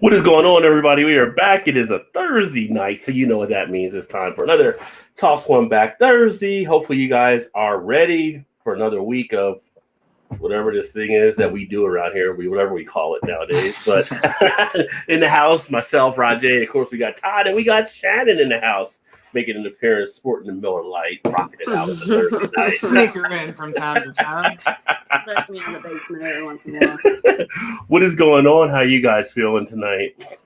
What is going on, everybody? We are back. It is a Thursday night, so you know what that means. It's time for another Toss One Back Thursday. Hopefully, you guys are ready for another week of whatever this thing is that we do around here, whatever we call it nowadays. But in the house, myself, Rajay, of course, we got Todd, and we got Shannon in the house, making an appearance, sporting the Miller Lite, rocking it out on the Thursday night. Sneaker in from time to time. That's me in the basement every once in a while. What is going on? How you guys feeling tonight?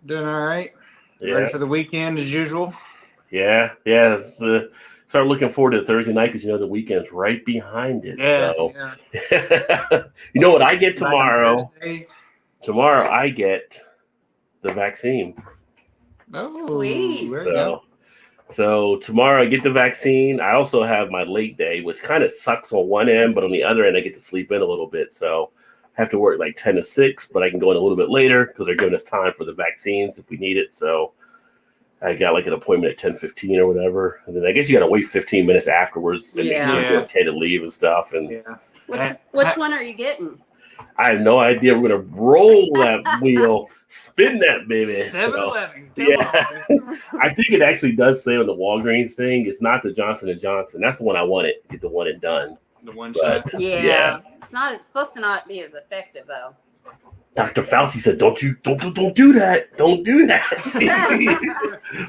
Doing all right. Yeah. Ready for the weekend as usual. Yeah. Start looking forward to Thursday night because the weekend's right behind it. Yeah. You know what I get Back on tomorrow? Thursday. Tomorrow I get the vaccine. Oh, Sweet. there you go. So tomorrow I get the vaccine. I also have my late day, which kind of sucks on one end, but on the other end I get to sleep in a little bit. So I have to work like 10 to 6, but I can go in a little bit later because they're giving us time for the vaccines if we need it. So I got like an appointment at 10:15 or whatever. And then I guess you got to wait 15 minutes afterwards and make sure you're okay to leave and stuff. And Which one are you getting? I have no idea. We're going to roll that wheel, spin that baby. 7-Eleven. I think it actually does say on the Walgreens thing, it's not the Johnson & Johnson. That's the one I wanted. Get the one and done. The one But, shot. Yeah. It's supposed to not be as effective though. Dr. Fauci said, don't do that. Don't do that.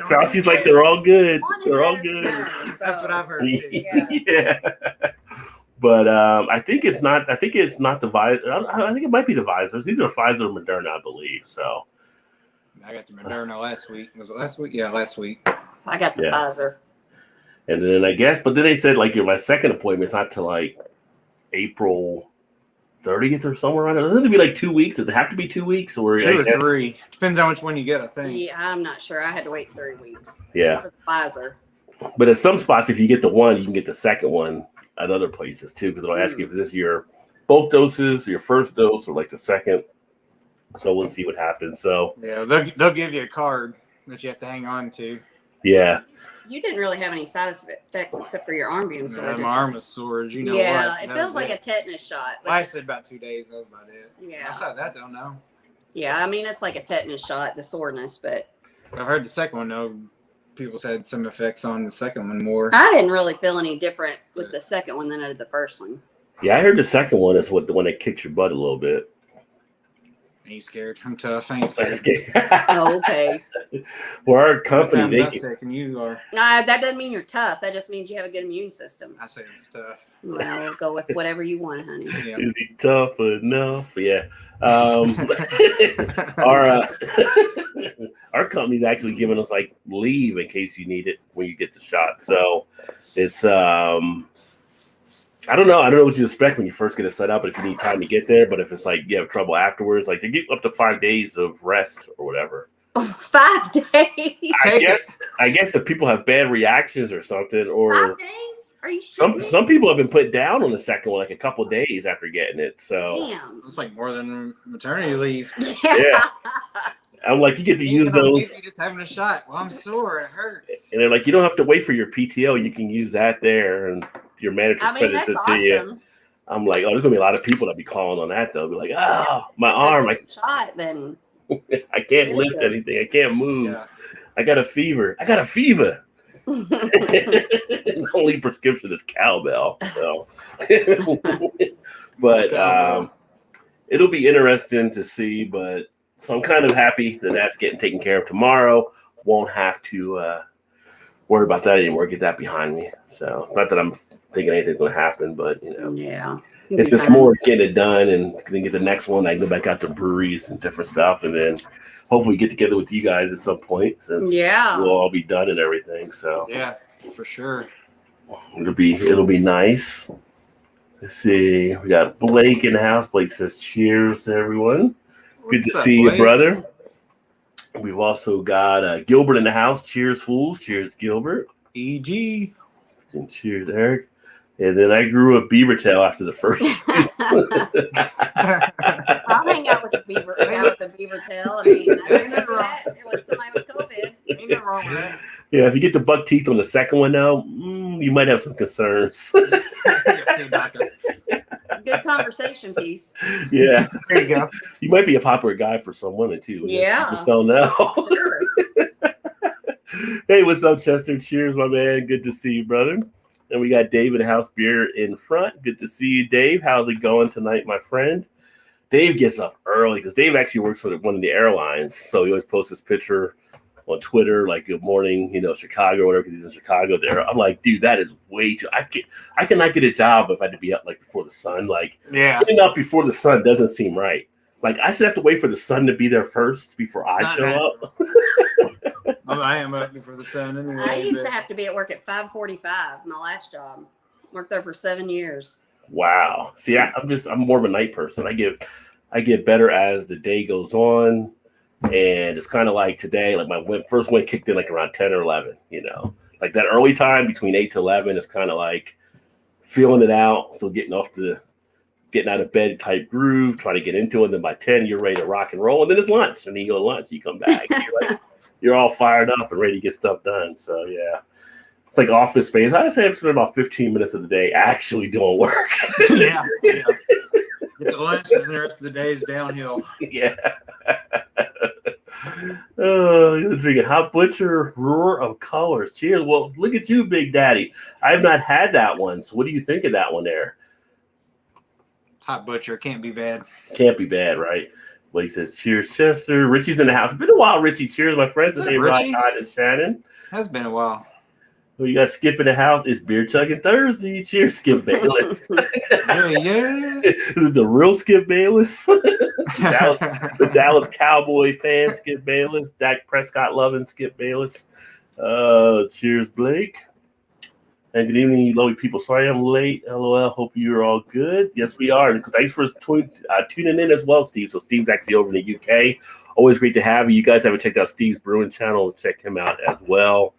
Fauci's like, they're all good. They're all good. That's what I've heard too. Yeah. But I think it's not the Pfizer. I think it might be the Pfizer. It's either Pfizer or Moderna, I believe. So I got the Moderna last week. Was it last week? Yeah, last week. I got the Pfizer. And then I guess, but then they said like my second appointment's not till like April 30th or somewhere around it. Doesn't it be like 2 weeks? Does it have to be 2 weeks or 2 or 3? Depends on which one you get, I think. Yeah, I'm not sure. I had to wait 3 weeks. Yeah. For the Pfizer. But at some spots, if you get the one, you can get the second one at other places too, because they'll ask you if this is your both doses, your first dose, or like the second. So we'll see what happens. So yeah, they'll give you a card that you have to hang on to. Yeah. You didn't really have any side effects except for your arm being sore. My arm was sore, as you know. Yeah, it feels like a tetanus shot. Lasted about 2 days. That was about it. Yeah. Outside that, though, no. Yeah, I mean, it's like a tetanus shot, the soreness, but I've heard the second one, though. People said some effects on the second one more. I didn't really feel any different with the second one than I did the first one. Yeah, I heard the second one is the one that kicks your butt a little bit. Ain't scared. I'm tough. I ain't scared. Oh, okay. Well, our company, I'm sick and you are. Nah, that doesn't mean you're tough. That just means you have a good immune system. I say I'm tough. Well, we'll go with whatever you want, honey. Yeah. Is he tough enough? Yeah. Our company's actually giving us like leave in case you need it when you get the shot. So it's I don't know what you expect when you first get it set up, but if you need time to get there, but if it's like you have trouble afterwards, like you get up to 5 days of rest or whatever. Oh, 5 days. I guess if people have bad reactions or something, or 5 days? Are you sure? Some people have been put down on the second one like a couple of days after getting it. So damn, it's like more than maternity leave. Yeah. I'm like, you get to use those. Just having a shot. Well, I'm sore. It hurts. And they're like, you don't have to wait for your PTO. You can use that there, and your manager credits it to you. I'm like, oh, there's gonna be a lot of people that be calling on that. They'll be like, oh, my arm, shot. Then I can't lift anything. I can't move. Yeah. I got a fever. The only prescription is cowbell. So, but it'll be interesting to see. But so I'm kind of happy that that's getting taken care of tomorrow. Won't have to worry about that anymore. Get that behind me. So not that I'm thinking anything's going to happen, but yeah, it's just more getting it done and then get the next one. I can go back out to breweries and different stuff, and then hopefully get together with you guys at some point since we'll all be done and everything. So yeah, for sure. It'll be nice. Let's see. We got Blake in the house. Blake says cheers to everyone. Good to see you, brother. We've also got Gilbert in the house. Cheers, fools. Cheers, Gilbert. EG. And cheers, Eric. And then I grew a beaver tail after the first. I'll hang out with a beaver tail. I mean, I didn't know that. It was somebody with COVID. Ain't nothing wrong with that. Yeah, if you get the buck teeth on the second one now, you might have some concerns. See, doctor. good conversation piece. Yeah. There you go. You might be a popular guy for some women too. Yeah. You just don't know. Sure. Hey, what's up, Chester? Cheers, my man. Good to see you, brother. And we got Dave in the house beer in front. Good to see you, Dave. How's it going tonight, my friend? Dave gets up early because Dave actually works for one of the airlines. So he always posts his picture on Twitter, like "Good morning," Chicago or whatever, because he's in Chicago there. I'm like, dude, that is way too. I cannot get a job if I had to be up like before the sun. Like, getting up before the sun doesn't seem right. Like, I should have to wait for the sun to be there first before I show up. Well, I am up before the sun anyway. I used to have to be at work at 5:45. My last job. Worked there for 7 years. Wow. See, I'm more of a night person. I get better as the day goes on, and it's kind of like today. Like my first wind kicked in like around 10 or 11. Like that early time between 8 to 11 is kind of like feeling it out. So getting out of bed type groove, trying to get into it. And then by 10, you're ready to rock and roll. And then it's lunch, and then you go to lunch. You come back. You're all fired up and ready to get stuff done. So yeah. It's like Office Space. I say I'm spending about 15 minutes of the day actually doing work. Yeah. Get to lunch, and the rest of the day is downhill. Yeah. Oh, you're drinking Hot Butcher Roar of Colors. Cheers. Well, look at you, Big Daddy. I have not had that one. So what do you think of that one there? Hot Butcher can't be bad. Can't be bad, right? Blake says, cheers, Chester. Richie's in the house. It's been a while, Richie. Cheers, my friends. What's Today, up, Rod, Richie? Todd, and Shannon. Has been a while. Who you got Skip in the house? It's Beer Chugging Thursday. Cheers, Skip Bayless. Yeah. Is it the real Skip Bayless? The Dallas Cowboy fan, Skip Bayless. Dak Prescott loving Skip Bayless. Cheers, Blake. And good evening, you lovely people. Sorry I'm late. LOL. Hope you're all good. Yes, we are. Thanks for tuning in as well, Steve. So Steve's actually over in the UK. Always great to have you. You guys haven't checked out Steve's Brewing channel. Check him out as well.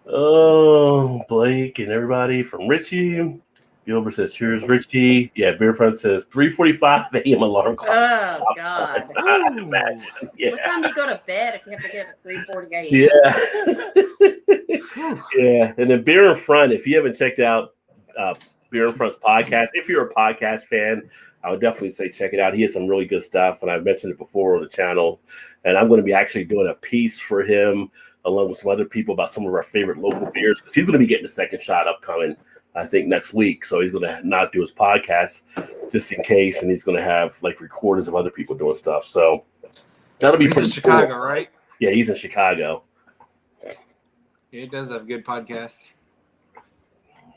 Oh, Blake and everybody from Richie. Gilbert says, cheers, Richie. Yeah, BeerVentures says 3:45 a.m. alarm clock. Oh, God. I'd imagine. Yeah. What time do you go to bed if you have to get up at 3:40 a.m.? Yeah. Yeah. And then Beer in Front, if you haven't checked out Beer in Front's podcast, if you're a podcast fan, I would definitely say check it out. He has some really good stuff, and I've mentioned it before on the channel. And I'm going to be actually doing a piece for him along with some other people about some of our favorite local beers, because he's going to be getting a second shot upcoming, I think, next week. So he's going to not do his podcast just in case, and he's going to have like recordings of other people doing stuff. So that'll be pretty in Chicago, cool. right? Yeah, he's in Chicago. Yeah, he does have a good podcast.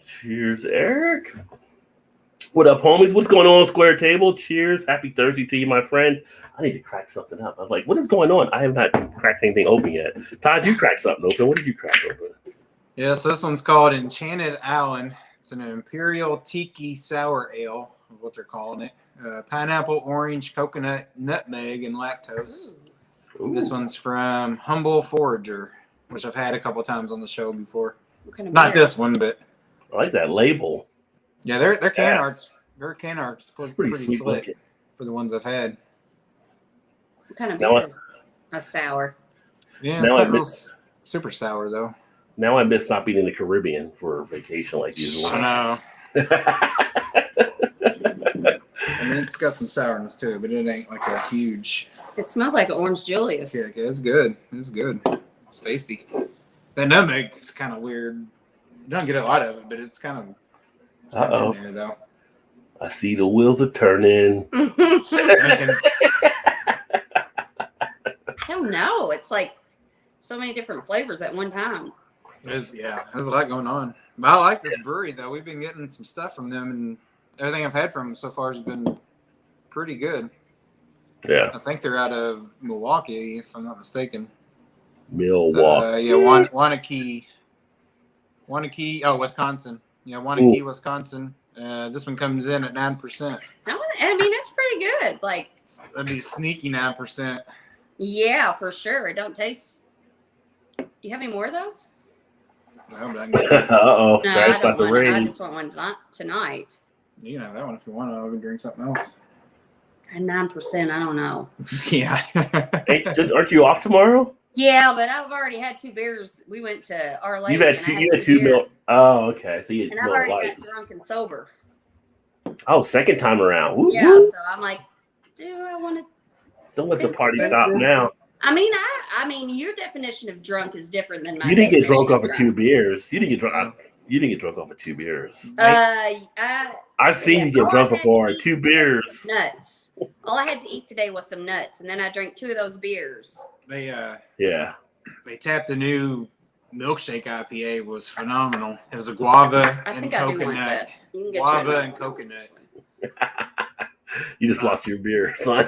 Cheers, Eric. What up, homies? What's going on, Square Table? Cheers. Happy Thursday to you, my friend. I need to crack something up. I'm like, what is going on? I have not cracked anything open yet. Todd, you cracked something open. What did you crack open? Yeah, so this one's called Enchanted Allen. It's an Imperial Tiki Sour Ale, is what they're calling it. Pineapple, orange, coconut, nutmeg, and lactose. Ooh. This one's from Humble Forager, which I've had a couple times on the show before. What kind of Not beer? this one, but I like that label. yeah, their can Yeah. art's It's pretty sweet slick looking. for the ones I've had. What kind of Now beer is a sour? Yeah, it's Now not I real miss- super sour though. Now I miss not being in the Caribbean for vacation like usual. I know. I mean, it's got some sourness too, but it ain't like a huge. It smells like Orange Julius. Yeah, it's good. It's good. It's tasty. That nutmeg is kind of weird. You don't get a lot of it, but it's kind of Uh-oh. in there though. I see the wheels are turning. Thinking, I don't know. It's like so many different flavors at one time. there's a lot going on. But I like this brewery though. We've been getting some stuff from them, and everything I've had from them so far has been pretty good. Yeah, I think they're out of Milwaukee, if I'm not mistaken. Milwaukee. Yeah, Wanakee. Oh, Wisconsin. Yeah, Wanakee, Wisconsin. This one comes in at 9%. I mean, it's pretty good. Like, That'd be sneaky 9%. yeah, for sure. It don't taste. You have any more of those? No, but I can get Uh-oh. No, Sorry I about don't the want it. I rain. just want one tonight. You can have that one if you want. I'll go drink something else. At 9%, I don't know. Yeah. Aren't you off tomorrow? Yeah, but I've already had 2 beers. We went to Our Lady. You've had and I two. You had 2 beers, mil. Oh, okay. So you had and I've Miller already Lights. got drunk and sober. Oh, second time around. Woo, Yeah, woo. so I'm like, do I want to? Don't let the party stop now. I mean, your definition of drunk is different than my. You didn't get drunk definition off of 2 beers. You didn't get drunk. You didn't get drunk off of 2 beers. I've seen you get drunk before. 2 beers. Nuts. All I had to eat today was some nuts, and then I drank 2 of those beers. They tapped a new milkshake IPA. Was phenomenal. It was a guava and coconut. Guava and coconut. You just lost your beer, son.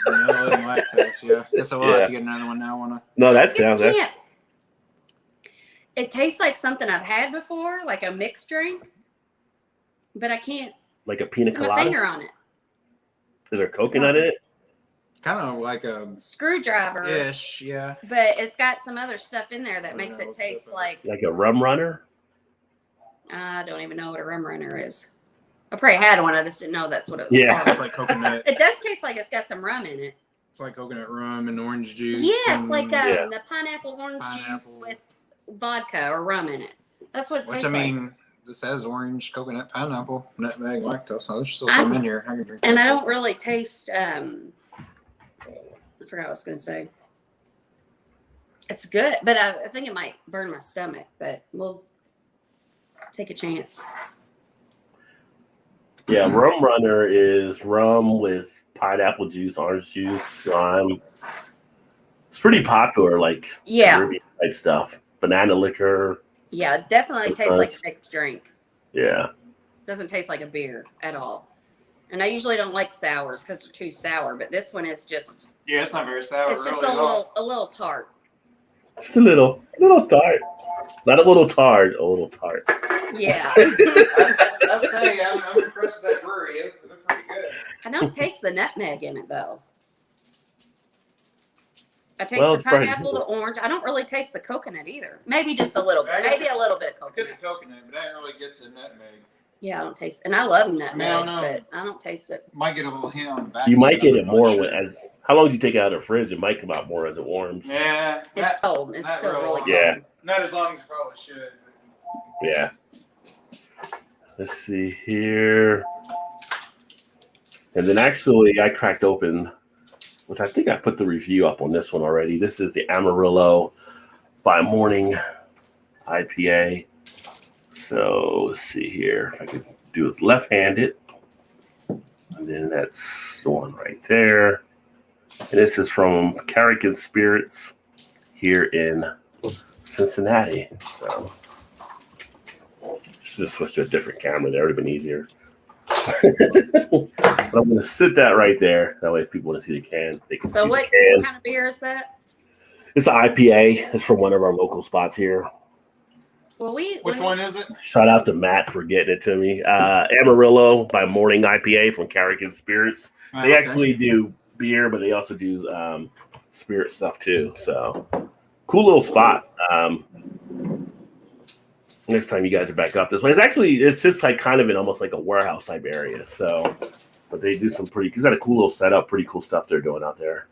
Lactose, yeah. Guess I'll have to get another one now. No, that sounds. It tastes like something I've had before, like a mixed drink, but I can't. Like a pina colada. Put my finger on it. Is there coconut in it? Kind of like a screwdriver ish, yeah. But it's got some other stuff in there that makes it taste like a rum runner. I don't even know what a rum runner is. I probably had one. I just didn't know that's what it was. Yeah, called. Like coconut. It does taste like it's got some rum in it. It's like coconut rum and orange juice. Yes, like the pineapple orange juice with vodka or rum in it. That's what it tastes like. Which I mean, this has orange, coconut, pineapple, nutmeg, lactose. So there's still some in here. I can drink. And I don't really taste. I forgot what I was going to say. It's good, but I think it might burn my stomach. But we'll take a chance. Yeah, rum runner is rum with pineapple juice, orange juice, lime. It's pretty popular, like Caribbean type stuff. Banana liquor. Yeah, it definitely tastes like a mixed drink. Yeah. Doesn't taste like a beer at all. And I usually don't like sours because they're too sour, but this one is just. Yeah, it's not very sour. It's just really a little tart. Just a little tart. Not a little tart, a little tart. Yeah. I'd say I'm impressed with that brewery. They're pretty good. I don't taste the nutmeg in it though. I taste the pineapple, the orange. I don't really taste the coconut either. Maybe just a little bit. Maybe a little bit of coconut. I get the coconut, but I don't really get the nutmeg. Yeah, I don't taste, and I love nutmeg, but I don't taste it. Might get a little hint on the back. You might get it more as how long do you take it out of the fridge? It might come out more as it warms. Yeah, it's cold. It's still really cold. Yeah, not as long as it probably should. Yeah. Let's see here, and then actually I cracked open, which I think I put the review up on this one already. This is the Amarillo by Morning IPA. So let's see here. If I could do it left-handed. And then that's the one right there. And this is from Carrigan Spirits here in Cincinnati. So just switch to a different camera. That would have been easier. But I'm going to sit that right there. That way if people want to see the can, they can see the can. So what kind of beer is that? It's an IPA. It's from one of our local spots here. Well, which one is it? Shout out to Matt for getting it to me. Amarillo by Morning IPA from Carrigan Spirits. They actually do beer, but they also do spirit stuff too. So cool little spot. Next time you guys are back up this way, it's just like kind of in almost like a warehouse type area. So, but they do some you got a cool little setup, pretty cool stuff they're doing out there.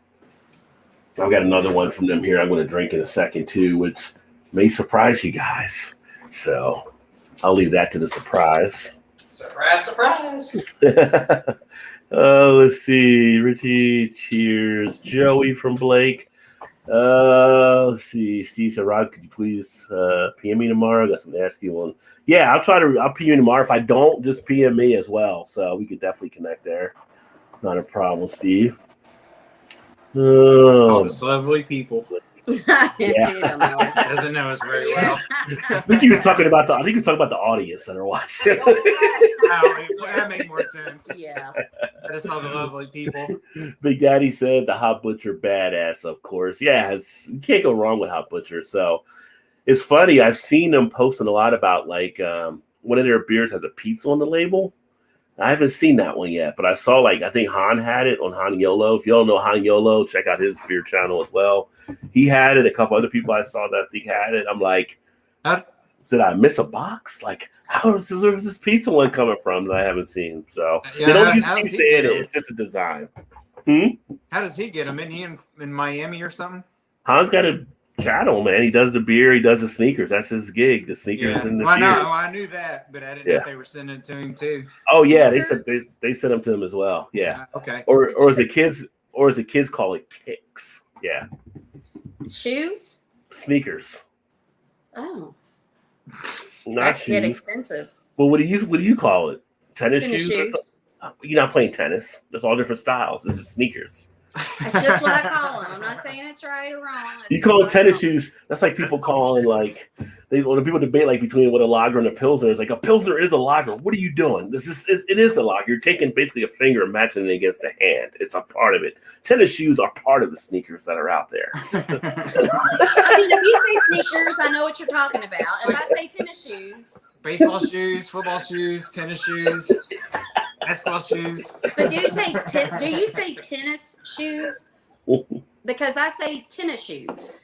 I've got another one from them here I'm going to drink in a second too, which may surprise you guys. So I'll leave that to the surprise. Surprise, surprise. Let's see. Richie, cheers. Joey from Blake. Let's see. Steve said, Rob, could you please PM me tomorrow? I got something to ask you on. Yeah, I'll PM you tomorrow. If I don't, just PM me as well. So we could definitely connect there. Not a problem, Steve. All this lovely people. Yeah. Doesn't know us very well. I think he was talking about the audience that are watching. That made more sense. Yeah. I just saw the lovely people. Big Daddy said the Hot Butcher badass, of course. Yeah, you can't go wrong with Hot Butcher. So it's funny. I've seen them posting a lot about like one of their beers has a pizza on the label. I haven't seen that one yet, but I saw I think Han had it on Han Yolo. If you don't know Han Yolo, check out his beer channel as well. He had it. A couple other people I saw that I think had it. I'm like, did I miss a box? Like, where's this pizza one coming from that I haven't seen? So they don't use pizza in it. It's just a design. How does he get them? Isn't he in Miami or something? Han's got a channel, man. He does the beer, he does the sneakers. That's his gig. The sneakers and the Well, beer. no, I knew that, but I didn't know if they were sending it to him too. Oh yeah, they Sneakers? said they sent them to him as well. Yeah, Okay. or Did you as the say- kids call it kicks. Yeah, Shoes? sneakers, Oh, not that's get shoes. expensive. Well, what do you call it? Tennis Tennis shoes? Or shoes. something? You're not playing tennis. There's all different styles. It's just sneakers. That's just what I call them. I'm not saying it's right or wrong. That's You just call them what I tennis call 'em. shoes. That's like people That's calling bullshit. like when people debate like between what a lager and a pilsner. It's like a pilsner is a lager. What are you doing? It is a lager. You're taking basically a finger and matching it against a hand. It's a part of it. Tennis shoes are part of the sneakers that are out there. I mean, if you say sneakers, I know what you're talking about. If I say tennis shoes, Baseball shoes, football shoes, tennis shoes, basketball shoes. but do you say tennis shoes? Because I say tennis shoes.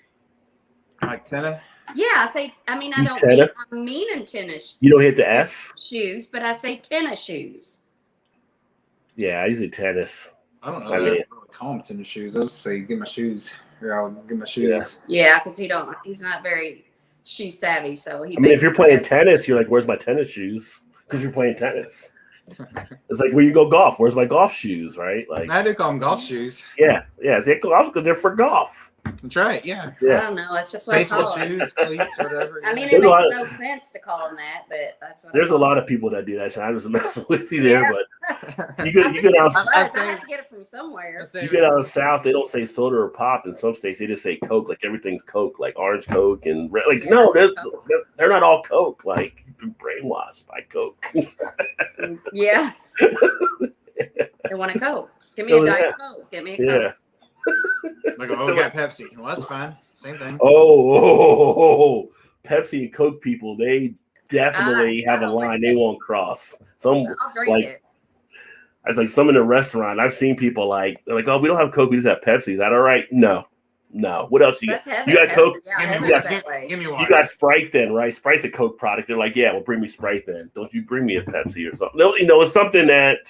Like tennis. Yeah, I mean, I You don't tennis? mean in tennis You don't hit the S? shoes, but I say tennis shoes. Yeah, I usually tennis. I don't know. I I mean- really call them tennis shoes. I'll just say, get my shoes. Or I'll get my shoes. Yeah, because he's not very shoe savvy. So he. I mean, if you're basically playing has- tennis, you're like, "Where's my tennis shoes?" Because you're playing tennis. It's like where you go golf. Where's my golf shoes? Right? Like, I do call them golf shoes. yeah. See, golf because they're for golf. That's right. Yeah. I Yeah. don't know. That's just what I Baseball call them. shoes, cleats, whatever. I mean, yeah. it There's a lot makes of- no sense to call them that, but that's what. There's I a call lot of people that do that. So I was messing with you there, Yeah. but you them. get you get out I I've have seen- to get it from somewhere. I say- you get out of the South. They don't say soda or pop. In some states, they just say Coke. Like everything's Coke, like orange Coke and red. Like Yeah, no, I say Coke. they're not all Coke. Like you've been brainwashed by Coke. Yeah. They want a Coke. Give me a Oh, Diet Coke. Give me a Yeah. Coke. Like, oh, we got Pepsi. Well, that's fine. Same thing. Oh, Pepsi and Coke people, they definitely I have a don't like line they Pepsi. won't cross. Some I'll drink like it. I was like some in a restaurant. I've seen people like they're like, oh, we don't have Coke, we just have Pepsi. Is that all right? No. What else you got? That's Heather. You got Heather- Coke? Yeah, Give me, Heather's got- that way. give me water. You got Sprite then, right? Sprite's a Coke product. They're like, yeah, well, bring me Sprite then. Don't you bring me a Pepsi or something? No, it's something that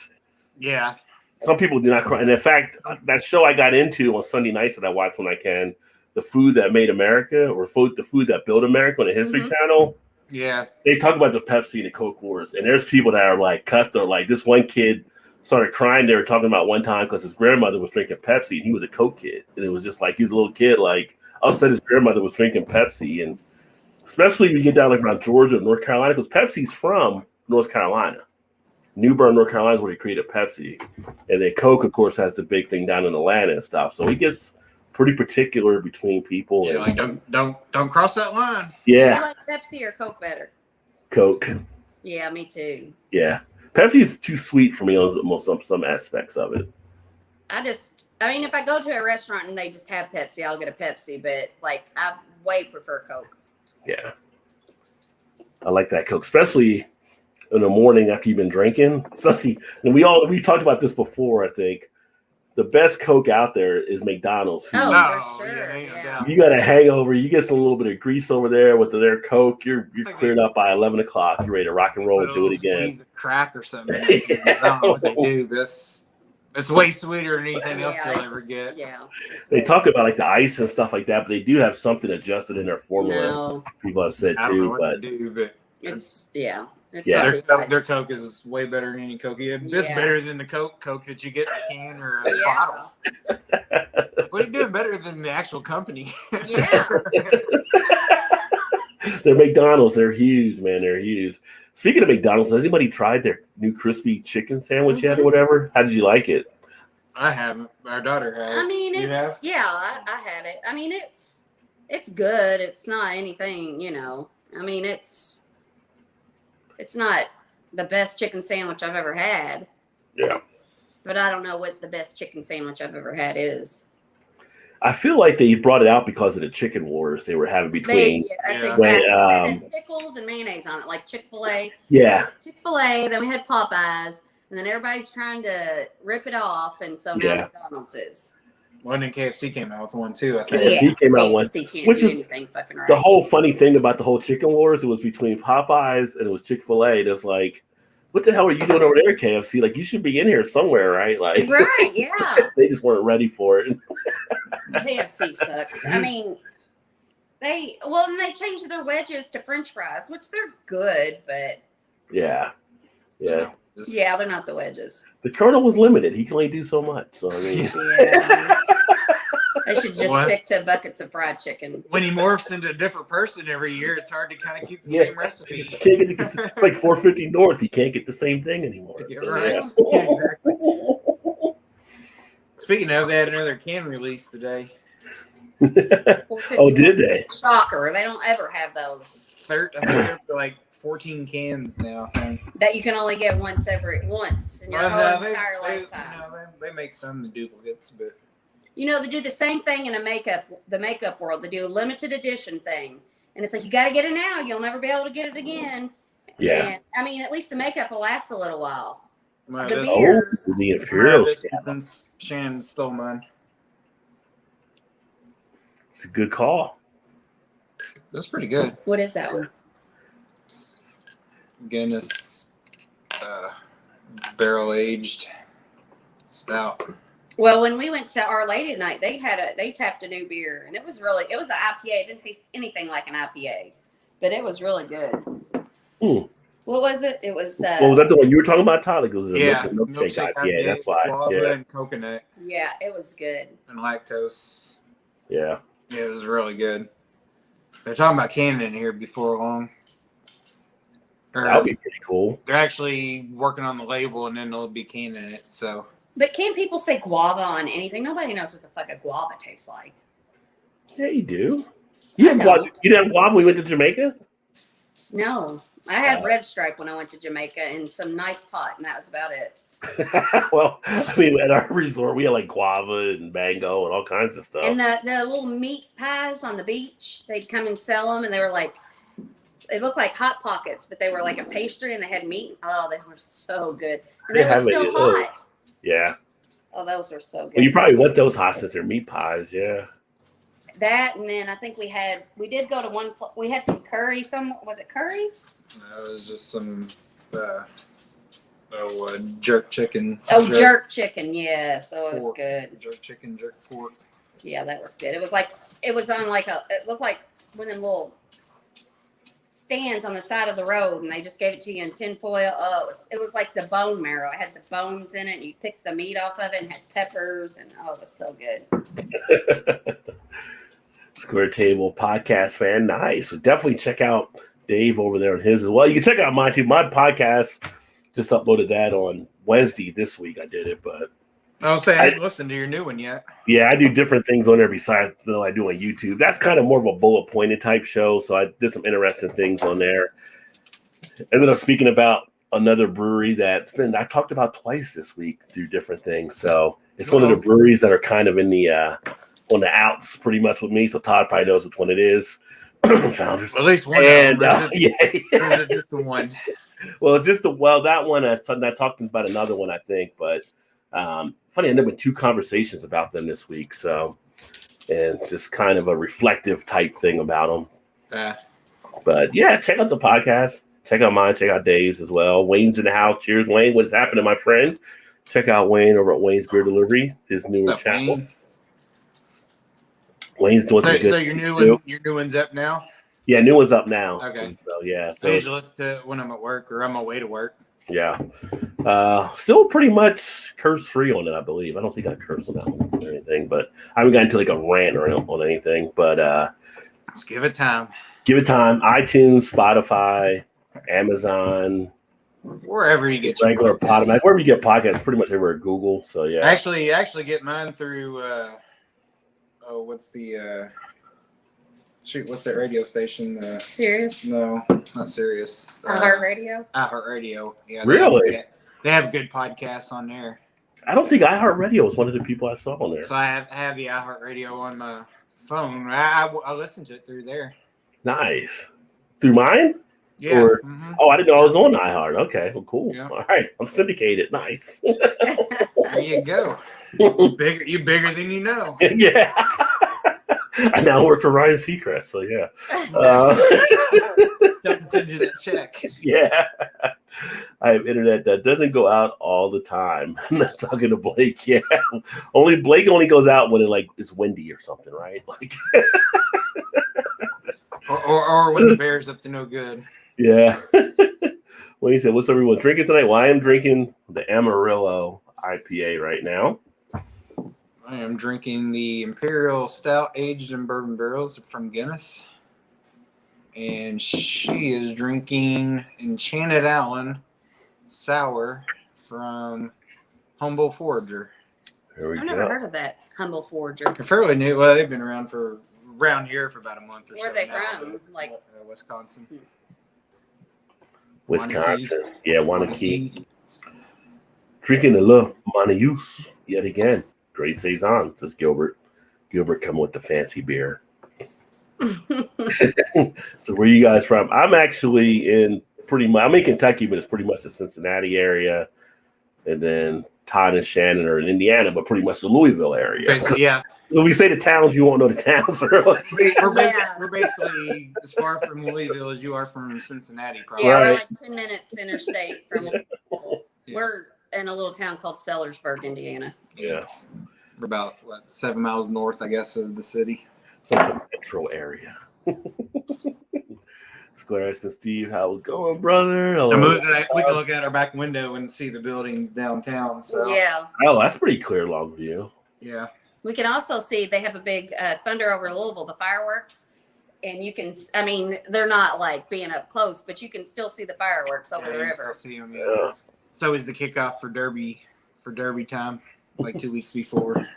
Yeah. some people do not cry. And in fact, that show I got into on Sunday nights that I watch when I can, the food that made America or the food that built America on the History Mhm. Channel. Yeah. They talk about the Pepsi and the Coke wars, and there's people that are like cut. They're like this one kid started crying. They were talking about one time because his grandmother was drinking Pepsi, and he was a Coke kid, and it was just like he was a little kid. Like upset his grandmother was drinking Pepsi, and especially when you get down like around Georgia, North Carolina, because Pepsi's from North Carolina. New Bern, North Carolina is where they created Pepsi, and then Coke, of course, has the big thing down in Atlanta and stuff. So it gets pretty particular between people. Yeah. And, Like, don't cross that line. yeah, You like Pepsi or Coke better? Coke. Yeah, me too. Yeah, Pepsi's too sweet for me on some aspects of it. I mean, if I go to a restaurant and they just have Pepsi, I'll get a Pepsi. But like, I way prefer Coke. Yeah, I like that Coke, especially in the morning after you've been drinking. Especially, and we talked about this before. I think the best Coke out there is McDonald's. Oh, No, for sure. yeah, ain't no Yeah. doubt. You got a hangover. You get some little bit of grease over there with their Coke. You're Like cleared up by 11 o'clock. You're ready to rock and roll and Put a do it little again. squeeze of crack or something. Yeah. I don't know what they do, but it's way sweeter than anything else Yeah, you'll ever it's- get. Yeah. They talk about like the ice and stuff like that, but they do have something adjusted in their formula. No, People have said I don't know too, what but they do, but it's yeah. It's Yeah. not their, the ice. their Coke is way better than any Coke. It's Yeah. better than the Coke that you get in a can or a Yeah. bottle. What are you doing better than the actual company? Yeah. they're McDonald's. They're huge, man. They're huge. Speaking of McDonald's, has anybody tried their new crispy chicken sandwich yet or whatever? How did you like it? I haven't. Our daughter has. I mean, You have? I had it. I mean, it's good. It's not anything, I mean, it's not the best chicken sandwich I've ever had, Yeah. but I don't know what the best chicken sandwich I've ever had is. I feel like they brought it out because of the chicken wars they were having between. That's Yeah. exactly. When, It had pickles and mayonnaise on it, like Chick-fil-A. Yeah. Chick-fil-A, then we had Popeyes, and then everybody's trying to rip it off, and so now Yeah. McDonald's is. One in KFC came out with one too. I think. KFC came out one, KFC can't which do is anything fucking right. The whole funny thing about the whole chicken wars, it was between Popeyes and it was Chick-fil-A. It was like, what the hell are you doing over there, KFC? Like, you should be in here somewhere, right? Like, Right, yeah. they just weren't ready for it. KFC sucks. I mean, And they changed their wedges to French fries, which they're good, but Yeah. Just- yeah, they're not the wedges. The Colonel was limited. He can only do so much. So I mean, Yeah. They should just What? stick to buckets of fried chicken. When he morphs into a different person every year, it's hard to kind of keep the Yeah. same recipe. can't get it's like 450 North. You can't get the same thing anymore. Yeah, So, right. yeah. Yeah, exactly. Speaking of, they had another can release today. Oh, did they? Shocker. They don't ever have those. I think they're up to like 14 cans now. I think. That you can only get once in your whole entire lifetime. They make some the duplicates, but You know, they do the same thing in the makeup world. They do a limited edition thing. And it's like, you got to get it now. You'll never be able to get it again. Yeah. And, I mean, at least the makeup will last a little while. well, The this- beer. Oh, the Imperial this Scout. since Shannon stole mine. It's a good call. That's pretty good. What is that one? Guinness barrel aged stout. Well, when we went to Our Lady tonight, they tapped a new beer, and it was an IPA. It didn't taste anything like an IPA, but it was really good. What was it? It was. Well, was that the one you were talking about, Todd? It was a milkshake milkshake IPA. That's why. guava Yeah. and coconut Yeah, it was good. and lactose. Yeah. Yeah, it was really good. They're talking about canning in here before long. That would be pretty cool. They're actually working on the label, and then they'll be canning it. So But can people say guava on anything? Nobody knows what the fuck a guava tastes like. Yeah, you do. You didn't have guava when we went to Jamaica? No, I had Red Stripe when I went to Jamaica in some nice pot, and that was about it. Well, I mean, at our resort, we had like guava and mango and all kinds of stuff. And the little meat pies on the beach, they'd come and sell them, and they looked like Hot Pockets, but they were like a pastry, and they had meat. Oh, they were so good. And they were still hot. Yeah. Oh, those were so good. Well, you probably want those hot since they're meat pies, yeah. That, and then I think we did go to we had some curry. Was it curry? it was just some jerk chicken. Oh, jerk chicken, yeah. So it was pork. good. Jerk chicken, jerk pork. Yeah, that was good. It was on it looked like one of them little stands on the side of the road, and they just gave it to you in tinfoil. Oh, it was like the bone marrow. It had the bones in it, and you picked the meat off of it, and had peppers, and it was so good. Square Table podcast fan, nice. So definitely check out Dave over there on his as well. You can check out mine too. My podcast, just uploaded that on Wednesday this week. I did it, but I haven't listened to your new one yet. yeah, I do different things on there besides than I do on YouTube. That's kind of more of a bullet pointed type show. So I did some interesting things on there. And then I'm speaking about another brewery I talked about twice this week through different things. So it's one of the breweries that are kind of in the on the outs pretty much with me. So Todd probably knows which one it is. Founders. At least one. And Yeah. Just the one. Well, it's just that one. I talked about another one, I think, but funny, I ended up with 2 conversations about them this week. So, and it's just kind of a reflective type thing about them. Yeah. But yeah, check out the podcast. Check out mine. Check out Dave's as well. Wayne's in the house. Cheers, Wayne. What's happening, my friend? Check out Wayne over at Wayne's Beer Delivery. His newer channel. Wayne's doing some good. So your new one's up now? Yeah, new one's up now. Okay. So yeah. I usually listen to it when I'm at work or on my way to work. Yeah. Still pretty much curse free on it, I believe. I don't think I cursed on that one or anything, but I haven't gotten into like a rant or on anything. But just give it time. Give it time. iTunes, Spotify, Amazon, wherever you get regular podcast. Wherever you get podcasts, pretty much everywhere. Google. So yeah. Actually get mine through. What's the what's that radio station? Sirius? No, not Sirius. iHeartRadio? iHeartRadio. Yeah. Really? They have good podcasts on there. I don't think iHeartRadio was one of the people I saw on there. So I have the iHeartRadio on my phone. I listen to it through there. Nice. Through mine? Yeah. Or, Oh, I didn't know I was on iHeart. Okay. Well, cool. Yeah. All right. I'm syndicated. Nice. There you go. You bigger than you know. Yeah. I now work for Ryan Seacrest, so yeah. Don't send you that check. Yeah. I have internet that doesn't go out all the time. I'm not talking to Blake. Yeah. Blake only goes out when it's windy or something, right? Like Or when the Bears up to no good. Yeah. Well, you said, what's everyone drinking tonight? Well, I am drinking the Amarillo IPA right now. I am drinking the Imperial Stout aged in bourbon barrels from Guinness. And she is drinking Enchanted Allen Sour from Humble Forager. There we I've go. never heard of that Humble Forager. They're fairly new. Well, they've been around here for about a month or so. Where are they now, from? but, Like Wisconsin. Wisconsin. Wanakee. Yeah, Wanakee. Drinking a little Monayous yet again. Great Saison, says Gilbert. Gilbert coming with the fancy beer. So where are you guys from? I'm actually I'm in Kentucky, but it's pretty much the Cincinnati area. And then Todd and Shannon are in Indiana, but pretty much the Louisville area. Basically, yeah. So we say the towns, you won't know the towns. We're basically as far from Louisville as you are from Cincinnati, probably. Yeah, we're Right. like 10 minutes interstate from. Yeah. We're in a little town called Sellersburg, Indiana. Yeah. We're about 7 miles north, I guess, of the city. It's like the metro area. Square Asking Steve, how's it going, brother? Hello. We can look out our back window and see the buildings downtown. So Yeah. Oh, that's pretty clear, long view. yeah. We can also see they have a big thunder over Louisville, the fireworks. And you can, I mean, they're not like being up close, but you can still see the fireworks over the You can river. still see 'em, Yeah. It's always the kickoff for Derby time, like 2 weeks before.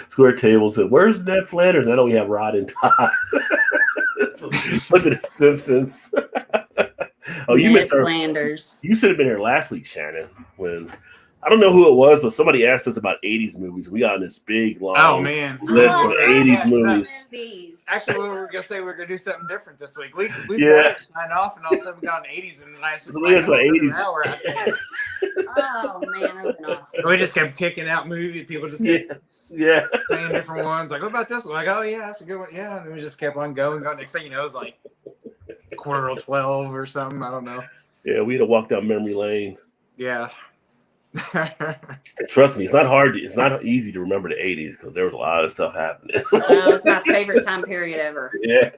Square Table said, "Where's Ned Flanders?" I know we have Rod and Todd. Look at the Simpsons. Oh, you Ned missed our. Flanders. You should have been here last week, Shannon. When I don't know who it was, but somebody asked us about '80s movies. We got on this big long Oh man, list Oh, of yeah, 80s yeah, movies. movies. Actually, we were gonna say we were gonna do something different this week. We Yeah. signed off, and all of a sudden we got an '80s and lasted We got some 80s. an hour. I think. Oh man, that would have been awesome. We just kept kicking out movies. People just Yeah, kept yeah. saying different ones. Like, what about this one? Like, oh yeah, that's a good one. Yeah, and then we just kept on going. Next thing you know, it was like 11:45 or something. I don't know. Yeah, we had to walk down memory lane. Yeah. And trust me, it's not hard. It's not easy to remember the '80s because there was a lot of stuff happening. It's my favorite time period ever. Yeah,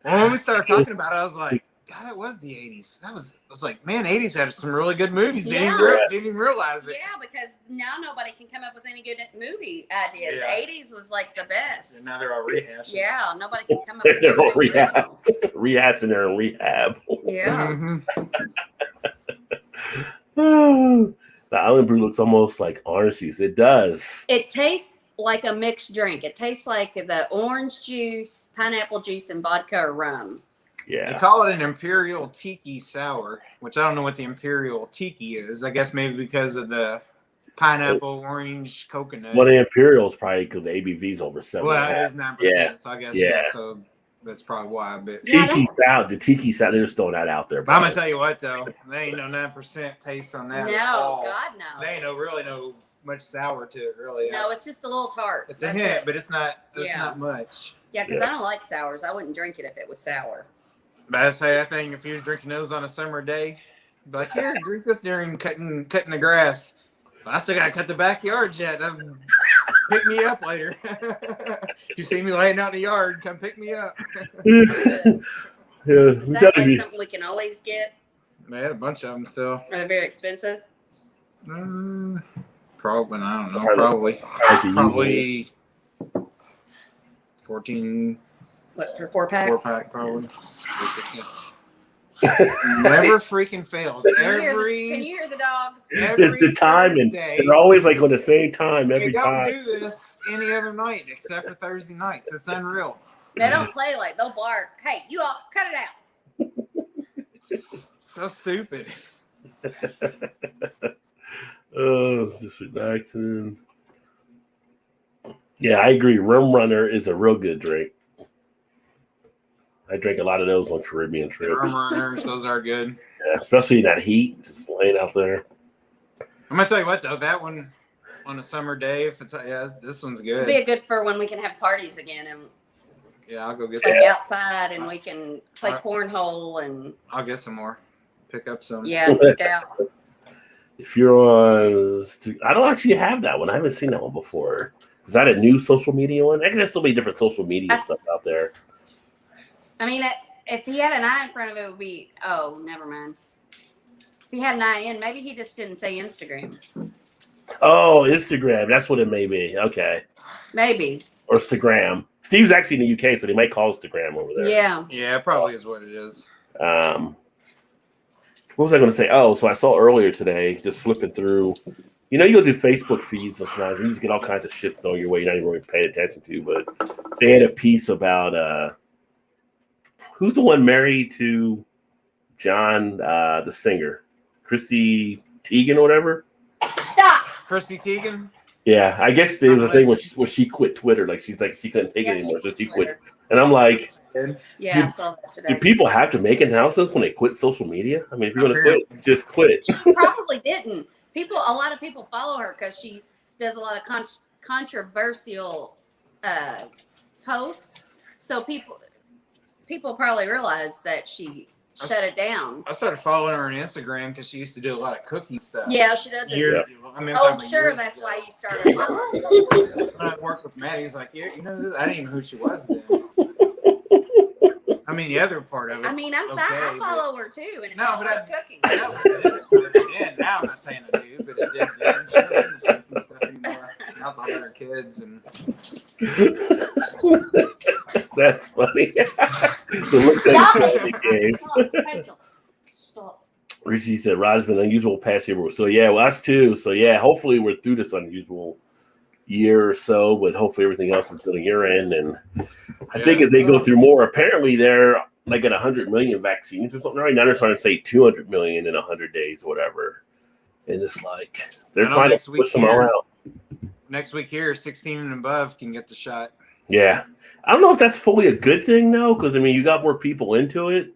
Well, when we started talking about it, I was like, God, that was the '80s. I was like, man, '80s had some really good movies. Yeah. Didn't even realize it. Yeah, because now nobody can come up with any good movie ideas. Yeah. 80s was like the best. And now they're all rehashes. Yeah, nobody can come up with They're all anything rehab. original. Rehats in there and rehab. Yeah. Mhm. The Island Brew looks almost like orange juice. It does. It tastes like a mixed drink. It tastes like the orange juice, pineapple juice, and vodka or rum. They Yeah. call it an Imperial Tiki Sour, which I don't know what the Imperial Tiki is. I guess maybe because of the pineapple, orange, coconut. One of the Imperials probably because the ABV is over 7. Well, it is 9%, Yeah. so I guess Yeah. so that's probably why. But Yeah, I Tiki Sour. The Tiki Sour. They're just throwing that out there. I'm gonna tell you what though, there ain't no 9% taste on that. No, at all. God, no. There ain't no much sour to it really. No, it's just a little tart. It's a That's hint, it. but it's not. It's Yeah. not much. Yeah, because Yeah. I don't like sours. I wouldn't drink it if it was sour. But I say, I think if you was drinking those on a summer day, you'd be like, here, drink this during cutting the grass. But I still gotta cut the backyard yet. Pick me up later. If you see me laying out in the yard, come pick me up. Yeah, Is we that gotta like be. something we can always get? They had a bunch of them still. Are they very expensive? Probably, I don't know. Probably. Probably 14 What, for 4-pack? 4-pack, probably. Never freaking fails. Can you Every hear the dogs? It's the time, and day. they're always like on the same time They every don't time. do this any other night except for Thursday nights. It's unreal. They don't play like they'll bark. Hey, you all cut it out. It's so stupid. Oh, just relaxing. Yeah, I agree. Rum Runner is a real good drink. I drank a lot of those on Caribbean trips. Rum runners, those are good. Yeah, especially in that heat, just laying out there. I'm gonna tell you what though, that one on a summer day, if it's this one's It'll good. be good for when we can have parties again and Yeah, I'll go get like some. outside and we can play cornhole and I'll get some more. Pick up some. yeah, pick out. If you're on, I don't actually have that one. I haven't seen that one before. Is that a new social media one? I guess there's so many different social media stuff out there. I mean, if he had an I in front of it, it would be, oh, never mind. If he had an I in, maybe he just didn't say Instagram. Oh, Instagram. That's what it may be. Okay. Maybe. Or Instagram. Steve's actually in the UK, so they might call Instagram over there. Yeah. Yeah, it probably is what it is. What was I going to say? Oh, so I saw earlier today, just flipping through. You go through Facebook feeds sometimes, and you just get all kinds of shit thrown your way you're not even really paying attention to. But they had a piece about who's the one married to John, the singer, Chrissy Teigen or whatever. Stop. Chrissy Teigen. Yeah, I guess there was a thing where she quit Twitter. Like she couldn't take it anymore, so she quit. And I'm like, yeah, I saw that today. Do people have to make announcements when they quit social media? I mean, if you're going to quit, just quit. She probably didn't. A lot of people follow her because she does a lot of controversial posts. So people probably realize that she shut it down. I started following her on Instagram because she used to do a lot of cooking stuff. Yeah, she does. I mean, sure, that's why you started. When I worked with Maddie, he's like, I didn't even know who she was then. I mean, the other part of it. I mean, I follow her too, and it's all about cooking. Now I'm not saying I do, but it did then. She doesn't do cooking stuff anymore. Now it's all about her kids and. That's funny. So look at the game. Stop. Richie said, Rod's been unusual past year. So yeah, well, us too. So yeah, hopefully we're through this unusual year or so, but hopefully everything else is going to year end. And I think as they go through more, apparently they're like at 100 million vaccines or something right now. They're trying to say 200 million in 100 days, or whatever. And it's like they're trying to push them all out. Next week here, 16 and above can get the shot. Yeah. I don't know if that's fully a good thing, though, because, I mean, you got more people into it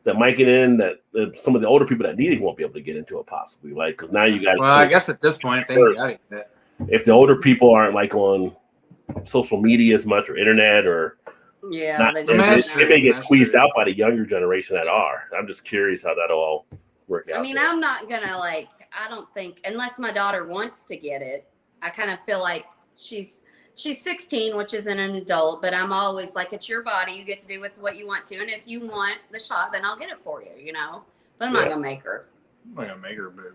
that might get in that some of the older people that need it won't be able to get into it, possibly. Like, because now you got. Well, I guess at this point, if they got it. If the older people aren't like on social media as much or internet or they may get squeezed out by the younger generation that are. I'm just curious how that'll all work out. I mean, I'm not gonna I don't think unless my daughter wants to get it. I kind of feel like she's 16, which isn't an adult, but I'm always like, it's your body. You get to do with what you want to, and if you want the shot, then I'll get it for you. But I'm not gonna make her. I'm not gonna make her, but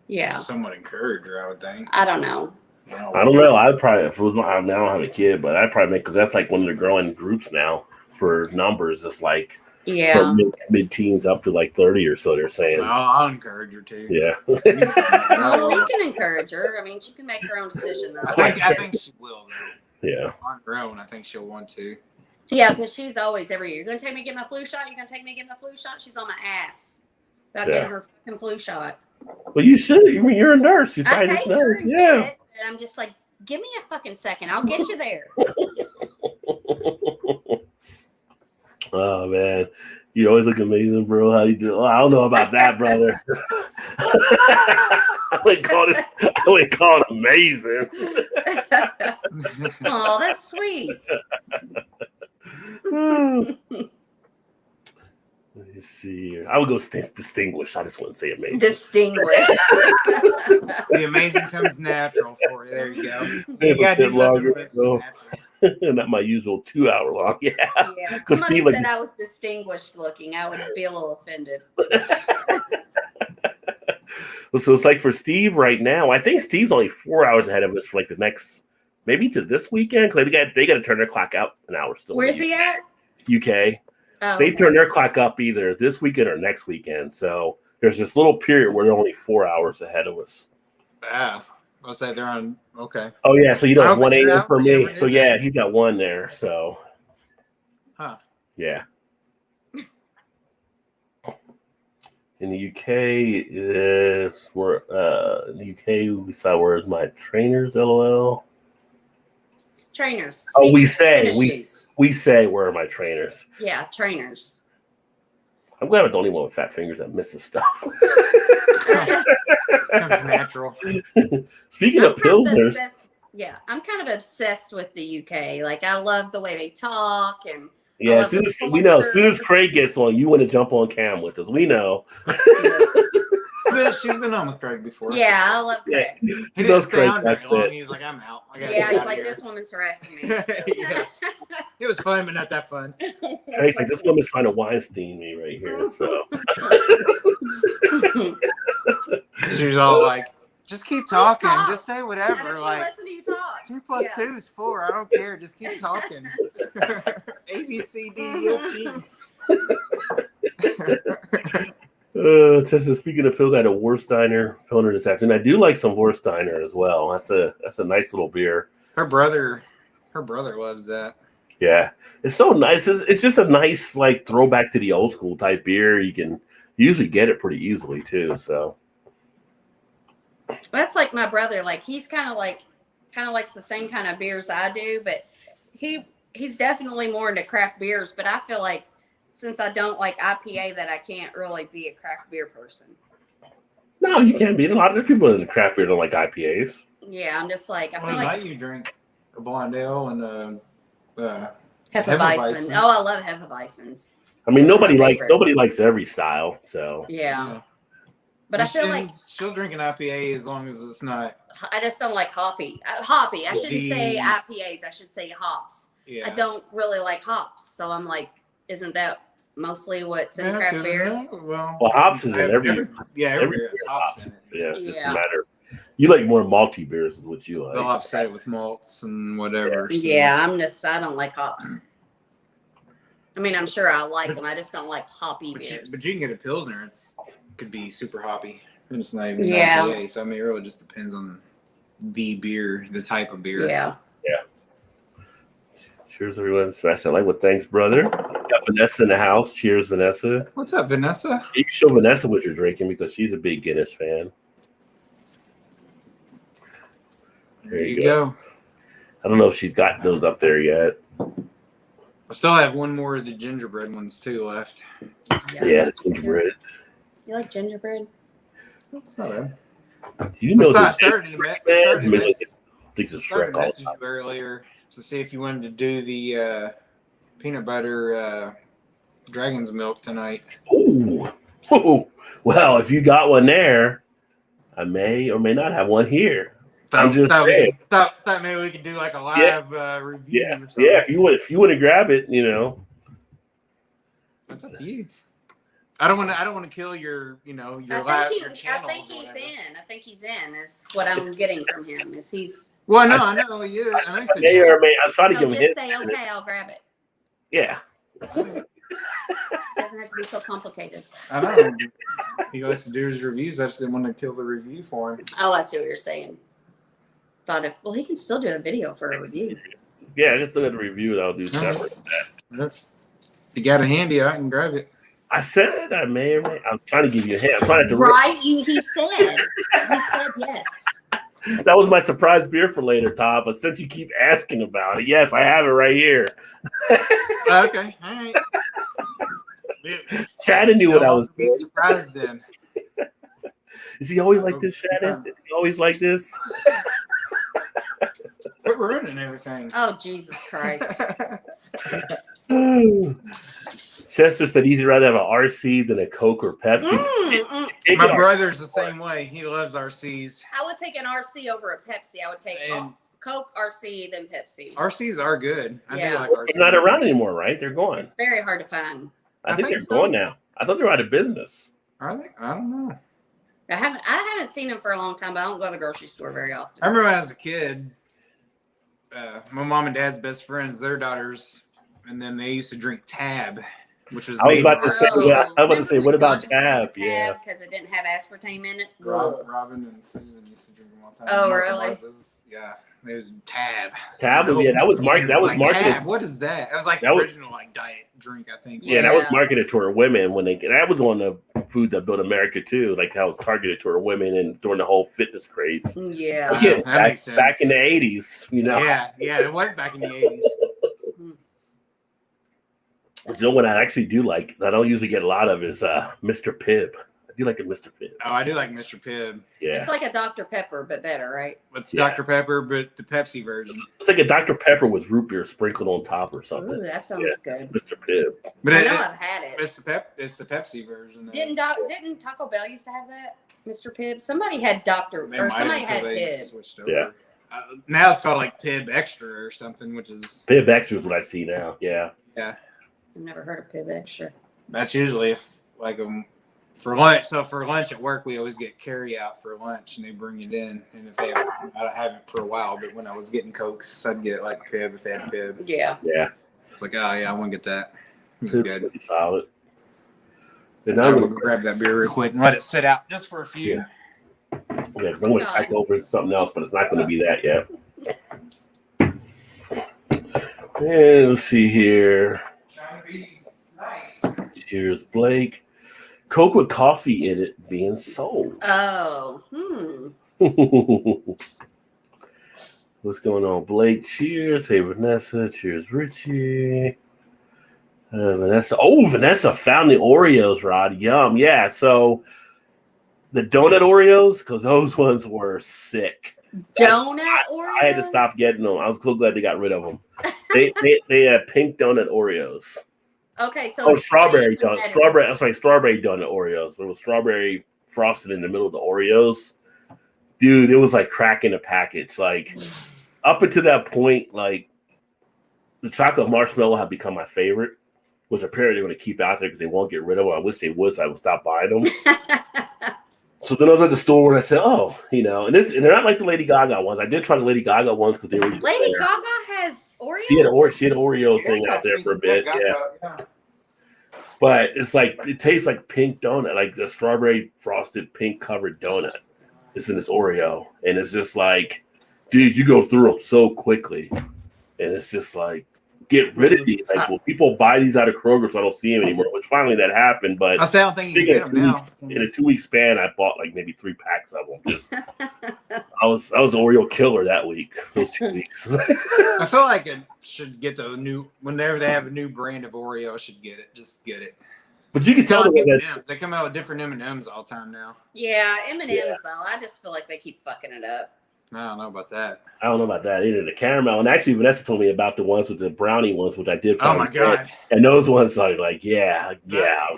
yeah, somewhat encourage her. I would think. I don't know. I don't know. I'd probably, if it was I don't have a kid, but I'd probably make, because that's like one of the growing groups now for numbers. It's like from mid-teens up to like 30 or so. They're saying. I'll encourage her too. Yeah. Well, you can encourage her. I mean, she can make her own decision though. I think she will though. Yeah. On her own, I think she'll want to. Yeah, because she's always every year. You're gonna take me to get my flu shot. You're gonna take me to get my flu shot. She's on my ass about getting her fucking flu shot. Well, you should. I mean, you're a nurse. You probably just nurse. Yeah. And I'm just like, give me a fucking second. I'll get you there. Oh man, you always look amazing, bro. How you do? Oh, I don't know about that, brother. I wouldn't call it amazing. Oh, that's sweet. Let me see here. I would go distinguished. I just wouldn't say amazing. Distinguished. The amazing comes natural for you. There you go. You got to do longer. Not my usual 2 hour long. Yeah. If somebody said I was distinguished looking, I would be a little offended. So it's like for Steve right now, I think Steve's only 4 hours ahead of us for like the next, maybe to this weekend, because they got to turn their clock out an hour still. Where's he at? UK. Oh, they turn their clock up either this weekend or next weekend. So there's this little period where they're only 4 hours ahead of us. Yeah. I'll say they're on. Okay. Oh, yeah. So, 1 a.m. for me. So, yeah, he's at 1 there. So, yeah. In the UK, we saw where's my trainers, LOL. Trainers. Oh, we say where are my trainers? Yeah, trainers. I'm glad I'm the only one with fat fingers that misses stuff. Comes natural. Speaking of Pilsners. I'm kind of obsessed with the UK. Like, I love the way they talk and. Yeah, as soon as Craig gets on, you want to jump on cam with us. We know. I she's been on with Craig before. Yeah, I love Craig. He He didn't does stay on Craig, very long. that's it. He was like, I'm out. I gotta Yeah, get he's out like, of here. this woman's harassing me. Yeah. It was fun, but not that fun. Craig's like, this woman's trying to Weinstein me right here. So She was all like, just keep talking. talk. Just say I whatever. just Like, listen to you talk. 2 plus Yeah. 2 is 4. I don't care. Just keep talking. A, B, C, D, E, F, G. Chester, speaking of pills, I had a Warsteiner Pilsner this afternoon. I do like some Warsteiner as well. That's a nice little beer. Her brother loves that. Yeah, it's so nice. It's just a nice like throwback to the old school type beer. You can usually get it pretty easily too. So That's like my brother. Like he's kind of likes the same kind of beers I do, but he's definitely more into craft beers. But I feel like since I don't like IPA, that I can't really be a craft beer person. no, you can't beat a lot of people in the craft beer don't like IPAs. Yeah, I'm just like I Well, feel like you drink a blonde ale and Hefeweizen. Oh, I love Hefeweizens. I mean, That's my nobody favorite. likes every style. So Yeah. But I feel like she'll drink an IPA as long as it's not. I just don't like hoppy. Hoppy. I shouldn't say The- IPAs. I should say hops. Yeah. I don't really like hops. So I'm like, isn't that mostly what's in craft beer? Well, hops is in every every beer beer has hops in it. Yeah, it's just Yeah. a matter. You like more malty beers, is what you like. They'll offset it with malts and whatever. so- Yeah, I don't like hops. I mean, I'm sure I like them. I just don't like hoppy beers. But you can get a Pilsner. It could be super hoppy. And it's not even an Yeah. IPA. So, I mean, it really just depends on the beer, the type of beer. Yeah. Cheers, everyone. Smash that like with thanks, brother. Got Vanessa in the house. Cheers, Vanessa. What's up, Vanessa? You can show Vanessa what you're drinking because she's a big Guinness fan. There you go. I don't know if she's got those up there yet. I still have one more of the gingerbread ones too left. Yeah, the gingerbread. You like gingerbread? It's not bad. You know I the started to thinks it's started Shrek all the message time. you earlier to see if you wanted to do the peanut butter dragon's milk tonight. Ooh. Well, if you got one there, I may or may not have one here. I'm just saying. Thought maybe we could do like a live review Yeah, or something. yeah. If you want to grab it, you know. That's up to you. I don't want to kill your your I your channels think or he's whatever. in. I think he's in. Is what I'm getting from him. Is he's Well, no, I know. Yeah, I know. You said May or may. I was trying to so give him just hints. say okay, I'll grab it. Yeah. Doesn't have to be so complicated. I know. He likes to do his reviews. I just didn't want to kill the review for him. Oh, I see what you're saying. He can still do a video for a review. Yeah, just look at the review that I'll do separate. If you got it handy, I can grab it. I said I may or may. I'm trying to give you a hint. I'm trying to Right? He said yes. That was my surprise beer for later, Todd. But since you keep asking about it, yes, I have it right here. Okay, all right. Shannon knew what I was Be doing. surprised then. Is he always like this, Shannon? Is he always like this? Quit ruining everything. Oh, Jesus Christ. Chester said he'd rather have an RC than a Coke or Pepsi. Take My it, brother's the same way. He loves RCs. I would take an RC over a Pepsi. I would take And Coke, RC, then Pepsi. RCs are good. I do Yeah. like RCs. They're not around anymore, right? They're gone. It's very hard to find. I think they're so. gone now. I thought they were out of business. Are they? I don't know. I haven't seen them for a long time, but I don't go to the grocery store very often. I remember when I was a kid, my mom and dad's best friends, their daughters, and then they used to drink Tab, which was I was made about to in say, RC. I was about to say, what about Tab? Tab? Yeah. Because it didn't have aspartame in it. Robin and Susan used to drink them all the time. Oh, Mark and really? Martha's, yeah. It was Tab. Tab was, yeah, that was marketed. That was Like, marketed. Tab, what is that? That was like That the was- original like diet drink, I think. Yeah, that was Yes. marketed toward women when that was on the food that built America too. Like how it was targeted toward women and during the whole fitness craze. Yeah. Again, that makes sense. back in the 80s, you know. Yeah, it was back in the 80s. But you know what I actually do like, that I don't usually get a lot of is Mr. Pibb. I do like a Mr. Pibb. Oh, I do like Mr. Pibb. Yeah. It's like a Dr. Pepper, but better, right? It's Yeah. Dr. Pepper, but the Pepsi version. It's like a Dr. Pepper with root beer sprinkled on top or something. Ooh, that sounds good. Mr. Pibb. But I know I've had it. it's the Pepsi version. Didn't Taco Bell used to have that? Mr. Pibb? Somebody had Dr. They or might somebody have had until they Pibb. switched over. Yeah. Now it's called like Pibb Extra or something, which is Pibb Extra is what I see now. Yeah. yeah. I've never heard of Pibb Extra. That's usually if like for lunch. So for lunch at work, we always get carry out for lunch, and they bring it in. And if they have, I haven't for a while, but when I was getting Cokes, I'd get like Pibb if they had Pibb. Yeah. Yeah. It's like, oh yeah, I want to get that. It's Pibb's good. pretty solid. And I'm I'm gonna grab that beer real quick and let it sit out just for a few. Yeah. Yeah, because I'm going to pack over something else, but it's not going to be that yet. And let's see here. Trying to be nice. Cheers, Blake. Coke with coffee in it being sold. Oh. What's going on, Blake? Cheers. Hey, Vanessa. Cheers, Richie. Vanessa. Oh, Vanessa found the Oreos, Rod. Yum. Yeah, so the donut Oreos, because those ones were sick. Donut Oreos? I had to stop getting them. I was so glad they got rid of them. They had pink donut Oreos. Okay, so Oh, strawberry explain donut. that. Strawberry. I'm sorry, strawberry donut Oreos. There was strawberry frosted in the middle of the Oreos. Dude, it was like cracking a package. Like up until that point, like the chocolate marshmallow had become my favorite, which apparently they're going to keep out there because they won't get rid of them. I wish they would, so I would stop buying them. So then I was at the store and I said, "Oh, and they're not like the Lady Gaga ones. I did try the Lady Gaga ones because they were Lady Gaga has Oreos? She had an Oreo thing out there for a bit, yeah. But it's like it tastes like pink donut, like the strawberry frosted pink covered donut. It's in this Oreo, and it's just like, dude, you go through them so quickly, and it's just like, get rid of these. Like, well, people buy these out of Kroger, so I don't see them anymore. Which finally that happened, but I don't think you can get them now. In a 2 week span, I bought like maybe 3 packs of them. Just I was an Oreo killer that week. Those 2 weeks. I feel like it should get the new whenever they have a new brand of Oreo. I should get it. Just get it. But you can tell they come out with different M&Ms all the time now. Yeah, M&Ms though. I just feel like they keep fucking it up. I don't know about that. I don't know about that either. The caramel, and actually Vanessa told me about the ones with the brownie ones, which I did. Oh my god! And those ones are like, yeah.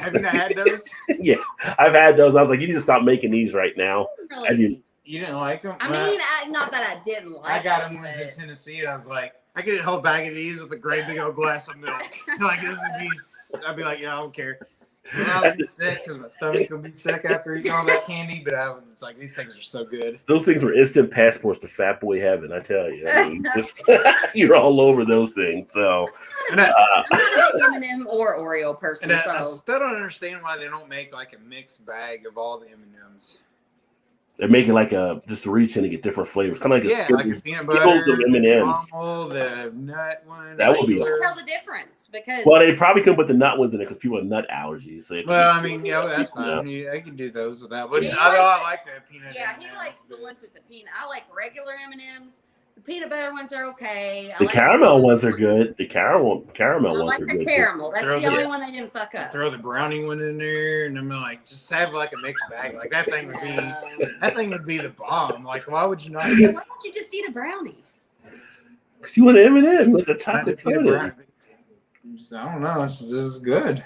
Have you not had those? Yeah, I've had those. I was like, you need to stop making these right now. Really? You didn't like them? I mean, not that I didn't like. I got them when I was in Tennessee, and I was like, I could get a whole bag of these with a great big old glass of milk. Like this would be. I'd be like, I don't care. I would be sick because my stomach would be sick after eating all that candy, but it's like these things are so good. Those things were instant passports to fat boy heaven, I tell you. I mean, you're all over those things. So I'm not an M&M or Oreo person. And I still don't understand why they don't make like a mixed bag of all the M&Ms. They're making like just a reach in to get different flavors, kind of like like Skittles butter, of M&Ms. The nut one. That would be. You can tell the difference because. Well, they probably couldn't put the nut ones in there because people have nut allergies. So I mean, that's fine. Yeah, I can do those without. But I like the peanut. Yeah, he likes the ones with the peanut. I like regular M&Ms. The peanut butter ones are okay. The caramel ones are good. The caramel ones are good. I like the caramel. That's the only one they didn't fuck up. Throw the brownie one in there, and I'm like, just have like a mixed bag. Like that thing would be the bomb. Like, why would you not? Why don't you just eat a brownie? Because you want an M&M with a chocolate soda. I don't know. This is good.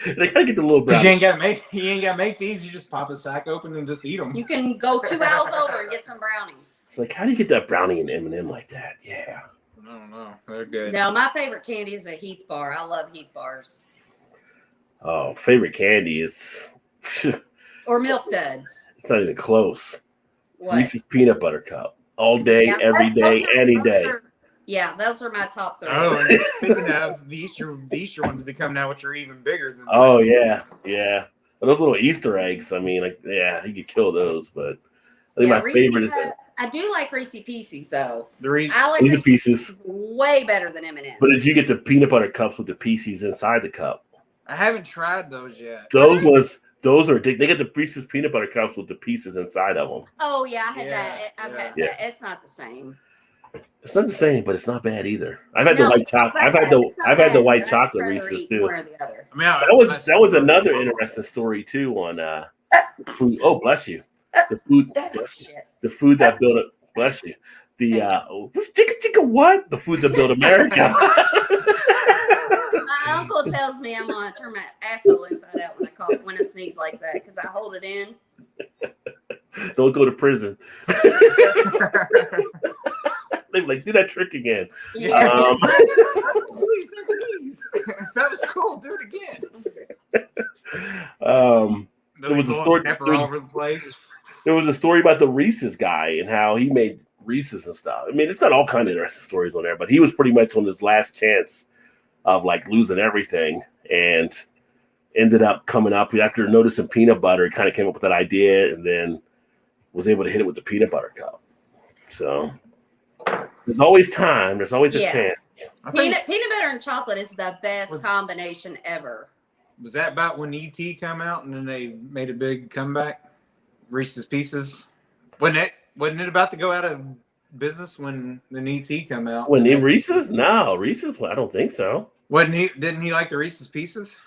They gotta get the little brownie. You ain't gotta make these. You just pop a sack open and just eat them. You can go 2 hours over and get some brownies. It's like, how do you get that brownie and M&M like that? Yeah. I don't know. They're good. No, my favorite candy is a Heath bar. I love Heath bars. Oh, favorite candy is Or Milk Duds. It's not even close. What? Reese's peanut butter cup. All day, every day, any day. Those are my top 3. Oh, and speaking of the Easter ones become now which are even bigger than. Oh yeah. But those little Easter eggs. I mean, like, yeah, you could kill those, but I think my favorite is. I do like Reese's Pieces though. I like Reese's Pieces way better than M&M's. But did you get the peanut butter cups with the pieces inside the cup? I haven't tried those yet. Those are they get the Reese's peanut butter cups with the pieces inside of them. Oh yeah, I had that. I've had that. It's not the same. It's not the same, but it's not bad either. I've had the white chocolate. I've had the white chocolate Reese's too. One or the other. I mean, that was another interesting story too on food. Oh, bless you. The food. The food that built it. Bless you. The what? The food that built America. My uncle tells me I'm gonna turn my asshole inside out when I sneeze like that because I hold it in. Don't go to prison. They be like, do that trick again. Yeah. Please. That was cool. Do it again. There was a story. Pepper all over the place. There was a story about the Reese's guy and how he made Reese's and stuff. I mean, it's got all kinds of interesting stories on there, but he was pretty much on his last chance of like losing everything and ended up coming up after noticing peanut butter. He kind of came up with that idea and then was able to hit it with the peanut butter cup. So there's always time. There's always a chance. Peanut butter and chocolate is the best combination ever. Was that about when E.T. come out and then they made a big comeback? Reese's Pieces. Wasn't it about to go out of business when E.T. come out? When Reese's? No, Reese's. I don't think so. Didn't he like the Reese's Pieces?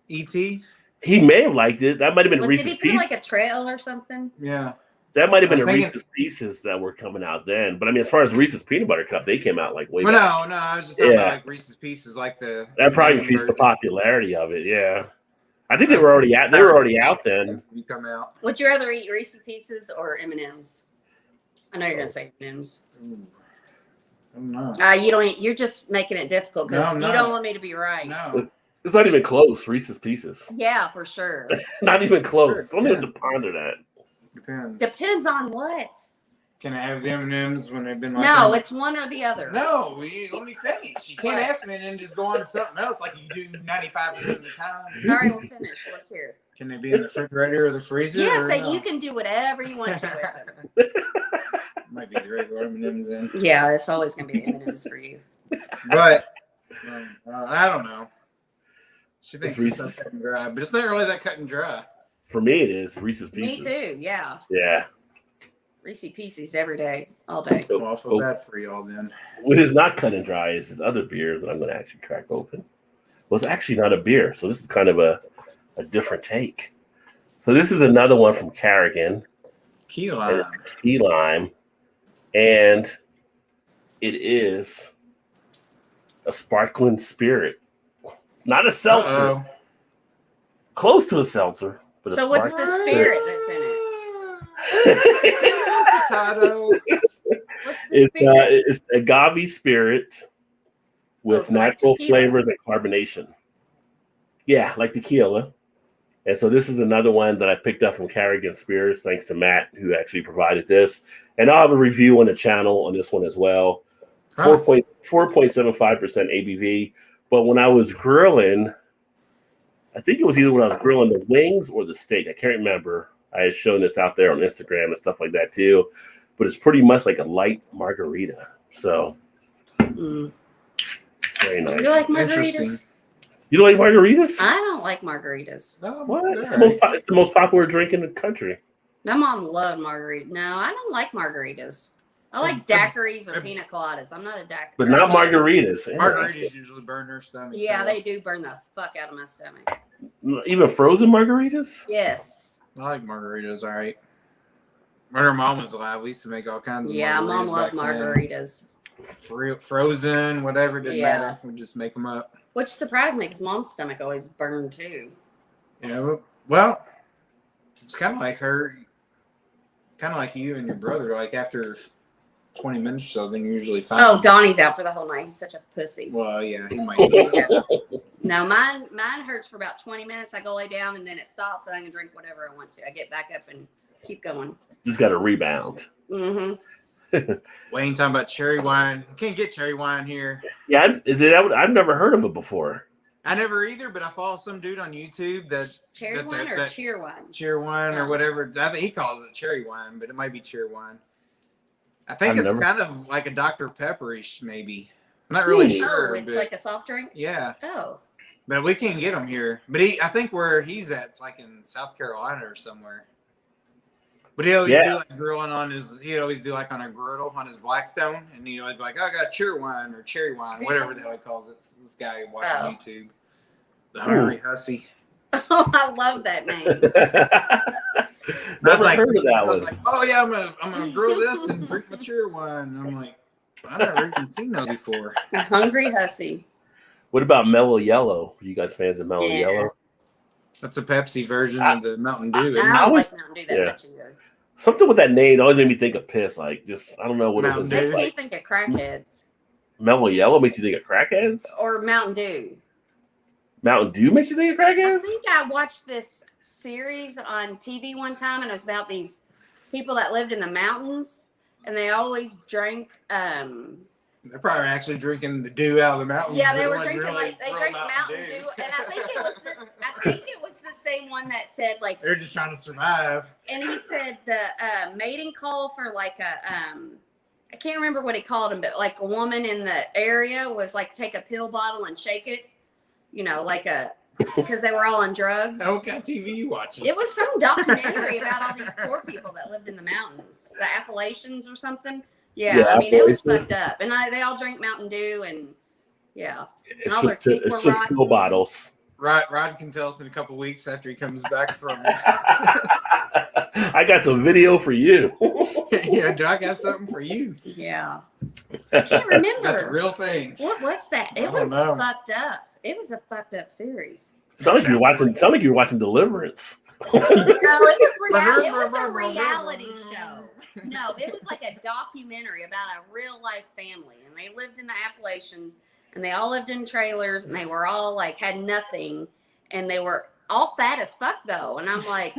E.T. He may have liked it. That might have been Reese's Did he Pieces. put like a trail or something? Yeah. That might have been the Reese's Pieces that were coming out then. But I mean, as far as Reese's peanut butter cup, they came out like way back. No, I was just talking about like Reese's Pieces, like the that probably increased the popularity of it. Yeah, I think they were already out. They were already out then. You come out. Would you rather eat Reese's Pieces or M&Ms? I know you're gonna say M&Ms. I don't know. You don't. You're just making it difficult because you don't want me to be right. No. It's not even close. Reese's Pieces. Yeah, for sure. Not even close. Don't even have to ponder that. Depends on what. Can I have the M&Ms when they've been like? No, it's one or the other. No, let me finish. You can't ask me and then just go on to something else like you do 95% of the time. All right, we'll finish. Let's hear it. Can they be in the refrigerator or the freezer? Yes, you can do whatever you want to with them. Might be the regular M&Ms in. Yeah, it's always going to be the M&Ms for you. But I don't know. She thinks it's so cut and dry, but it's not really that cut and dry. For me, it is Reese's Pieces. Me too. Yeah. Yeah. Reese's Pieces every day, all day. Well, I feel bad for y'all then. What is not cut and dry is his other beers that I'm going to actually crack open. Well, it's actually not a beer, so this is kind of a different take. So this is another one from Carrigan. Key lime. It's key lime, and it is a sparkling spirit, not a seltzer. Uh-oh. Close to a seltzer. But So what's the spirit that's in it? Potato. What's the spirit? It's agave spirit with natural flavors and carbonation. Yeah, like tequila. And so this is another one that I picked up from Carrigan Spirits, thanks to Matt, who actually provided this. And I'll have a review on the channel on this one as well. 4.75% ABV. But when I was grilling, I think it was either when I was grilling the wings or the steak. I can't remember. I had shown this out there on Instagram and stuff like that too. But it's pretty much like a light margarita. So very nice. You like margaritas? You don't like margaritas? I don't like margaritas. No, what? It's the most popular drink in the country. My mom loved margaritas. No, I don't like margaritas. I like daiquiris or pina coladas. I'm not a daiquiri. But not margaritas. Margaritas usually burn their stomach. Yeah, they do burn the fuck out of my stomach. Even frozen margaritas? Yes. I like margaritas, all right. When her mom was alive, we used to make all kinds of margaritas. Yeah, mom loved margaritas. Frozen, whatever, didn't matter. We'd just make them up. Which surprised me because mom's stomach always burned too. Yeah, well, it's kind of like her, kind of like you and your brother. Like after 20 minutes or so, then you're usually fine. Oh, Donnie's out for the whole night. He's such a pussy. Well, yeah, he might be. No, mine hurts for about 20 minutes. I go lay down and then it stops and I can drink whatever I want to. I get back up and keep going. Just got to rebound. Mm-hmm. Wayne talking about cherry wine. You can't get cherry wine here. Yeah, I've never heard of it before. I never either, but I follow some dude on YouTube that's cherry wine or cheer wine. Cheer wine or whatever. I think he calls it cherry wine, but it might be cheer wine. I think it's kind of like a Dr. Pepperish, maybe. I'm not really sure. Oh, it's like a soft drink? Yeah. Oh. But we can't get them here. But I think where he's at, it's like in South Carolina or somewhere. But he always do like grilling on he always do like on a griddle on his Blackstone. And he'd always be like, oh, I got cheer wine or cherry wine, whatever the hell he calls it. It's this guy watching YouTube. The Hungry Hussy. Oh, I love that name. Never heard of that one. I was like, oh yeah, I'm gonna grill this and drink my cheer wine. And I'm like, I've never even seen that before. A Hungry Hussy. What about Mellow Yellow? Are you guys fans of Mellow Yellow? That's a Pepsi version of the Mountain Dew. I Isn't don't it? like Mountain Dew that Yeah. much either. Something with that name always made me think of piss. Like, just I don't know what Mountain it Dew. was. Makes me Like think of crackheads Mellow Yellow makes you think of crackheads. or Mountain Dew. Mountain Dew makes you think of I crackheads. think I watched this series on TV one time, and it was about these people that lived in the mountains, and they always drank. They're probably actually drinking the dew out of the mountains. Yeah, they It were wasn't drinking really like they real drank Mountain Dew, and I think it was the same one that said like. They're just trying to survive. And he said the mating call for like a I can't remember what he called him, but like a woman in the area was like take a pill bottle and shake it, like because they were all on drugs. What kind of TV you watching? It was some documentary about all these poor people that lived in the mountains, the Appalachians or something. Yeah, I mean it was fucked up, and they all drank Mountain Dew, and yeah, and all their kids It's were some rotten. pill bottles. Rod can tell us in a couple weeks after he comes back from. I got some video for you. Yeah, do I got something for you? Yeah, I can't remember. That's a real thing. What was that? It was fucked up. It was a fucked up series. Sound like you're watching Deliverance. No, it was a reality show. No, it was like a documentary about a real life family, and they lived in the Appalachians, and they all lived in trailers, and they were all like had nothing, and they were all fat as fuck though. And I'm like,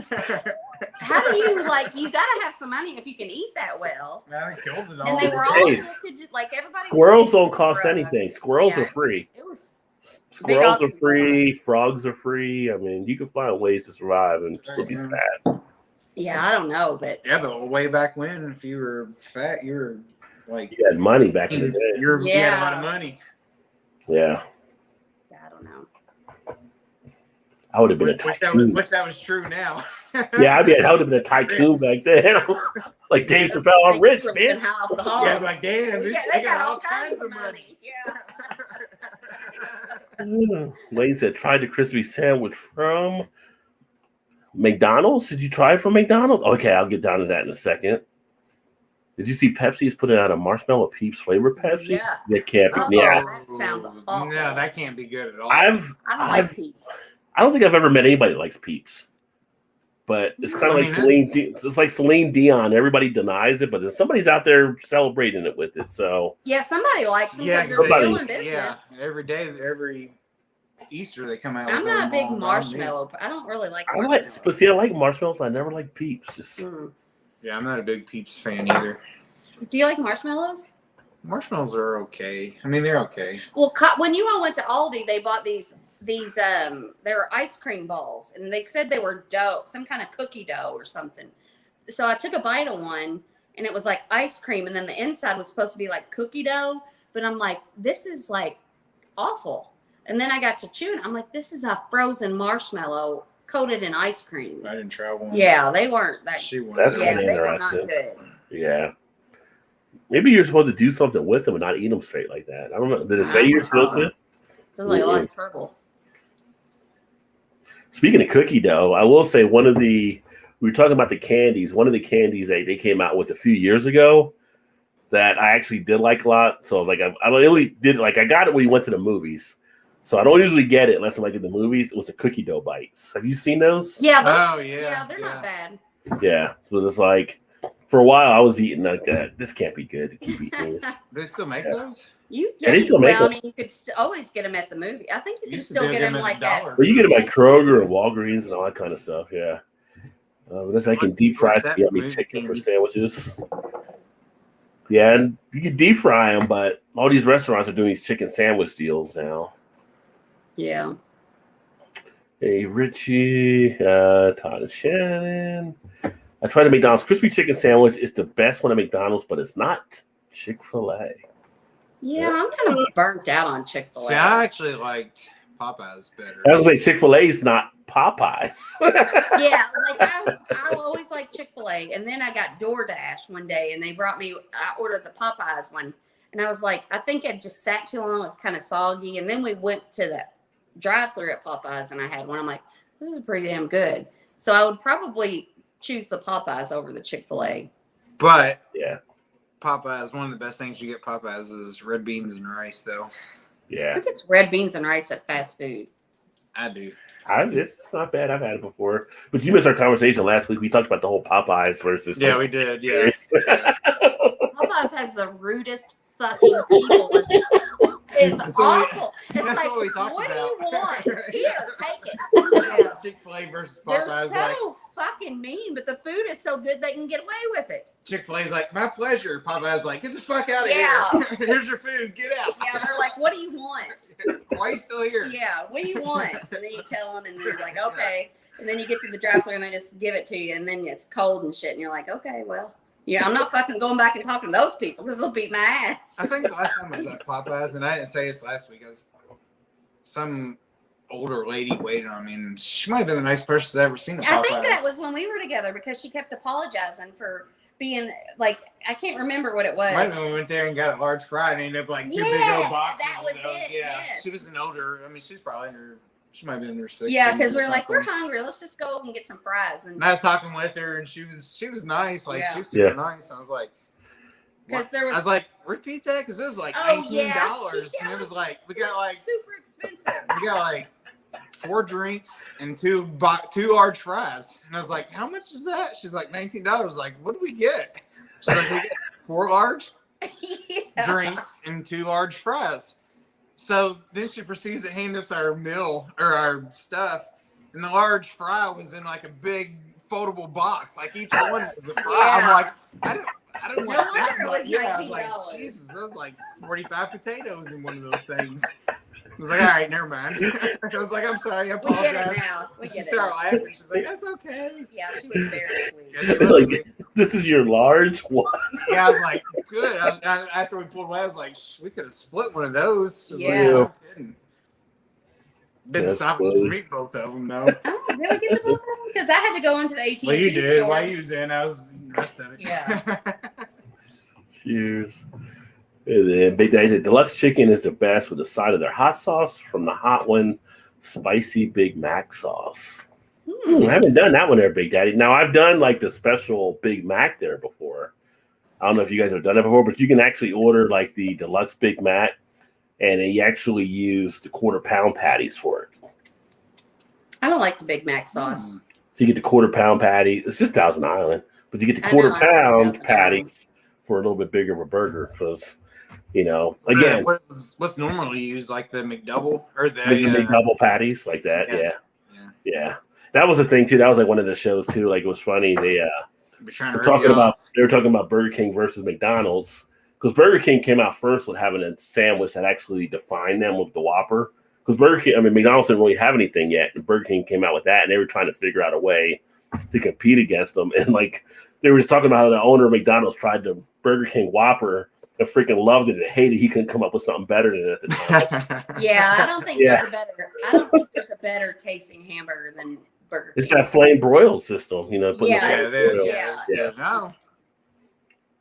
how do you you gotta have some money if you can eat that well? Man, I killed it all. And they were all addicted, like everybody. Squirrels don't cost anything. Squirrels are free. It was. Squirrels are free. Frogs are free. I mean, you can find ways to survive and still be fat. Yeah, I don't know, but yeah, but way back when, if you were fat, you were like you had money back in the day. You had a lot of money. Yeah. I don't know. I would have been a tycoon. Wish that was true now. Yeah, I would have been a tycoon back then. Like Dave Chappelle, I'm rich, bitch. Yeah, like damn, they got all kinds of money. Yeah. Lane said, tried the crispy sandwich from McDonald's. Did you try it from McDonald's? Okay, I'll get down to that in a second. Did you see Pepsi's putting out a marshmallow Peeps flavored Pepsi? Yeah. That can't be. Oh, yeah. that sounds awful. No, that can't be good at all. I don't like Peeps. I don't think I've ever met anybody that likes Peeps. But it's kind of like Celine. It's like Celine Dion. Everybody denies it, but then somebody's out there celebrating it with it. So yeah, somebody likes them because they're still in business. Yeah, every day, every Easter they come out. I'm not a big marshmallow. I don't really like. I like marshmallows, but I never like Peeps. Yeah, I'm not a big Peeps fan either. Do you like marshmallows? Marshmallows are okay. I mean, they're okay. Well, when you all went to Aldi, they bought these they were ice cream balls, and they said they were dough, some kind of cookie dough or something. So I took a bite of one, and it was like ice cream, and then the inside was supposed to be like cookie dough. But I'm like, this is like awful. And then I got to chew, and I'm like, this is a frozen marshmallow coated in ice cream. I didn't try one. Yeah, they weren't that. That's kind of interesting. Good. Yeah. Maybe you're supposed to do something with them and not eat them straight like that. I don't know. Did it say you're supposed to? It's like a lot of trouble. Speaking of cookie dough, I will say we were talking about the candies. One of the candies they came out with a few years ago that I actually did like a lot. So like I only did I got it when we went to the movies. So I don't usually get it unless I'm like in the movies. It was the cookie dough bites. Have you seen those? Yeah. Yeah, they're not bad. Yeah. So it's like for a while I was eating like that. This can't be good to keep eating this. Do they still make those? They still make them. I mean, you could always get them at the movie. I think you can still get them like that. Well, you get them at Kroger and Walgreens and all that kind of stuff. Yeah. But that's I can deep fry some yummy chicken for sandwiches. Yeah, and you can deep fry them, but all these restaurants are doing these chicken sandwich deals now. Yeah. Hey, Richie, Todd and Shannon. I tried the McDonald's crispy chicken sandwich. It's the best one at McDonald's, but it's not Chick-fil-A. Yeah, I'm kind of burnt out on Chick-fil-A. See, I actually liked Popeyes better. I was like, Chick-fil-A is not Popeyes. Yeah, like I always like Chick-fil-A, and then I got DoorDash one day, and they brought me. I ordered the Popeyes one, and I was like, I think it just sat too long. It was kind of soggy, and then we went to the drive-thru at Popeyes, and I had one. I'm like, this is pretty damn good. So I would probably choose the Popeyes over the Chick-fil-A. But yeah. Popeyes, one of the best things you get Popeyes is red beans and rice, though. Yeah. Who gets red beans and rice at fast food? I do. It's not bad. I've had it before. But you missed our conversation last week. We talked about the whole Popeyes versus. Yeah, we did. Yeah. Popeyes has the rudest fucking people in it. It's awful. It's that's like, what we talked what do about. you want? Here, take it. Yeah, Chick-fil-A versus They're Popeyes. so fucking mean, but the food is so good they can get away with it. Chick-fil-A's like, my pleasure. Popeyes like, get the fuck out of Yeah. here. Here's your food. Get out. Yeah, they're like, what do you want? Why are you still here? Yeah, what do you want? And then you tell them, and you're like, okay. And then you get to the drive-thru, and they just give it to you, and then it's cold and shit, and you're like, okay, well. Yeah, I'm not fucking going back and talking to those people. This will beat my ass. I think the last time I was at Popeyes, and I didn't say this last week, some older lady waited on me, and she might have been the nicest person I've ever seen at Popeyes. I think that was when we were together because she kept apologizing for being like, I can't remember what it was. Might have been we went there and got a large fry and ended up like two big old boxes. That was of those. it. Yeah, yes. She was an older. I mean, she's probably in her. She might have been in her 60s. Yeah, because we're like, something. we're hungry. Let's just go and get some fries. And I was talking with her, and she was nice. Like Yeah. she was super nice. I was like, because there was. I was like, repeat that because it was like $19, and it was like we got like super expensive. we got like 4 drinks and two large fries, and I was like, how much is that? She's like $19. I was like, what do we get? She's like, we get 4 large drinks and 2 large fries. So then she proceeds to hand us our meal or our stuff, and the large fry was in like a big foldable box. Like each one was a fry. Yeah. I'm like, I don't No want that wonder it much. was Yeah, I was $19. like, Jesus, that was like 45 potatoes in one of those things. I was like, all right, never mind. I was like, I'm sorry, I We get apologize. it now. We She get it. started laughing. She's like, that's okay. Yeah, she was very sweet. Yeah, she It's was like, this is your large one. Yeah, I was like, good. After we pulled away, I was like, we could have split one of those. I was like, Yeah. no kidding. Didn't That's stop funny. to eat both of them, though. Oh, did we get to both of them? Because I had to go into the AT&T Well, you did. store. While you was in, I was eating the rest of it. Yeah. Cheers. And then Big Daddy said deluxe chicken is the best with a side of their hot sauce from the Hot One spicy Big Mac sauce. I haven't done that one there, Big Daddy. Now I've done like the special Big Mac there before. I don't know if you guys have done it before, but you can actually order like the deluxe Big Mac, and you actually use the 1/4 pound patties for it. I don't like the Big Mac sauce. So you get the 1/4 pound patty. It's just Thousand Island, but you get the I know, 1/4 I like pound Thousand patties for a little bit bigger of a burger because, you know, again, What's normally used, like the McDouble or the big double patties like that. Yeah. That was the thing too. That was like one of the shows too. Like it was funny. They were talking about Burger King versus McDonald's because Burger King came out first with having a sandwich that actually defined them with the Whopper. Because McDonald's didn't really have anything yet, and Burger King came out with that, and they were trying to figure out a way to compete against them. And like they were just talking about how the owner of McDonald's tried the Burger King Whopper and freaking loved it and hated he couldn't come up with something better than it at the time. Yeah, I don't think there's a better tasting hamburger than Burger King. It's that flame broil system, you know. Yeah. No.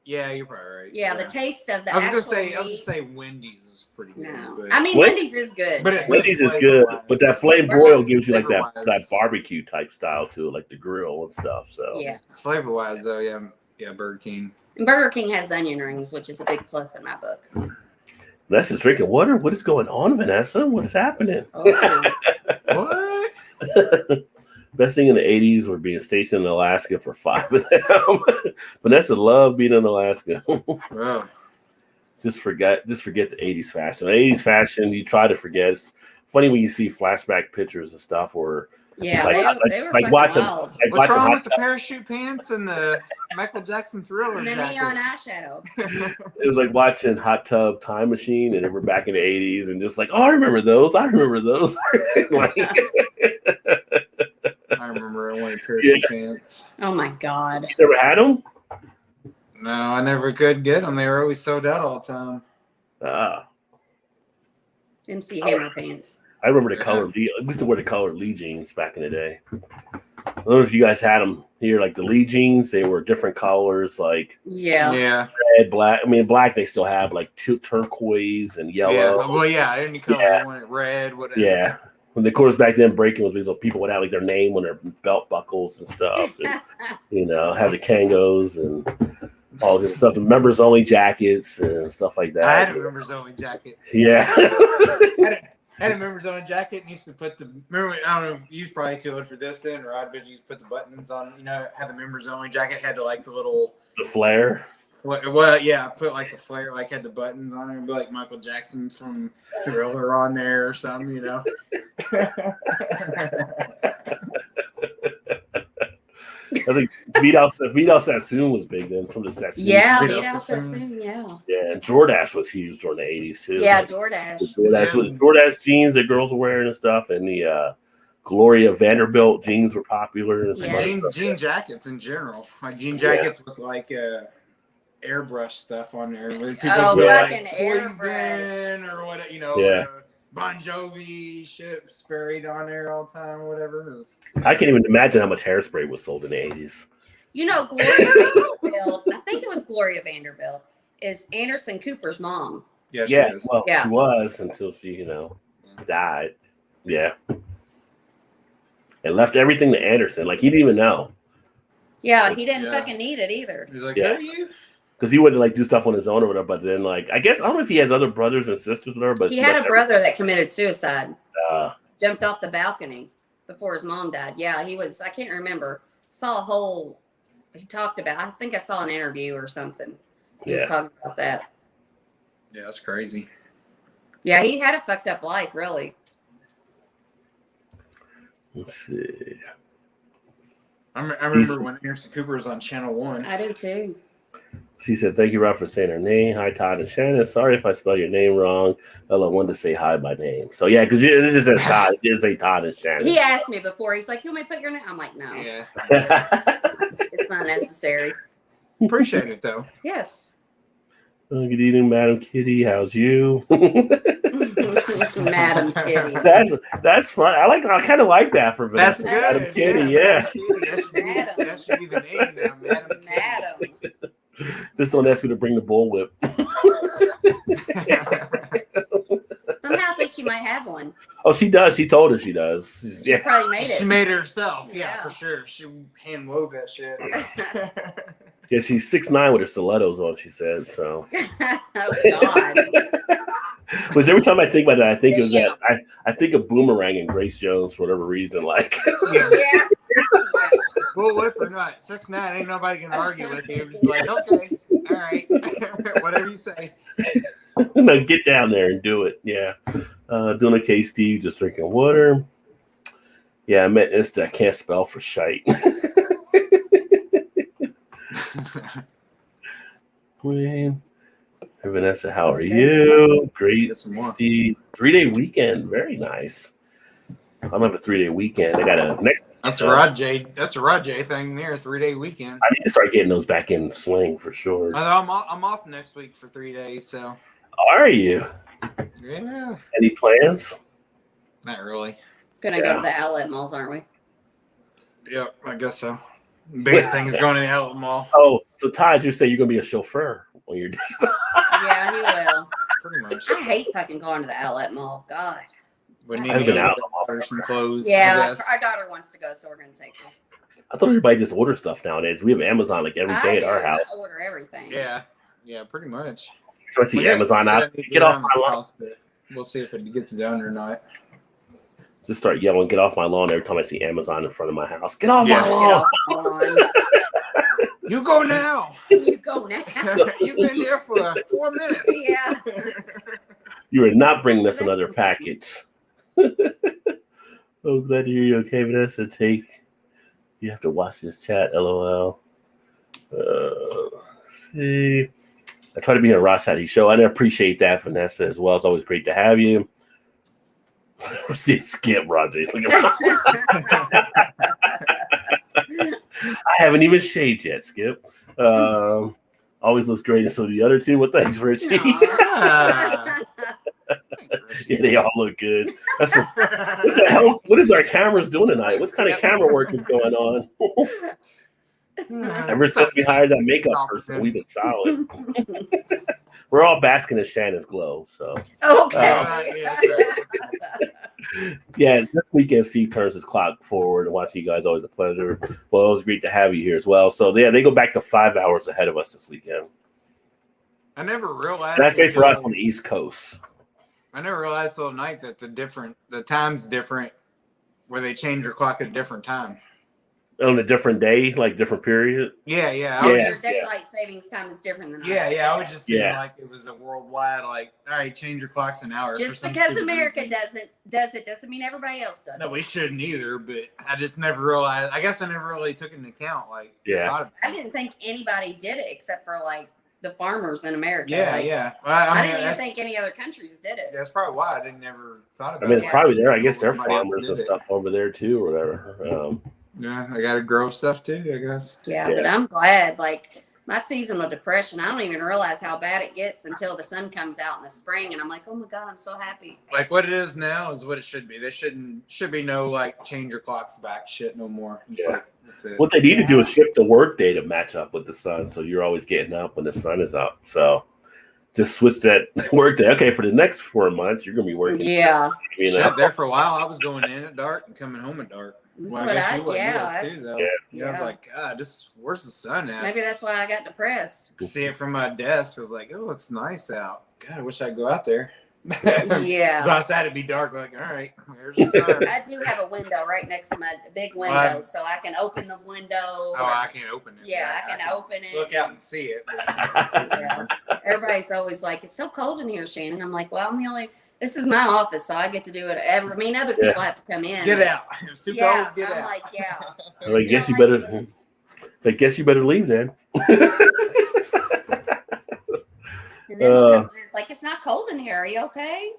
Yeah, you're probably right. Yeah, the taste of the I was actual gonna say Wendy's is pretty good. No. But I mean, Wendy's is good. But Wendy's is good, but that flame broil gives you like that barbecue type style to it, like the grill and stuff. So yeah, flavor wise though, yeah, Burger King. And Burger King has onion rings, which is a big plus in my book. Vanessa's drinking water. What is going on, Vanessa? What is happening? Oh. What? Best thing in the 80s were being stationed in Alaska for 5 of them. Vanessa loved being in Alaska. Oh. Just forget the 80s fashion. The 80s fashion, you try to forget. It's funny when you see flashback pictures and stuff or Yeah, they were like fucking watching wild. What's wrong with the parachute pants and the Michael Jackson Thriller And the jacket? neon eyeshadow. It was like watching Hot Tub Time Machine, and they were back in the 80s, and just like, oh, I remember those. Like, I remember I wanted parachute pants. Oh my god. you never had them? No, I never could get them. They were always sold out all the time. MC Hammer pants. I remember the color. We used to wear the colored Lee jeans back in the day. I don't know if you guys had them here, like the Lee jeans. They were different colors, like Yeah. red, black. I mean, black they still have like turquoise and yellow. Yeah. Well, yeah. Any color you wanted, red, whatever. Yeah. When of course back then breaking was because people would have like their name on their belt buckles and stuff. And, you know, have the Kangos and all this stuff. The members only jackets and stuff like that. I had a members only jacket. Yeah. had a members only jacket and used to put the. Remember, I don't know if you was probably too old for this then, Rod, but you used to put the buttons on. Had the members only jacket had to like the little. The flare. Well, yeah, I put like the flare, like had the buttons on it, and be like Michael Jackson from Thriller on there or something, I think Vidal Sassoon was big then. Some of the Sassoon. Yeah, Vidal Vidal Sassoon. Sassoon, yeah. Yeah, and Jordache was huge during the 80s too. Yeah, Like, DoorDash. Jordache was Jordache jeans that girls were wearing and stuff, and the Gloria Vanderbilt jeans were popular. And some Yes. other stuff. Jean jackets in general, like jean jackets with like airbrush stuff on there. Where people Oh, put, fucking like airbrush. Poison or what, Yeah. Bon Jovi shit sprayed on there all the time, or whatever. It was, I can't even imagine how much hairspray was sold in the 80s. Gloria Vanderbilt, I think it was Gloria Vanderbilt, is Anderson Cooper's mom. yeah, she Yeah, is. well, Yeah. she was until she, died. Yeah. And left everything to Anderson. Like, he didn't even know. Yeah, he didn't Yeah. fucking need it either. He's like, Yeah. who are you? Because he wouldn't, like, do stuff on his own or whatever. But then, like, I guess, I don't know if he has other brothers and sisters or whatever. But He she had left a brother that committed suicide, everything, jumped off the balcony before his mom died. Yeah, he was, I can't remember. Saw a whole, he talked about, I think I saw an interview or something. He was Yeah. talking about that. Yeah, that's crazy. Yeah, he had a fucked up life, really. Let's see. I remember when Anderson Cooper was on Channel 1. I do too. She said, "Thank you, Rob, for saying her name. Hi, Todd and Shannon. Sorry if I spell your name wrong. Ella wanted to say hi by name. So, yeah, because it just says Todd. It just say Todd and Shannon. He asked me before. He's like, "You want me to put your name?" I'm like, "No, Yeah. it's not necessary." Appreciate it, though. Yes. Well, good evening, Madam Kitty. How's you? Madam Kitty. That's fun. I kind of like that for That's Vanessa. good. Madam Kitty, yeah. Madam Kitty. That should be the name now, Madam Kitty. Madam. Just don't ask me to bring the bullwhip. Somehow I think she might have one. Oh, she does. She told us she does. She Yeah. probably made She it. made it herself, yeah, Yeah. for sure. She hand wove that shit. Yeah, she's 6'9" with her stilettos on, she said. So, Oh God. which every time I think about that, I think of Damn. that. I think of Boomerang and Grace Jones for whatever reason. Like, Yeah. Yeah. Bull whip or not, 6'9", ain't nobody gonna argue with you. Just be like, okay, all right, whatever you say. no, get down there and do it. Yeah. Doing okay, Steve. Just drinking water. Yeah, I meant I can't spell for shite. Wayne. Hey, Vanessa, how are That's good. you? Great. Get some more. Steve. 3-day weekend. Very nice. I'm gonna have a 3-day weekend. I got a next. That's a Rod J. That's a Rod J thing there. 3-day weekend. I need to start getting those back in swing for sure. I'm off next week for 3 days, so Are you? yeah, Any plans? not really. Gonna go to the outlet malls, aren't we? Yep, I guess so. Biggest thing is going to the outlet mall. Oh, so Todd, you say you're gonna be a chauffeur on your days. Yeah, he will. Pretty much. I hate fucking going to the outlet mall. God. We need I've to been get out. order some clothes. I Yeah, guess. our daughter wants to go, so we're gonna take her. I thought everybody just order stuff nowadays. We have Amazon like every day at our house. I order everything. Yeah, pretty much. So I see Amazon out. Get off my lawn. We'll see if it gets done or not. Just start yelling, "Get off my lawn!" every time I see Amazon in front of my house. Get off Yeah. my Get lawn! off the lawn. You go now. You go now. You've been there for 4 minutes. Yeah. You are not bringing us another package. Oh, glad to hear you okay, Vanessa. You have to watch this chat, LOL. Let's see. I try to be in a Rothschild show. I appreciate that, Vanessa, as well. It's always great to have you. See, skip, Roger. I haven't even shaved yet, Skip. Always looks great, and so the other two. Well, thanks, Richie. Ah. Yeah, they all look good. What the hell? What is our cameras doing tonight? What kind of camera work is going on? Ever since we hired that makeup person, we've been solid. We're all basking in Shannon's glow. So Okay. yeah, this weekend Steve turns his clock forward, and watching you guys always a pleasure. Well, it was great to have you here as well. So yeah, they go back to 5 hours ahead of us this weekend. I never realized. And I say for us on the East Coast. I never realized till night that the time's different, where they change your clock at a different time. On a different day, like different period. Yeah. I Yeah. was Your just, daylight savings time is different than I ours. was just seeing Yeah. like it was a worldwide, like, all right, change your clocks an hour. Just for some because stupid America reason. doesn't mean everybody else does. No, we shouldn't either. But I just never realized. I guess I never really took into account like. Yeah. thought about it. I didn't think anybody did it except for like the farmers in America. Yeah, Like, yeah. Well, I mean, didn't even that's- think any other countries did it. That's probably why I didn't never thought about I mean, it's it. probably there. I guess they're Everybody else farmers did and it. stuff over there too, or whatever. Yeah, I got to grow stuff too, I guess. Yeah, Yeah. but I'm glad. Like my season of depression, I don't even realize how bad it gets until the sun comes out in the spring, and I'm like, oh my god, I'm so happy. Like what it is now is what it should be. There should be no like change your clocks back shit no more. It's Yeah. like, that's it. What they need to do is shift the work day to match up with the sun, so you're always getting up when the sun is up. So just switch that work day. Okay, for the next 4 months, you're gonna be working. Yeah, Shit, there for a while, I was going in at dark and coming home at dark. that's Well, what guess I you was yeah. too, though. Yeah. I was like, God, where's the sun at? Maybe that's why I got depressed. See it from my desk. I was like, oh, it looks nice out. God, I wish I could go out there. Yeah. Go outside, it'd be dark. Like, all right, there's the sun. I do have a window right next to my big window, Well, so I can open the window. Oh, I can't open it. Yeah, I can open it. Look out and see it. Yeah. Everybody's always like, it's so cold in here, Shannon. I'm like, well, this is my office, so I get to do it. I mean, other people have to come in. Get out. It's too Yeah, cold. Get I'm out. like, yeah. I guess you better. I guess you better leave then. And then they'll come, it's like, it's not cold in here. Are you okay?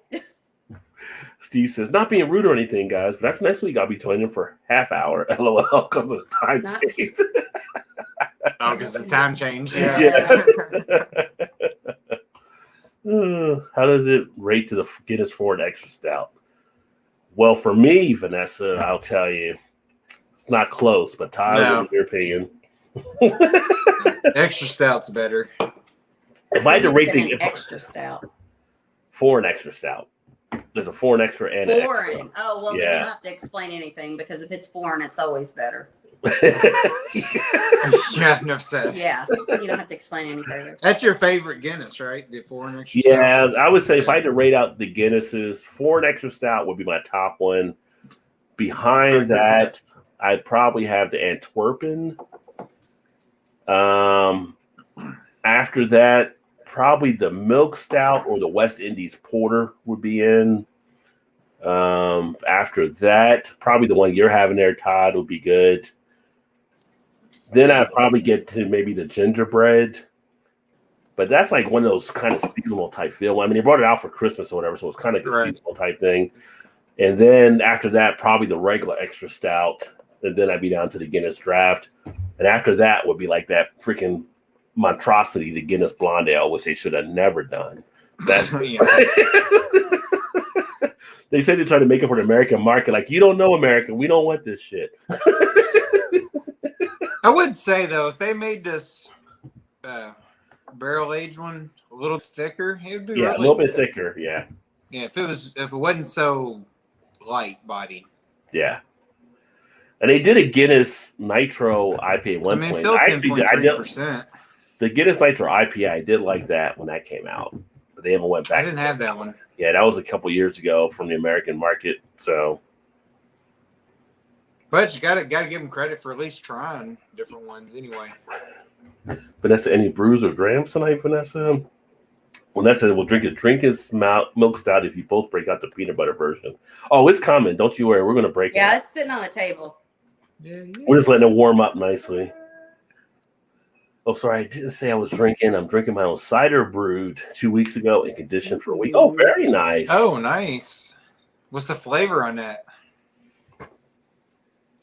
Steve says, not being rude or anything, guys, but after next week, I'll be joining for half hour. LOL, because of the time Not- change. Oh, because the time changed. Yeah. How does it rate to the Guinness Forward Extra Stout? Well, for me, Vanessa, I'll tell you, it's not close, but Tyler, No. in your opinion, Extra stout's better. if I had to rate Than the an extra stout. foreign extra stout, there's a foreign extra and an extra. Foreign. Oh, well, then you Yeah. don't have to explain anything because if it's foreign, it's always better. Yeah, enough said. Yeah, you don't have to explain any further. That's your favorite Guinness, right? The foreign extra Yeah, I would say if I had to rate out the Guinnesses, foreign extra stout would be my top one. Behind that, I'd probably have the Antwerpen. After that, probably the milk stout or the West Indies porter would be in. After that, probably the one you're having there, Todd, would be good. Then I'd probably get to maybe the gingerbread. But that's like one of those kind of seasonal type feel. I mean, they brought it out for Christmas or whatever, so it's kind of like a Right. seasonal type thing. And then after that, probably the regular extra stout. And then I'd be down to the Guinness draft. And after that would be like that freaking monstrosity, the Guinness Blonde Ale, which they should have never done. That's They said they tried to make it for the American market. Like, you don't know America. We don't want this shit. I would say though, if they made this barrel aged one a little thicker, it'd be Yeah, really a little bit thicker. Yeah. Yeah, if it wasn't so light bodied. Yeah. And they did a Guinness Nitro IPA at one I mean, point. still I actually did, 10.3%. the Guinness Nitro IPA, I did like that when that came out. But they haven't went I back. didn't have that one. Yeah, that was a couple years ago from the American market. So But you gotta give them credit for at least trying different ones anyway. Vanessa, any brews or grams tonight, Vanessa? Vanessa will drink his milk stout if you both break out the peanut butter version. Oh, it's coming. Don't you worry. We're going to break Yeah, it. it's sitting on the table. Yeah. We're just letting it warm up nicely. Oh, sorry. I didn't say I was drinking. I'm drinking my own cider brewed 2 weeks ago and conditioned for a week. Oh, very nice. Oh, nice. What's the flavor on that?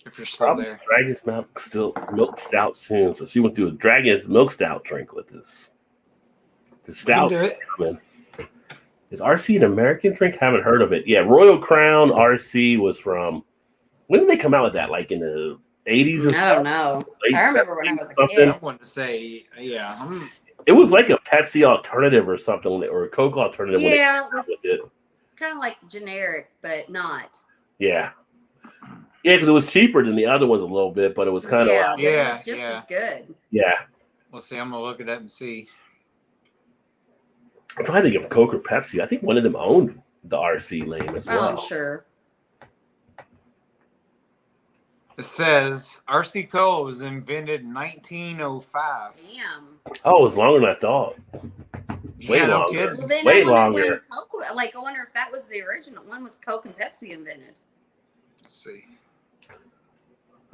If you're still Probably there. Dragon's milk stout soon. So she went through a Dragon's milk stout drink with this. The stout We can do is coming. Is RC an American drink? Haven't heard of it. Yeah, Royal Crown RC was from. When did they come out with that? Like in the 80s? or I don't know. late I remember when I 70s was a something? kid. I want to say, yeah. It was like a Pepsi alternative or something, or a Coke alternative. when they Yeah, it came out was with it. kind of like generic, but not. Yeah. Yeah, because it was cheaper than the other ones a little bit, but it was kind Yeah, of but it Yeah, was just yeah. as good. yeah. Let's see. I'm gonna look it up and see. I'm trying to think of Coke or Pepsi. I think one of them owned the RC name as Oh, well. I'm sure. It says RC cola was invented in 1905. Damn. Oh, it's longer than I thought. Way Yeah, no longer. kidding. Well, then Way I wonder longer. when Coke, like, I wonder if that was the original one. Was Coke and Pepsi invented? Let's see.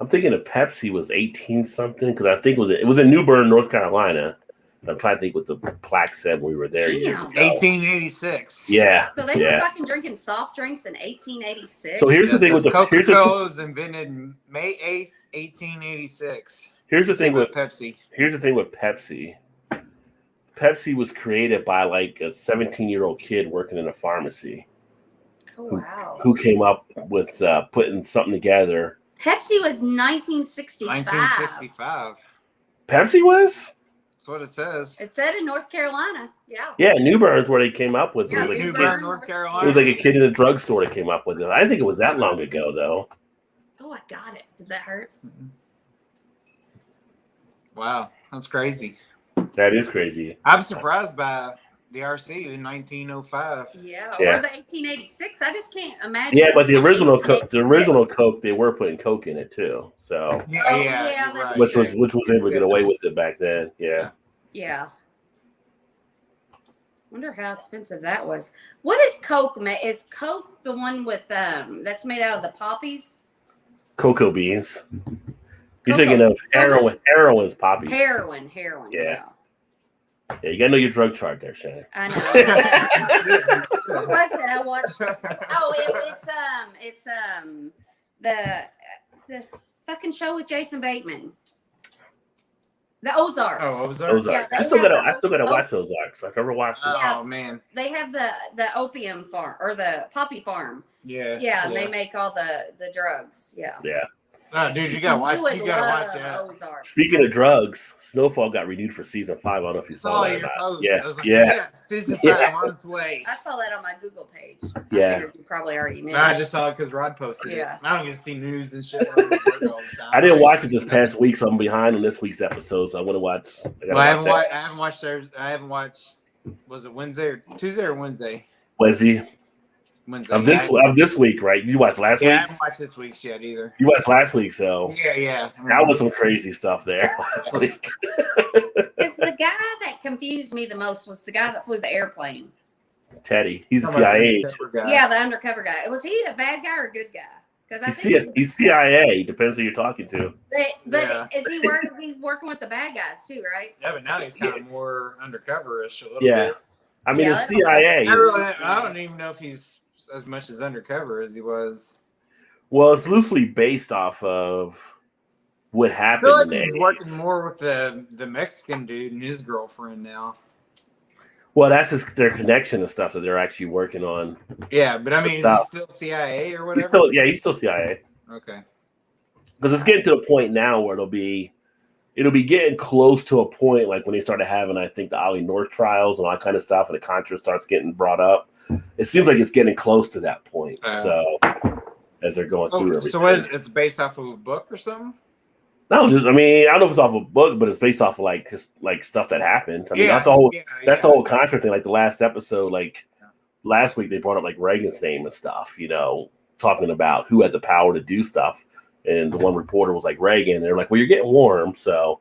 I'm thinking of Pepsi was 18 something because I think it was in New Bern, North Carolina. I'm trying to think what the plaque said when we were there years Damn. ago. 1886. Yeah. So they were yeah. fucking drinking soft drinks in 1886. So here's the thing with the Coca-Cola was invented May 8th, 1886. Here's the thing with Pepsi. Here's the thing with Pepsi. Pepsi was created by like a 17-year-old kid working in a pharmacy. Oh, wow. Who came up with putting something together. Pepsi was 1965. 1965. Pepsi was? That's what it says. It said in North Carolina. Yeah. Yeah, New Bern's where they came up with Yeah, it. Was like New a kid, Bern, North Carolina. it was like a kid in a drugstore that came up with it. I didn't think it was that long ago, though. Oh, I got it. Did that hurt? Wow, that's crazy. That is crazy. I'm surprised by the RC in 1905. Yeah. Yeah. Or the 1886. I just can't imagine. Yeah, but the original Coke, 1886. they were putting Coke in it too. So Yeah, Oh, yeah, yeah, you're that's right. which was able to get away with it back then. Yeah. Yeah. Wonder how expensive that was. What is Coke? Is Coke the one with that's made out of the poppies? Cocoa beans. You're Cocoa- thinking of so heroin. what's- Heroin's poppy. Heroin. Yeah. Yeah, you gotta know your drug chart there, Shannon. I know. What was it? I watched. Oh, it's the fucking show with Jason Bateman. The Ozarks. Oh, Ozarks. Yeah, I still gotta watch those Ozarks. I've never watched them. Yeah. Oh man. They have the opium farm or the poppy farm. Yeah. Yeah, and they make all the drugs. Yeah. Yeah. Oh, dude, you gotta watch. would You gotta love watch that. Ozarks. Speaking of drugs, Snowfall got renewed for season 5. I don't know if you saw Saw that. or your not. post. Yeah. I was like, yeah. season 5 Yeah. on its way. I saw that on my Google page. I Yeah. figured you probably already knew. I just saw it because Rod posted Yeah. it. I don't get to see news and shit all the time. I didn't watch it this past week, so I'm behind on this week's episode. So I want to watch. Well, I haven't watched theirs. I haven't watched. Was it Tuesday or Wednesday? Wednesday Wednesday. of this week, right? You watched last Yeah, I week's? haven't watched this week's yet either. You watched last week, so Yeah. that was some crazy stuff there last week. It's the guy that confused me the most was the guy that flew the airplane. Teddy, he's a CIA agent. Yeah, the undercover guy. Was he a bad guy or a good guy? Because I He's, think he's CIA. Depends who you're talking to. but Yeah. is he working? He's working with the bad guys too, right? Yeah, but now he's kind of more undercover-ish a little Yeah. bit. I mean, Yeah, it's that's- CIA. I don't even know if he's as much as undercover as he was. Well, it's loosely based off of what I happened. feel like in the he's 80s. working more with the Mexican dude and his girlfriend now. Well, that's just their connection and stuff that they're actually working on. Yeah, but I mean, is he Stop. still CIA or He's whatever? he's still CIA. Okay. Because it's getting to the point now where it'll be getting close to a point like when they started having, I think, the Ollie North trials and all that kind of stuff, and the Contra starts getting brought up. It seems like it's getting close to that point. So as they're going through everything. So it's based off of a book or something? No, I don't know if it's off a book, but it's based off of like stuff that happened. I mean, that's the whole the whole Contra thing. Like the last episode, last week they brought up like Reagan's name and stuff, talking about who had the power to do stuff. And the one reporter was like Reagan. And they're like, well, you're getting warm. So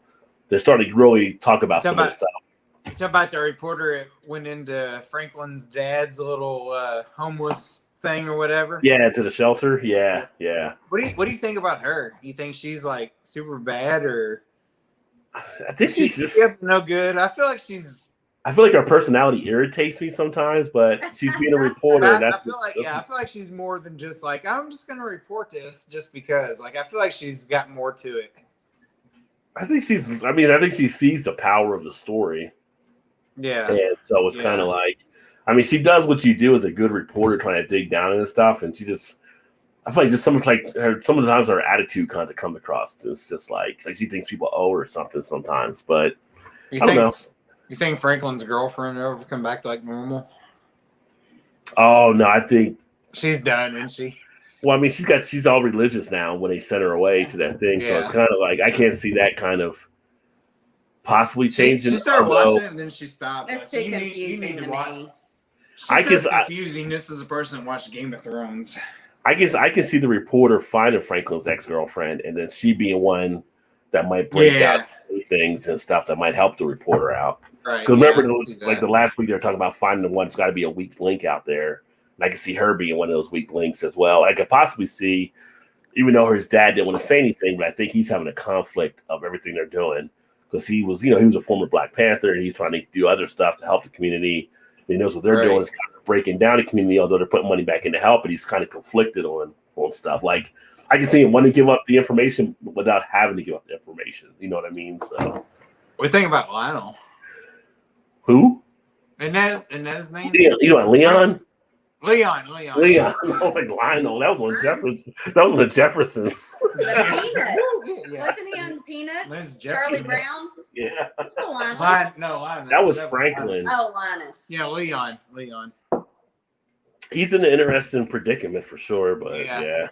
they're starting to really talk about some of the stuff. Talk about the reporter that went into Franklin's dad's little homeless thing or whatever. Yeah, to the shelter. Yeah. What do you think about her? You think she's like super bad or I think she's just. no good? I feel like her personality irritates me sometimes, but she's being a reporter. I I feel like she's more than just like I'm just gonna report this just because. Like I feel like she's got more to it. I think she sees the power of the story. Yeah. And so it's kind of like, she does what you do as a good reporter trying to dig down into stuff. And I feel like just some of the times her attitude kind of comes across. It's just like she thinks people owe her something sometimes, but I don't know. You think Franklin's girlfriend will ever come back to like normal? Oh no, I think she's done, isn't she? Well, she's all religious now when they sent her away to that thing. So it's kind of like, I can't see that kind of possibly changing. She started watching it and then she stopped. That's too confusing to me. She's so confusing. This is a person that watched Game of Thrones. I guess I can see the reporter finding Franklin's ex-girlfriend, and then she being one that might break out things and stuff that might help the reporter out. Right. Because remember, the last week they were talking about finding the one that's got to be a weak link out there. And I can see her being one of those weak links as well. I could possibly see, even though his dad didn't want to say anything, but I think he's having a conflict of everything they're doing. Because he was a former Black Panther, and he's trying to do other stuff to help the community. He knows what they're doing is kind of breaking down the community, although they're putting money back in to help, but he's kind of conflicted on stuff. Like, I can see him wanting to give up the information without having to give up the information. You know what I mean? So, what do you think about Lionel? Who? And that his name? You know, Leon? Leon. Oh, like Lionel. That was on Jefferson. That was on the Jeffersons. The Peanuts. Wasn't he on the Peanuts? Charlie Brown? Yeah. What's the Linus? Linus. That was Franklin. Oh, Linus. Yeah, Leon. He's in an interesting predicament for sure, but yeah.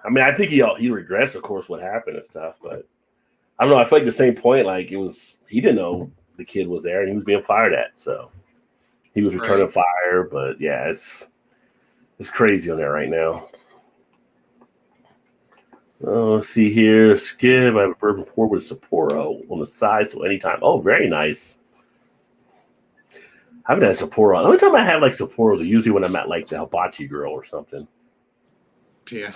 I mean, I think he regrets, of course, what happened and stuff, but I don't know. I feel like the same point, like he didn't know the kid was there and he was being fired at, so he was returning fire. But yeah, it's crazy on there right now. Oh, let's see here. Skiv, I have a bourbon poured with Sapporo on the side, so anytime. Oh, very nice. I haven't had Sapporo. The only time I have like Sapporo is usually when I'm at like the Hibachi Grill or something. Yeah.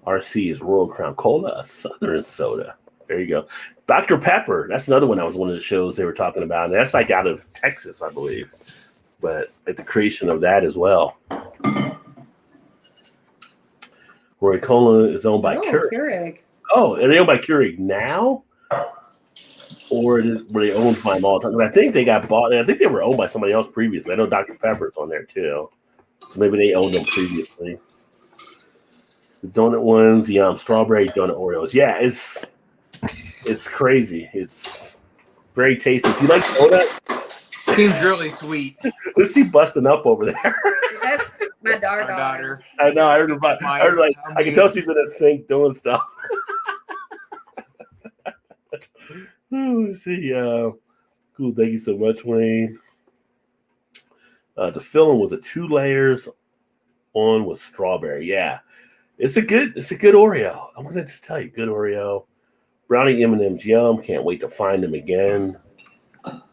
RC is Royal Crown Cola, a Southern soda. There you go. Dr. Pepper. That's another one that was one of the shows they were talking about. And that's like out of Texas, I believe. But at the creation of that as well. Roy Cola is owned by Keurig. Oh, are they owned by Keurig now? Or were they owned by them all the time? I think they got bought. I think they were owned by somebody else previously. I know Dr. Pepper's on there too. So maybe they owned them previously. The donut ones, strawberry donut Oreos. Yeah, it's crazy. It's very tasty. If you like donuts, seems really sweet. Let's see busting up over there. That's my daughter. I know. I heard like I can tell she's in a sink doing stuff. Let's see. Cool. Thank you so much, Wayne. The filling was 2 layers on with strawberry. Yeah. It's a good Oreo. I'm gonna just tell you, good Oreo. Brownie M&M's yum. Can't wait to find them again.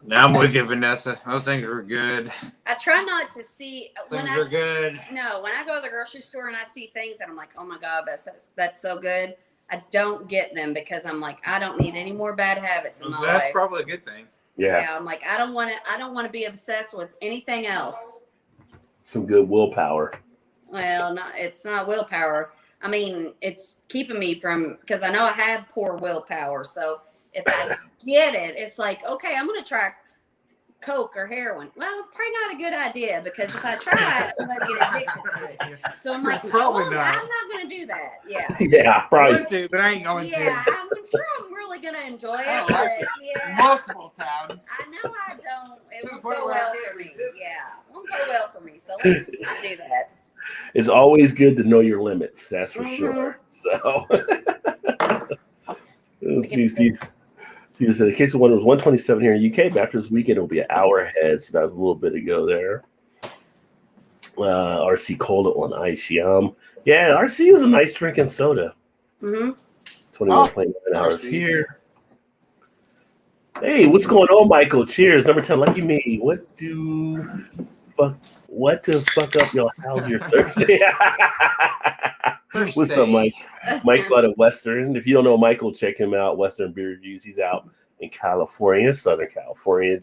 Now I'm with you, Vanessa. Those things are good. I try not to see things are good. No, when I go to the grocery store and I see things and I'm like, oh my God, that's so good. I don't get them because I'm like, I don't need any more bad habits in my life. That's probably a good thing. Yeah, I'm like, I don't want to be obsessed with anything else. Some good willpower. Well, it's not willpower. I mean, it's keeping me from, because I know I have poor willpower. So if I get it, it's like, okay, I'm going to try Coke or heroin. Well, probably not a good idea because if I try it, I'm going to get addicted to it. So I'm like, I'm not going to do that. Yeah. Yeah, probably. I want to, but I ain't going to. Yeah, I'm sure I'm really going to enjoy it. But yeah, multiple times. I know I don't. It won't go well for me. Yeah, it won't go well for me. So let's just not do that. It's always good to know your limits. That's for sure. So, let's see, Steve. Steve said, in case of one, it was 127 here in the UK. But after this weekend, it'll be an hour ahead. So that was a little bit ago there. RC Cola on ice. Yum. Yeah, RC is a nice drinking soda. 21.9 hours here. Hey, what's going on, Michael? Cheers. Number 10, lucky me. What to fuck up your how's your Thursday? What's up, Mike? Michael out of Western. If you don't know Michael, check him out. Western Beer Reviews. He's out in California, Southern California.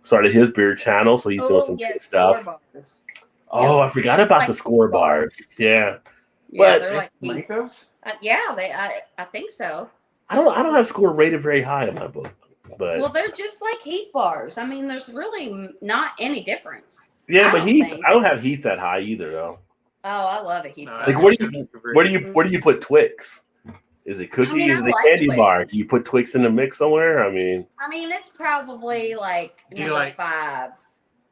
Started his beer channel, so he's doing some good stuff. Oh, I forgot about the score bars. Yeah. But they're like those? I think so. I don't have score rated very high in my book. But well, they're just like Heath bars. I mean, there's really not any difference. Yeah, but Heath, I don't have Heath that high either, though. Oh, I love it, Heath. Like, where do you put Twix? Is it cookie? Is it candy bar? Do you put Twix in the mix somewhere? I mean, it's probably like number 5.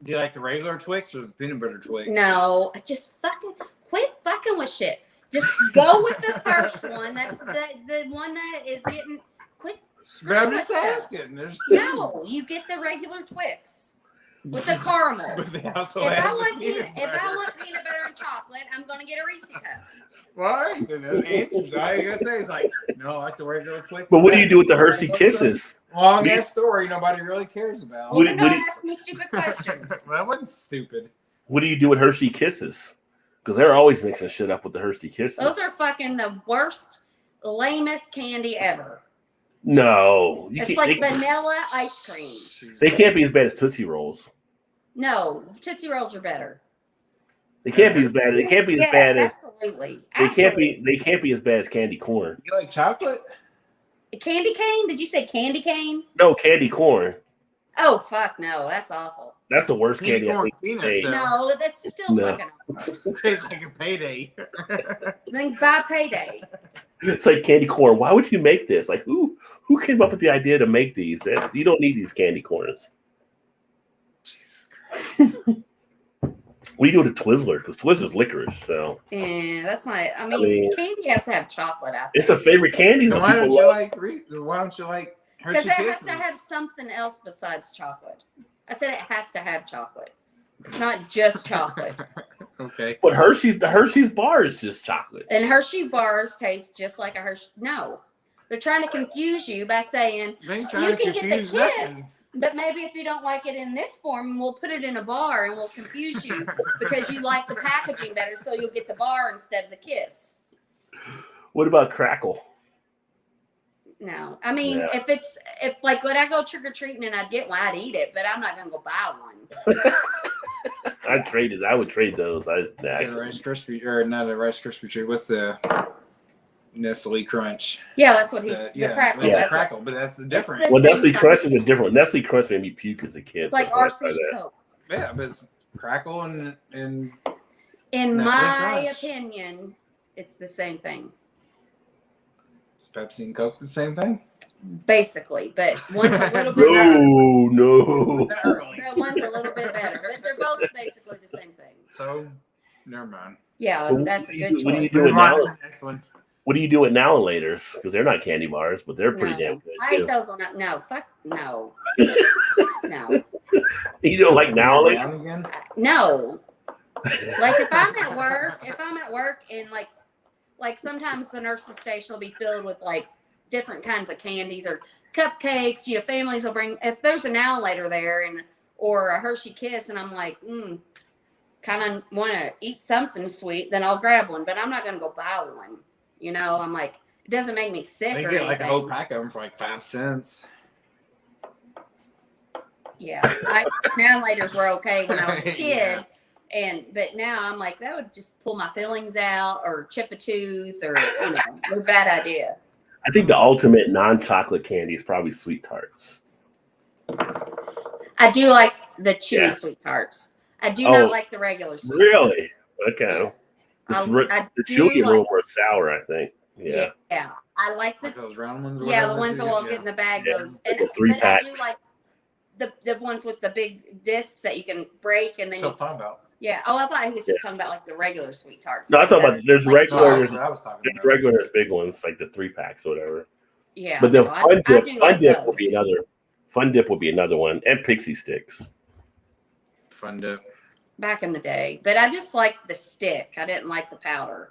Do you like the regular Twix or the peanut butter Twix? No, just quit fucking with shit. Just go with the first one. That's the one that is getting quit. But I'm just asking. No, you get the regular Twix. with the caramel. But they also If I have want the peanut butter and chocolate, I'm gonna get a Reese cup. Why? The answers all you gotta say is like, no, I like the regular quick. But what do you do with the Hershey Kisses? Long ass story nobody really cares about. Well, then don't ask me stupid questions. Well, that wasn't stupid. What do you do with Hershey Kisses? Because they're always mixing shit up with the Hershey Kisses. Those are fucking the worst, lamest candy ever. No, It's like vanilla ice cream. They can't be as bad as Tootsie Rolls. No, Tootsie Rolls are better. They can't be as bad. They can't be as bad as. Absolutely. They can't be. They can't be as bad as candy corn. You like chocolate? Candy cane? Did you say candy cane? No, candy corn. Oh fuck no, that's awful. That's the worst candy. I think. Peanuts, No, that's still fucking awful. Tastes like a payday. Then buy payday. It's like candy corn. Why would you make this? Like who came up with the idea to make these? You don't need these candy corns. What do you do with a Twizzler? Because Twizzler's licorice, so. Yeah, that's not. I mean, candy has to have chocolate out there. It's a favorite candy. Then why don't you like? Why don't you like Hershey Because it Kisses? has to have something else besides chocolate. I said it has to have chocolate. It's not just chocolate. Okay. But the Hershey's bar is just chocolate. And Hershey bars taste just like a Hershey. No, they're trying to confuse you by saying you can get the Kiss, but maybe if you don't like it in this form, we'll put it in a bar and we'll confuse you because you like the packaging better, so you'll get the bar instead of the Kiss. What about Crackle? No, I mean if like when I go trick or treating and I'd get one, I'd eat it, but I'm not gonna go buy one. I would trade those. A Rice Krispie, or not a Rice Krispie treat. What's the Nestle Crunch? Yeah, that's what he's the Crackle. Yeah, that's Crackle, but that's the difference. the Well, Nestle same Crunch is a different. Nestle Crunch made me puke as a kid. It's like That's why I RC tried that. Coke. Yeah, but it's Crackle and In Nestle my Crunch. opinion, it's the same thing. is Pepsi and Coke the same thing? Basically, but one's a little bit better. No. One's a little bit better, but they're both basically the same thing. So, never mind. Yeah, Well, that's a what good do you choice. do with now? Next one. What do you do with now and laters? Because they're not candy bars, but they're pretty No, damn good I too. hate those on. No, fuck no, no, You don't like now and laters? Again? no. Like if I'm at work, and like sometimes the nurse's station will be filled with like different kinds of candies or cupcakes. You know, families will bring, if there's an owl later there or a Hershey Kiss, and I'm like, kind of want to eat something sweet, then I'll grab one. But I'm not gonna go buy one. You know, I'm like, it doesn't make me sick They or get anything. like a whole pack of them for like 5 cents. Yeah, now laters were okay when I was a kid. Yeah. But now I'm like, that would just pull my fillings out or chip a tooth or, a bad idea. I think the ultimate non-chocolate candy is probably Sweet Tarts. I do like the chewy Yeah. sweet tarts. I do not like the regular sweet tarts. Really? Okay. Yes. The do chewy a little like- more sour, I think. Yeah. Yeah. I like Like those round ones? or the whatever ones too? that will get in the bag. Yeah, Those. like And, the 3 but I do packs. like the ones with the big discs that you can break and then That's what I'm talking about. yeah. Oh, I thought he was just talking about like the regular sweet tarts. No, I'm like talking the- about there's like regular- No, chocolate. that's what I was talking There's about. regular, there's big ones, like the 3 packs or whatever. Yeah. But the no, I Fun Dip, do Fun like Dip would be those. another. Fun Dip would be another one, and Pixie Sticks. Fun dip. Back in the day, but I just liked the stick. I didn't like the powder.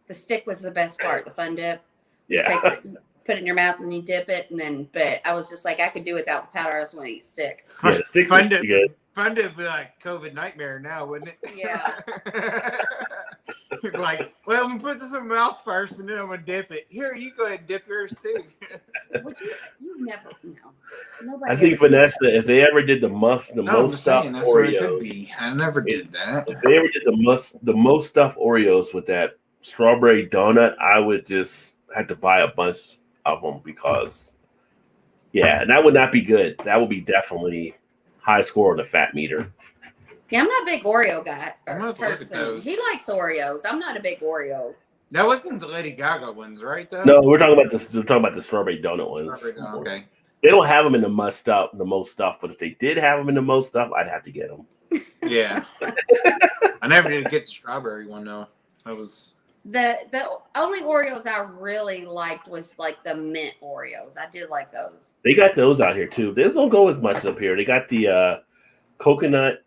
The stick was the best part. The Fun Dip. Yeah. Put it in your mouth and you dip it, and then. But I was just like, I could do without the powder. I just want to eat stick. Yeah, sticks Fun is Dip. pretty good. Fun dip would be like COVID nightmare now, wouldn't it? Yeah. You'd be like, well, I'm gonna put this in my mouth first, and then I'm gonna dip it. Here, you go ahead and dip yours too. Would you never know? Nobody. I think ever- Vanessa, if they ever did the most I'm just stuffed saying that's what it could Oreos, be. I never did that. if they ever did the most stuffed Oreos with that strawberry donut, I would just have to buy a bunch of them because, yeah, and that would not be good. That would be definitely high score on the fat meter. Yeah, I'm not a big Oreo guy I'm gonna or have to look at person. those. He likes Oreos. I'm not a big Oreo. That wasn't the Lady Gaga ones, right? Though. No, we're talking about this. We're talking about the strawberry donut ones. Okay. They don't have them in the most stuff, but if they did have them in the most stuff, I'd have to get them. Yeah. I never did get the strawberry one though. That was. The only Oreos I really liked was like the mint Oreos. I did like those. They got those out here too. They don't go as much up here. They got the coconut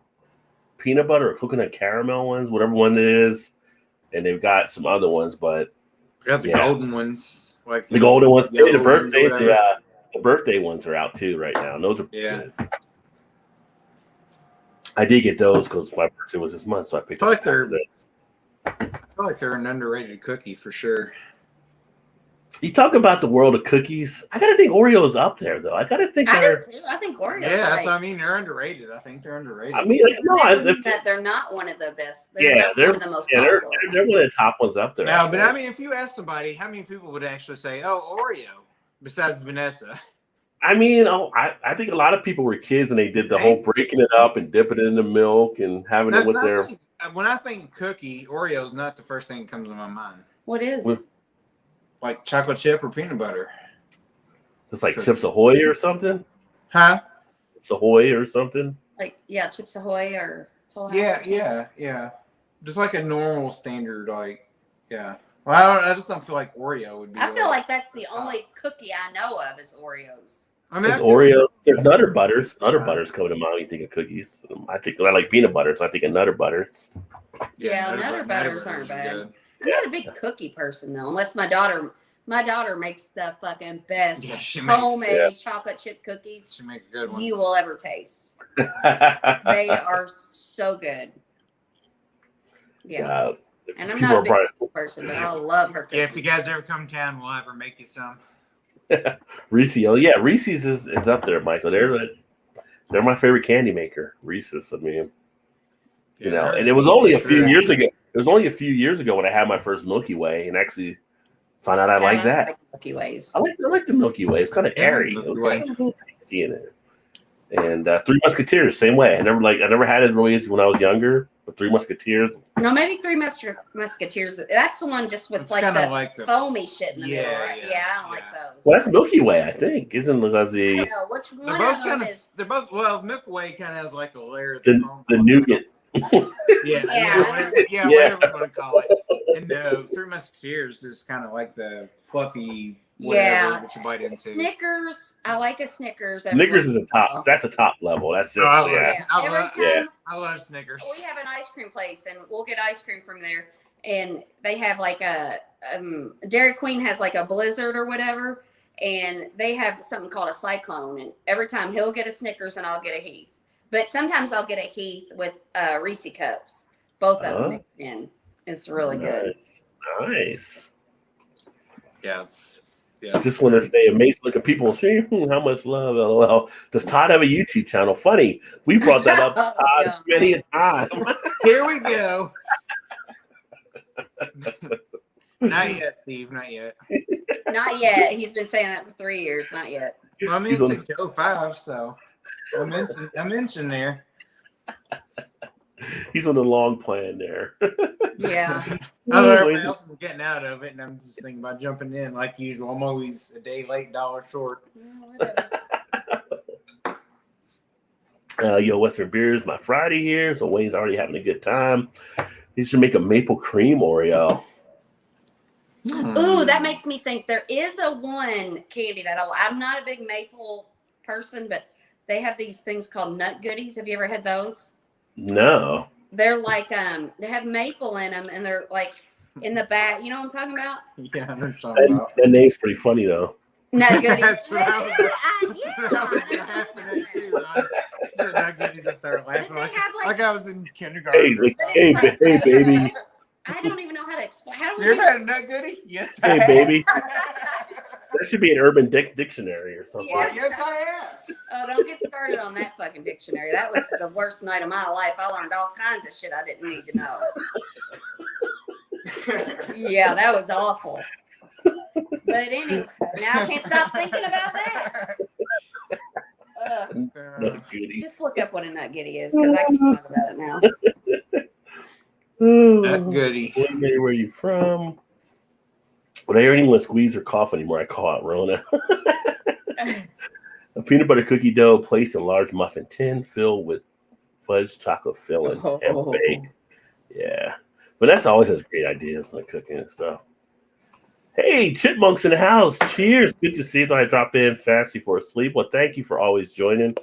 peanut butter or coconut caramel ones, whatever one it is, and they've got some other ones, but We got the golden ones, like the golden ones. yellow The birthday, ones or whatever. the birthday ones are out too right now. And those are Yeah. good. I did get those because my birthday was this month, so I picked. I up feel like they're an underrated cookie for sure. You talk about the world of cookies. I gotta think Oreo's up there though. I gotta think I they're. do too. I think Oreo's. Yeah, that's what I mean. They're underrated. I think they're underrated. I mean, that they're not one of the best. They're not one of the most popular. They're one of the top ones up there. No, but I mean, if you ask somebody, how many people would actually say, "Oh, Oreo," besides Vanessa? I mean, I think a lot of people were kids and they did the whole breaking it up and dipping it in the milk and having it with their. When I think cookie, Oreo is not the first thing that comes to my mind. What is? Like chocolate chip or peanut butter. Just like Chips Ahoy or something? Huh? Chips Ahoy or something? Like, yeah, Chips Ahoy or Toll House. Yeah. Just like a normal standard, like, yeah. Well, I just don't feel like Oreo would be. I feel like that's the only cookie I know of is Oreos. I mean, there's Oreos. There's Nutter Butters. Nutter Butters come to mind when you think of cookies. I think I like peanut butter, so I think of Nutter Butters. Yeah, Nutter Butters aren't bad. I'm not a big cookie person though, unless my daughter makes the fucking best homemade chocolate chip cookies she makes good ones. you will ever taste. They are so good. Yeah. And I'm not a big cookie person, but I love her cookies. Yeah, if you guys ever come to town, we'll have her make you some. Reese's, Reese's is up there, Michael. They're my favorite candy maker. Reese's, I mean, you know, and it was only a few years ago. It was only a few years ago when I had my first Milky Way and actually found out I like that. Like Milky Ways. I like the Milky Way. It's kind of airy. It was kind of a little tasty in it. And Three Musketeers, same way. I never had it really when I was younger. But Three Musketeers. No, maybe Three Musketeers. That's the one just with like the foamy shit in the middle, right? Yeah, I don't like those. Well, that's Milky Way, I think. Isn't because the? I don't know which one. They're both kind of. They're both. Well, Milky Way kind of has like a layer of the nougat. Whatever you want to call it. And the Three Musketeers is kind of like the fluffy whatever that you bite into. Snickers, I like a Snickers. Snickers is a top. That's a top level. That's just I love Snickers. We have an ice cream place, and we'll get ice cream from there. And they have like a Dairy Queen has like a Blizzard or whatever, and they have something called a Cyclone. And every time he'll get a Snickers, and I'll get a Heath. But sometimes I'll get a Heath with Reese cups. Both of them mixed in. It's really good. Nice. Yeah, I just want to say, amazing. Look at people saying, how much love, LOL. Does Todd have a YouTube channel? Funny. We brought that up Todd many a time. Here we go. Not yet, Steve. Not yet. Not yet. He's been saying that for 3 years. Not yet. Well, I mean, it's to go 5, so I mentioned there. He's on the long plan there. Yeah. Everybody else is getting out of it, and I'm just thinking about jumping in like usual. I'm always a day late, dollar short. Western Beers, my Friday here. So Wayne's already having a good time. He should make a maple cream Oreo. Ooh, that makes me think there is a one candy that I'm not a big maple person, but they have these things called nut goodies. Have you ever had those? No. They're like they have maple in them, and they're like in the back. You know what I'm talking about? Yeah, I know what you're talking about. That name's pretty funny though. Nut goodies. That's what I said nut goodies. I started laughing like I was in kindergarten. Hey, baby. I don't even know how to explain. How do we? You ever had a nut goodie? Yes. Hey, baby. That should be an Urban Dictionary or something. Yeah, yes, I have. Oh, don't get started on that fucking dictionary. That was the worst night of my life. I learned all kinds of shit I didn't need to know. Yeah, that was awful. But anyway, now I can't stop thinking about that. Just look up what a nut goodie is, because I can talk about it now. Nut goodie. Where are you from? When I hear anyone squeeze or cough anymore, I call out Rona. A peanut butter cookie dough placed in large muffin tin filled with fudge chocolate filling and baked. Yeah. But that's always has great ideas like cooking and stuff. Hey, Chipmunks in the house. Cheers. Good to see you. I dropped in fast before sleep. Well, thank you for always joining.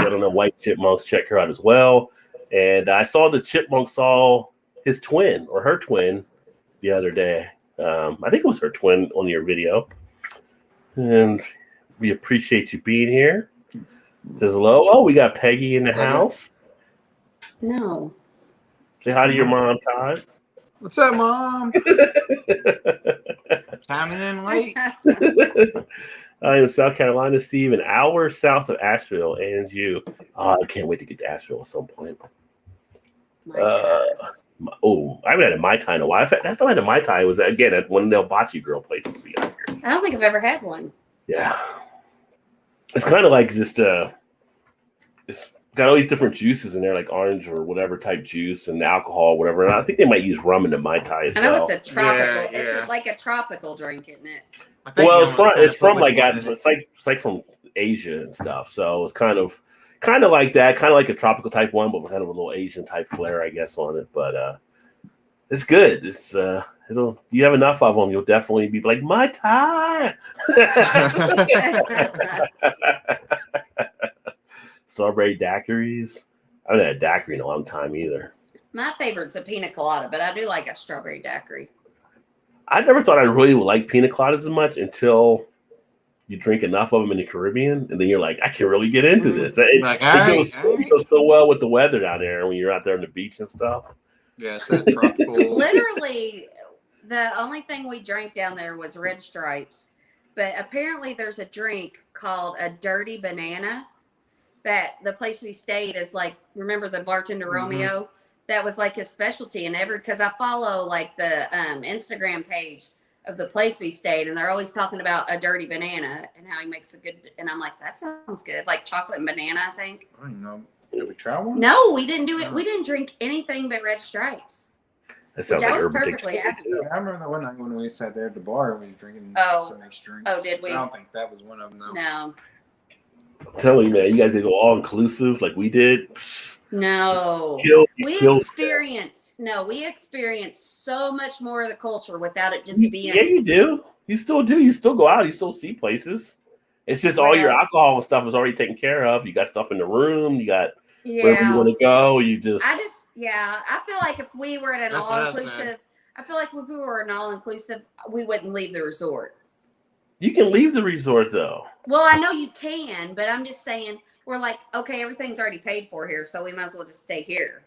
I don't know, White Chipmunks. Check her out as well. And I saw the chipmunk saw his twin or her twin the other day. I think it was her twin on your video. And we appreciate you being here. Says hello. Oh, we got Peggy in the house. No. Say hi to your mom, Todd. What's up, Mom? Timing in late. I am South Carolina, Steve, an hour south of Asheville, and you. Oh, I can't wait to get to Asheville at some point. I haven't had a Mai Tai in a while. Last time I had a Mai Tai was, again, at one of the Hibachi Grill places. I don't think I've ever had one. Yeah. It's kind of like just, it's got all these different juices in there, like orange or whatever type juice and alcohol, whatever. And I think they might use rum in the Mai Tai as well. I know it's a tropical. Yeah. It's like a tropical drink, isn't it? Well, it's from like it's like from Asia and stuff. So it's kind of like that, kind of like a tropical type one, but with kind of a little Asian type flair, I guess, on it. But it's good. It's you have enough of them, you'll definitely be like Mai Tai. Strawberry daiquiris. I haven't had a daiquiri in a long time either. My favorite's a pina colada, but I do like a strawberry daiquiri. I never thought I really would like pina coladas as much until you drink enough of them in the Caribbean, and then you're like, I can really get into this. It goes so well with the weather down there when you're out there on the beach and stuff. Yeah, it's that tropical. Literally, the only thing we drank down there was Red Stripes, but apparently there's a drink called a Dirty Banana that the place we stayed is like, remember the bartender Romeo? That was like his specialty, and because I follow like the Instagram page of the place we stayed, and they're always talking about a dirty banana and how he makes a good. And I'm like, that sounds good, like chocolate and banana. I think. I don't know. Did we try one? No, we didn't do it. We didn't drink anything but Red Stripes. That sounds like I was perfectly happy. I remember the one night when we sat there at the bar, we were drinking some nice drinks. Oh, did we? I don't think that was one of them, though. No. I'm telling you, man, you guys did go all inclusive like we did. No, we experienced so much more of the culture without it just being. Yeah, you do. You still do. You still go out. You still see places. It's just all your alcohol and stuff is already taken care of. You got stuff in the room. You got wherever you want to go. I feel like if we were at an all-inclusive, we wouldn't leave the resort. You can leave the resort though. Well, I know you can, but I'm just saying. We're like, okay, everything's already paid for here, so we might as well just stay here.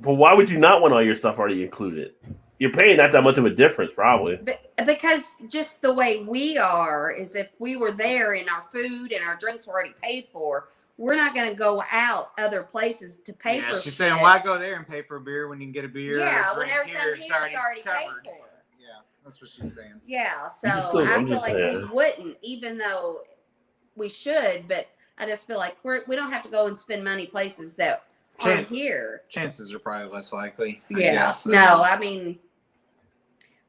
But why would you not want all your stuff already included? You're paying not that much of a difference, probably. Because just the way we are is if we were there and our food and our drinks were already paid for, we're not going to go out other places to pay for she's saying, why go there and pay for a beer when you can get a beer or a when everything here is already paid for? Yeah, that's what she's saying. Yeah, so I feel like we wouldn't, even though we should, but I just feel like we don't have to go and spend money places that aren't here. Chances are probably less likely. Yeah. No, I mean,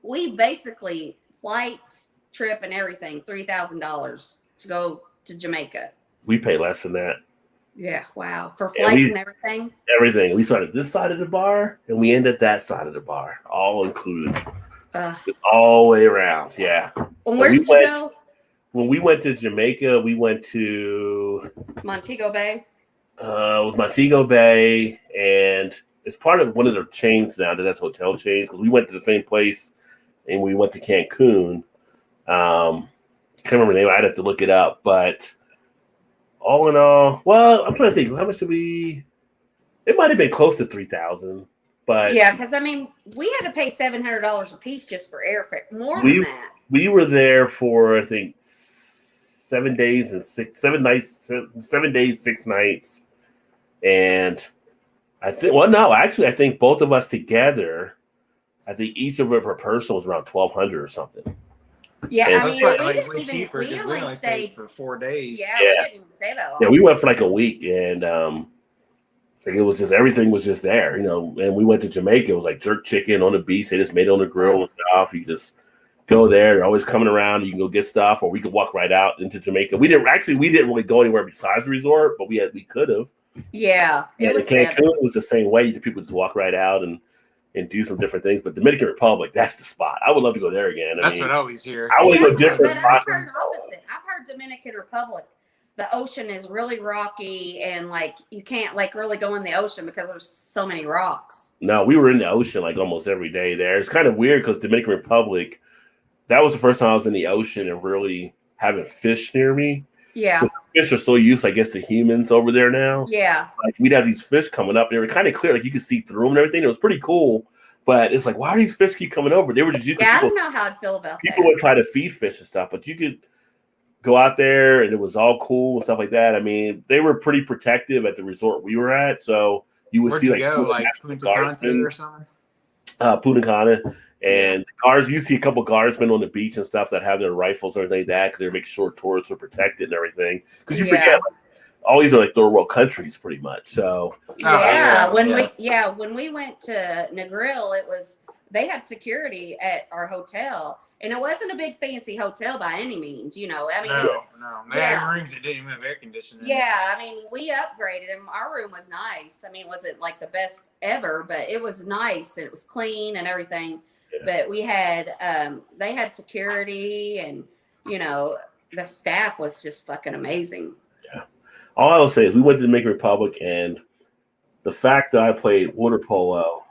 we basically flights, trip, and everything $3,000 to go to Jamaica. We pay less than that. Yeah. Wow. For flights and everything. Everything. We started this side of the bar and we end at that side of the bar, all included. It's all the way around. Yeah. And where did you go? When we went to Jamaica, we went to Montego Bay. It was Montego Bay, and it's part of one of their chains now. That's hotel chains because we went to the same place, and we went to Cancun. Can't remember the name. I'd have to look it up, but all in all, well, I'm trying to think. How much did we? It might have been close to 3,000, but yeah, because I mean, we had to pay $700 a piece just for airfare. More than that. We were there for I think 7 days, 6 nights, and I think both of us together, I think each of it per person was around $1,200 or something. Yeah, and I mean, we only stayed for 4 days. Yeah, we didn't even stay that long. Yeah, we went for like a week, and it was just everything was just there, And we went to Jamaica. It was like jerk chicken on the beach. They just made it on the grill and stuff. You just go there. They're always coming around. You can go get stuff, or we could walk right out into Jamaica. We didn't really go anywhere besides the resort, but we could have. Yeah, it was Cancun was the same way. People just walk right out and do some different things. But Dominican Republic, that's the spot. I would love to go there again. That's what I always hear. I want to go different spots. I've heard opposite. I've heard Dominican Republic the ocean is really rocky and like you can't like really go in the ocean because there's so many rocks. No, we were in the ocean like almost every day there. It's kind of weird because Dominican Republic, that was the first time I was in the ocean and really having fish near me. Yeah. Fish are so used, I guess, to humans over there now. Yeah. Like we'd have these fish coming up. They were kind of clear, like you could see through them and everything. It was pretty cool. But it's like, why do these fish keep coming over? They were just used to Yeah, I people. don't know how I'd feel about People that. would try to feed fish and stuff, but you could go out there and it was all cool and stuff like that. I mean, they were pretty protective at the resort we were at. So you would Where'd see you like go? Like Punta Cana or something? Punta Cana. And guards, you see a couple guardsmen on the beach and stuff that have their rifles or anything like that because they're making sure tourists are protected and everything. Because you forget, like, all these are like third world countries pretty much. So when we went to Negril, they had security at our hotel. And it wasn't a big fancy hotel by any means, you know. I mean, no. They had rooms that didn't even have air conditioning. Yeah, I mean, we upgraded them. Our room was nice. I mean, was it like the best ever? But it was nice. It was clean and everything. Yeah. But we had, they had security, and you know, the staff was just fucking amazing. Yeah. All I will say is we went to the Dominican Republic, and the fact that I played water polo.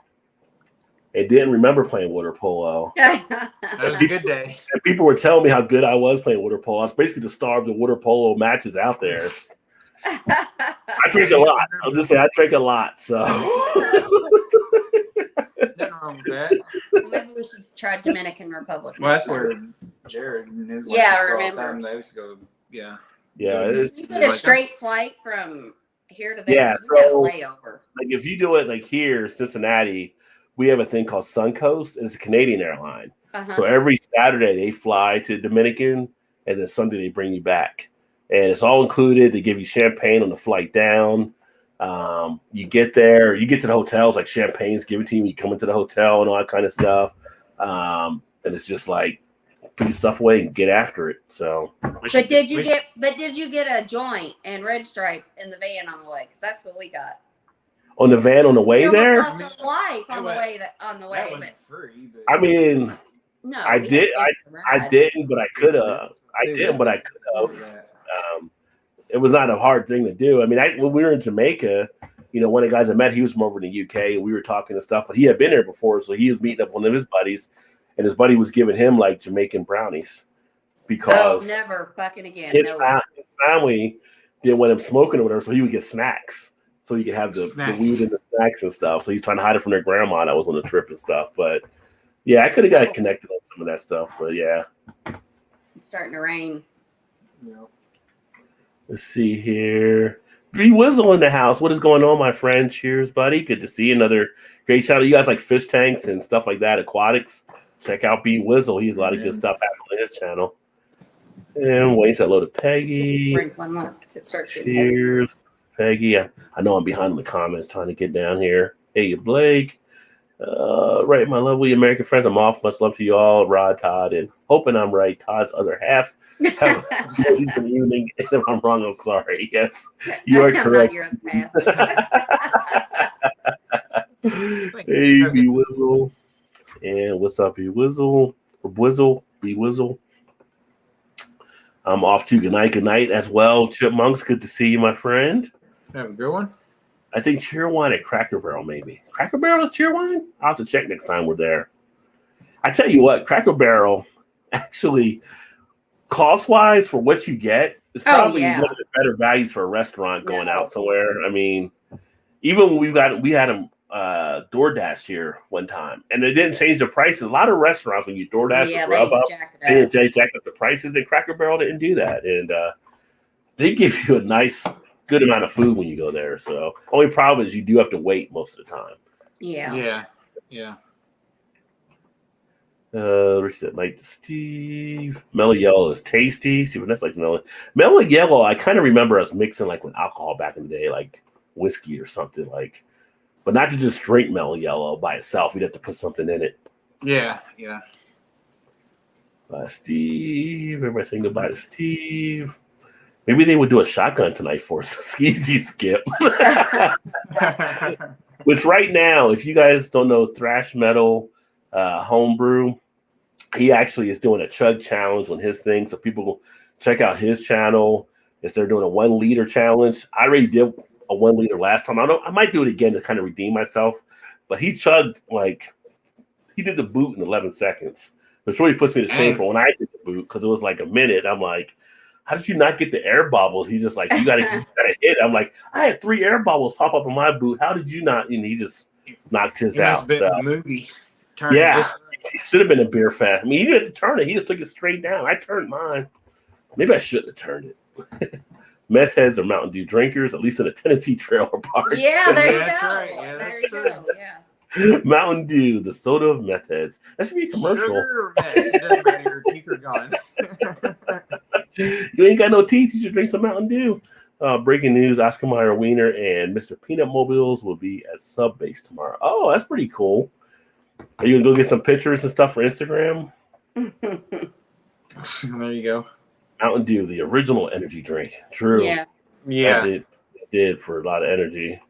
And didn't remember playing water polo. That was a good day. And people were telling me how good I was playing water polo. I was basically the star of the water polo matches out there. I drink a lot. I'll just say I drink a lot. So nothing wrong with that. Maybe we should try Dominican Republic. Well, that's where Jared and his wife all the time. They used to go. Yeah. Yeah. You get a straight flight from here to there. Yeah. We got a layover. Like if you do it like here, Cincinnati. We have a thing called Suncoast, and it's a Canadian airline. So every Saturday they fly to Dominican, and then Sunday they bring you back. And it's all included. They give you champagne on the flight down. You get there, you get to the hotels, like champagne's given to you. You come into the hotel and all that kind of stuff. And it's just like put your stuff away and get after it. So, but did you get a joint and red stripe in the van on the way? Because that's what we got. On the van on the way there? Lost our life on the way. That wasn't free. But I mean, no, I didn't, but I could have. I didn't, but I could have. It was not a hard thing to do. I mean, when we were in Jamaica, you know, one of the guys I met, he was from over in the UK, and we were talking and stuff, but he had been there before, so he was meeting up with one of his buddies, and his buddy was giving him like Jamaican brownies because never fucking again. His family didn't want him smoking or whatever, so he would get snacks. So you could have the weed and the snacks and stuff. So he's trying to hide it from their grandma that was on the trip and stuff. But yeah, I could have got connected on some of that stuff. But yeah. It's starting to rain. Yeah. Let's see here. B-Wizzle in the house. What is going on, my friend? Cheers, buddy. Good to see you. Another great channel. You guys like fish tanks and stuff like that, aquatics. Check out B-Wizzle. He has a lot of good stuff happening on his channel. And wait, hello to Peggy. Cheers. Peggy, I know I'm behind in the comments trying to get down here. Hey, Blake. Right, my lovely American friends, I'm off. Much love to you all, Rod, Todd, and hoping I'm right. Todd's other half. Have a decent evening. And if I'm wrong, I'm sorry. Yes, you are correct. Hey, B-Wizzle. And what's up, B-Wizzle? B-Wizzle. I'm off to good night as well. Chipmunks, good to see you, my friend. Have a good one. I think Cheerwine at Cracker Barrel, maybe. Cracker Barrel is Cheerwine? I'll have to check next time we're there. I tell you what, Cracker Barrel actually, cost-wise for what you get, is probably one of the better values for a restaurant going out somewhere. I mean, even when we had them DoorDash here one time, and they didn't change the prices. A lot of restaurants, when you DoorDash or Grubhub, they jack up the prices, and Cracker Barrel didn't do that. And they give you a nice, good amount of food when you go there. So only problem is you do have to wait most of the time. Yeah. Reset night to Steve. Mellow Yellow is tasty. See what that's like. Mellow Yellow, I kind of remember us mixing like with alcohol back in the day, like whiskey or something like. But not to just drink Mellow Yellow by itself. We'd have to put something in it. Yeah. Bye, Steve. Everybody saying goodbye to Steve. Maybe they would do a shotgun tonight for us. Skeezy Skip. Which right now, if you guys don't know Thrash Metal Homebrew, he actually is doing a chug challenge on his thing. So people check out his channel. Is they're doing a 1 liter challenge. I already did a 1 liter last time. I might do it again to kind of redeem myself. But he chugged he did the boot in 11 seconds, which really puts me to shame for when I did the boot because it was like a minute. I'm like, how did you not get the air bubbles? He's just like, you gotta hit. I'm like, I had 3 air bubbles pop up in my boot. How did you not? And he just knocked his out. Been the movie. Yeah, it should have been a beer fest. I mean, he didn't have to turn it. He just took it straight down. I turned mine. Maybe I shouldn't have turned it. Meth heads are Mountain Dew drinkers, at least in the Tennessee trailer parks. Yeah, there you That's go. right. Yeah, there that's you true. go. Yeah. Mountain Dew, the soda of meth heads. That should be a commercial. Sugar or meth? It doesn't matter. Your teeth are gone. You ain't got no teeth. You should drink some Mountain Dew. Breaking news: Oscar Mayer Wiener and Mr. Peanut Mobiles will be at Sub Base tomorrow. Oh, that's pretty cool. Are you gonna go get some pictures and stuff for Instagram? There you go. Mountain Dew, the original energy drink. True. Yeah. Yeah. It did for a lot of energy.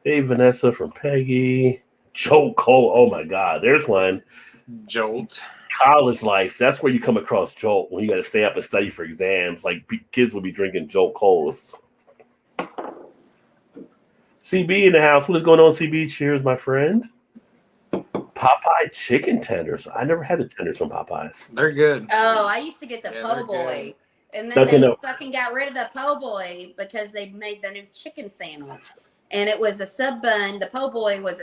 Hey, Vanessa from Peggy. Jolt Cola. Oh my God, there's one. Jolt. College life. That's where you come across Jolt when you got to stay up and study for exams. Like kids will be drinking Jolt Colas. CB in the house. What is going on, CB? Cheers, my friend. Popeye chicken tenders. I never had the tenders from Popeyes. They're good. Oh, I used to get the Yeah, po' they're boy. And then Nothing they else. fucking got rid of the po' boy because they made the new chicken sandwich. And it was a sub bun. The po' boy was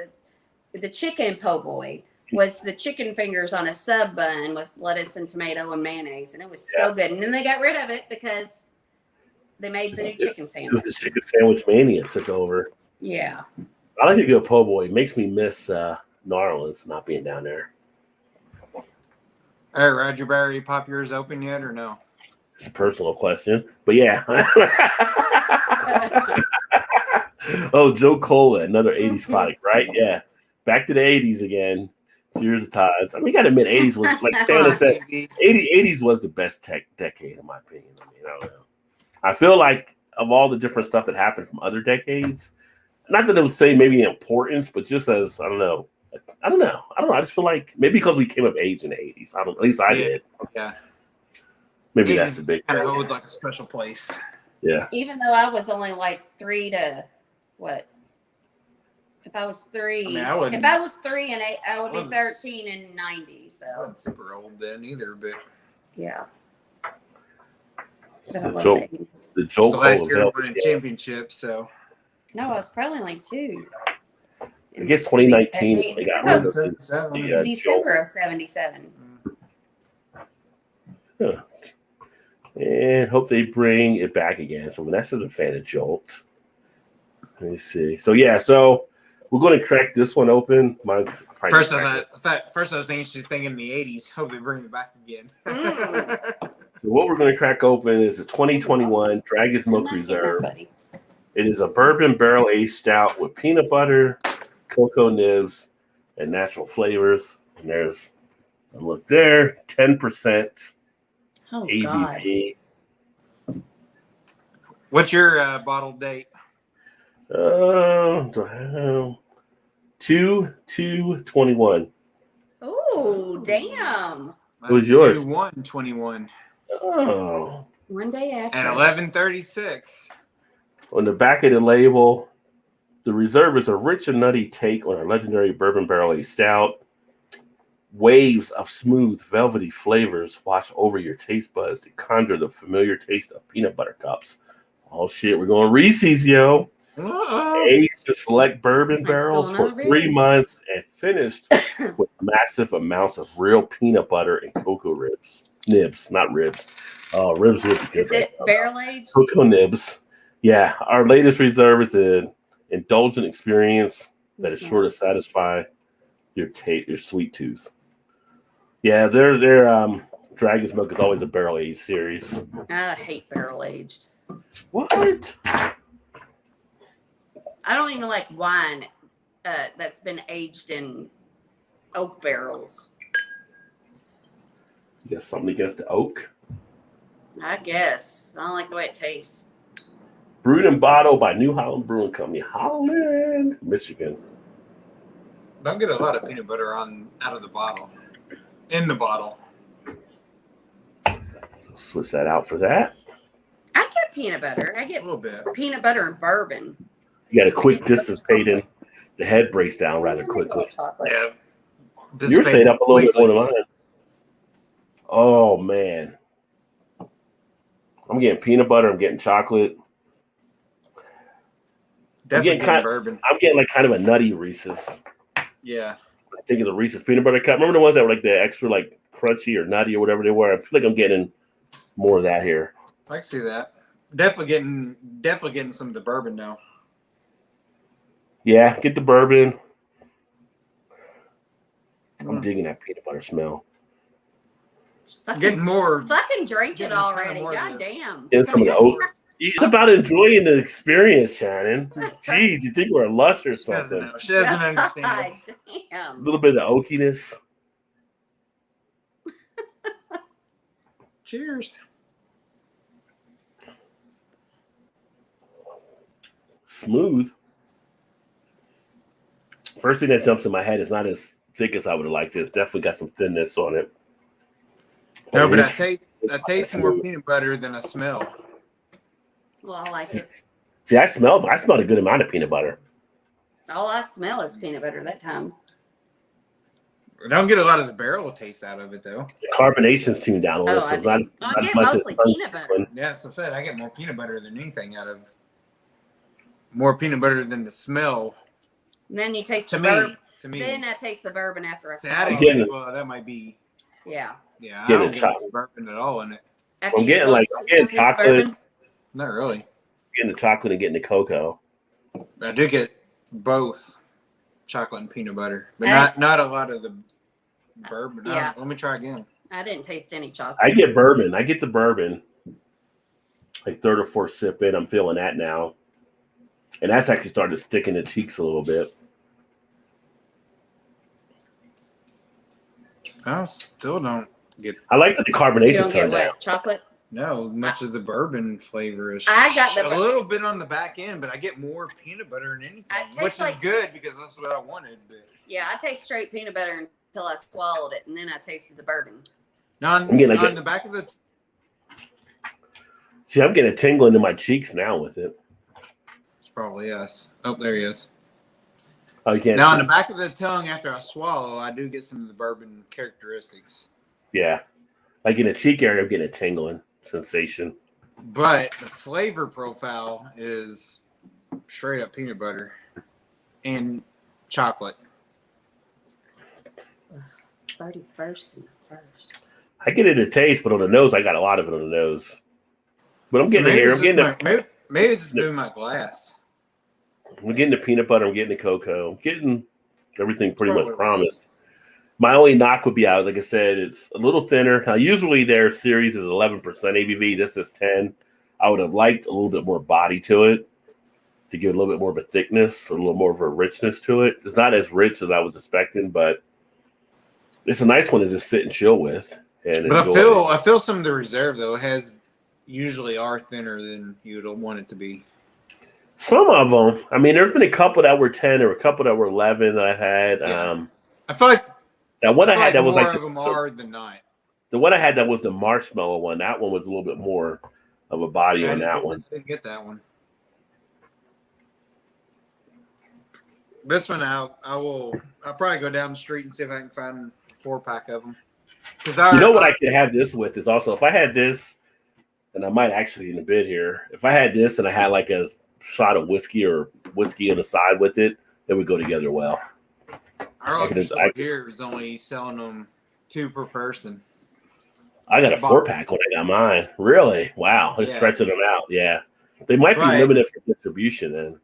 the chicken po' boy was the chicken fingers on a sub bun with lettuce and tomato and mayonnaise. And it was so good. And then they got rid of it because they made the new chicken It sandwich. was the chicken sandwich mania took over. Yeah. I like to go po' boy. It makes me miss New Orleans not being down there. All right, Roger Barry, pop yours open yet or no? It's a personal question, but yeah. Oh, Joe Cola, another 80s product, right? Yeah. Back to the 80s again. Cheers to ties. I mean, you got to admit, 80s was, like Shannon said, 80s was the best tech decade, in my opinion. I mean, I don't know. I feel like of all the different stuff that happened from other decades, not that it would say maybe importance, but just as, I don't know. I just feel like maybe because we came of age in the 80s. At least I did. Yeah. Maybe that's the big kind of thing. holds like a special place. Yeah. Even though I was only like 3 to what? If I was 3, if I was 3 and 8, I would be 13 and 90. I So wasn't super old then either, but yeah. The Joe so last year Cola. we won a championship, so No, I was probably like 2. I guess 2019 they got rid of the December of 77. Huh. And hope they bring it back again. So Vanessa's a fan of Jolt. Let me see. So yeah, so we're going to crack this one open. First I was thinking she's thinking the 80s. Hope they bring it back again. So what we're going to crack open is the 2021 Dragon's Milk Reserve. It is a bourbon barrel aged stout with peanut butter, cocoa nibs, and natural flavors. And there's a look there, 10% ABV. God. What's your bottle date? 2/2/21. Oh, damn. It was yours. 2/1/21. Oh. One day after. At 11:36. On the back of the label, the Reserve is a rich and nutty take on our legendary bourbon barrel aged stout. Waves of smooth, velvety flavors wash over your taste buds to conjure the familiar taste of peanut butter cups. Oh shit, we're going Reese's, yo. Aged to select bourbon barrels for 3 months and finished with massive amounts of real peanut butter and cocoa nibs, not ribs. Ribs would be good. Is it barrel aged? Cocoa nibs. Yeah, our latest Reserve is an indulgent experience that is sure to satisfy your sweet tooth. Yeah, their Dragon's Milk is always a barrel aged series. I hate barrel aged. What? I don't even like wine that's been aged in oak barrels. You got something against the oak? I guess. I don't like the way it tastes. Brewed and bottled by New Holland Brewing Company, Holland, Michigan. Don't get a lot of peanut butter out of the bottle. In the bottle. So switch that out for that. get peanut butter. I A get little bit. peanut butter and bourbon. You got a quick dissipating. The head breaks down rather Maybe a quickly. little chocolate. Yeah. You're staying up a little bit more than Completely. mine. Oh man, I'm getting peanut butter. I'm getting chocolate. Definitely getting bourbon. I'm getting like kind of a nutty Reese's. Yeah. I think of the Reese's peanut butter cup. Remember the ones that were like the extra like crunchy or nutty or whatever they were? I feel like I'm getting more of that here. I can see that. Definitely getting some of the bourbon now. Yeah, get the bourbon. I'm digging that peanut butter smell. Getting more. Fucking drink it Getting kinda already. more God than- damn. Getting some of the oat. It's about enjoying the experience, Shannon. Jeez, you think we're a lust or She doesn't something? know. She doesn't understand. God A damn. little bit of oakiness. Cheers. Smooth. First thing that jumps in my head is not as thick as I would have liked it. It's definitely got some thinness on it. No, but it's- I taste more peanut butter than I smell. Well, I like it. See, I smelled a good amount of peanut butter. All I smell is peanut butter that time. I don't get a lot of the barrel taste out of it though. The carbonation's tuned down a little, Oh, so I it's do. not, I not as get much as mostly peanut butter. Yeah, as I said, I get more peanut butter than anything out of more peanut butter than the smell. And then you taste To the me, bourbon. to me. Then I taste the bourbon after I See, swallow I it. didn't think, well, that might be. Yeah. Yeah, I Getting don't a get shot. much bourbon at all in it. After I'm you getting swallow like it, I'm you getting don't taste the chocolate, bourbon? Not really. getting the chocolate and getting the cocoa. I do get both chocolate and peanut butter, but I- not a lot of the bourbon. Yeah. Let me try again. I didn't taste any chocolate. I get bourbon. I get the bourbon. Like third or fourth sip in, I'm feeling that now. And that's actually starting to stick in the cheeks a little bit. I still don't get I like that the You carbonation's don't get turned down. what? Chocolate? much of the bourbon flavor. Is I got the- a little bit on the back end, but I get more peanut butter than anything, I taste which is like- good because that's what I wanted. But Yeah, I taste straight peanut butter until I swallowed it, and then I tasted the bourbon. on, I'm getting like on a- the back of the See, I'm getting a tingling in my cheeks now with it. it's probably us. Oh, there he is. Oh, you can't Now see. on the back of the tongue, after I swallow, I do get some of the bourbon characteristics. Yeah. Like in the cheek area, I'm getting a tingling sensation. But the flavor profile is straight up peanut butter and chocolate. 31st and the 1st. I get it a taste, but on the nose, I got a lot of it on the nose. But I'm getting So it here. it's I'm getting just maybe it's just been my glass. I'm getting the peanut butter. I'm getting the cocoa. I'm getting everything pretty much Probably promised. My only knock would be out. Like I said, it's a little thinner. Now, usually their series is 11% ABV. This is 10. I would have liked a little bit more body to it to give it a little bit more of a thickness, a little more of a richness to it. It's not as rich as I was expecting, but it's a nice one to just sit and chill with. And But enjoy. I feel some of the reserve though has usually are thinner than you'd want it to be. Some of them. I mean, there's been a couple that were 10 or a couple that were 11 that I've had. Yeah. I feel like That one I feel had that was more like of them are than not. the one I had that was the marshmallow one. That one was a little bit more of a body on that one. I didn't get that one. This one I'll probably go down the street and see if I can find a 4-pack of them. You know what I could have this with is also if I had this, and I might actually in a bit here, if I had this and I had like a shot of whiskey or whiskey on the side with it, it would go together well. Our I local could- store here is only selling them 2 per person. I got a 4-pack when I got mine. Really? Wow. It's Yeah. stretching them out. Yeah. They might be Right. limited for distribution then.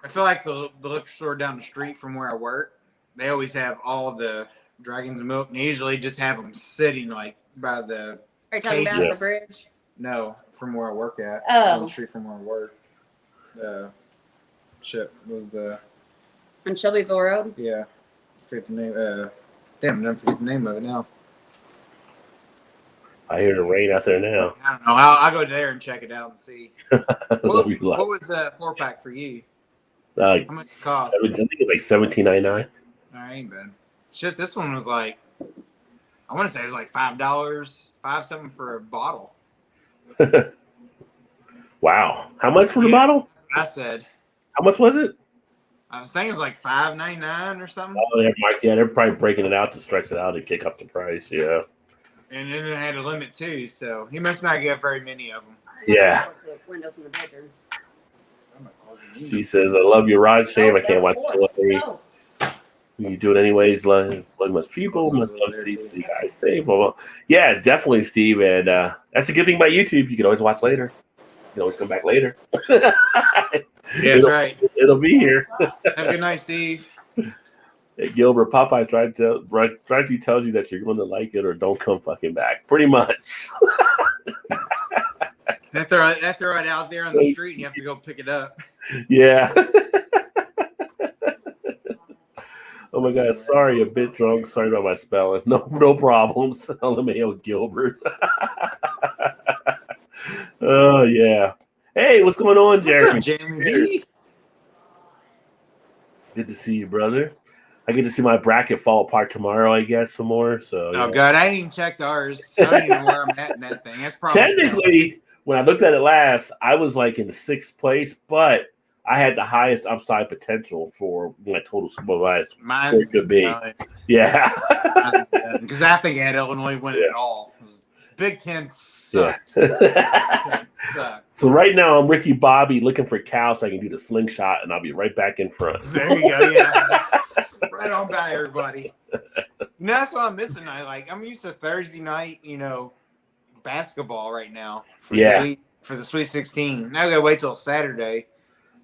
I feel like the liquor store down the street from where I work, they always have all the Dragon's Milk, and they usually just have them sitting like by the Are you talking about Yes. the bridge? no from where I work at. Oh. Down the street from where I work. Shit was the On Shelbyville Road? yeah. Forget the name. Damn, I don't forget the name of it now. I hear the rain out there now. I don't know. I'll go there and check it out and see. What Like, was that 4-pack for you? how much it cost? I think it's like $17.99. I ain't bad. Shit, this one was like, I want to say it was like $5, $5 something for a bottle. Wow. How much for the Yeah. bottle? I said. How much was it? I was thinking it was like $5.99 or something. Oh, they're probably breaking it out to stretch it out and kick up the price. Yeah. And then it had a limit too, so he must not get very many of them. Yeah. The windows in the bedroom. She says, I love your ride, Shame. I can't watch it. You do it anyways. Like most people must love to see you guys stay. Well, yeah, definitely, Steve. And that's the good thing about YouTube. You can always watch later. You can always come back later. Yeah, that's right. It'll be here. Have a good night, Steve. Gilbert, Popeye tried to tell you that you're going to like it or don't come fucking back. Pretty much. They throw it out there on the street and you have to go pick it up. Yeah. Oh my God, sorry, a bit drunk. Sorry about my spelling. No problems. LMAO Gilbert. Oh yeah. Hey, what's going on, Jeremy? What's up, Jeremy? Good to see you, brother. I get to see my bracket fall apart tomorrow, I guess, some more. So Oh God, I ain't even checked ours. I don't even know where I'm at in that thing. That's probably technically when I looked at it last, I was like in 6th place, but I had the highest upside potential for my total score could be. Yeah. Because I think I had Illinois win it all. It was Big Ten sucked. Yeah. So right now I'm Ricky Bobby looking for Cal so I can do the slingshot and I'll be right back in front. There you go. Yeah. Right on by everybody. That's what I'm missing. I'm used to Thursday night, basketball right now. For the Sweet 16. Now I gotta wait till Saturday.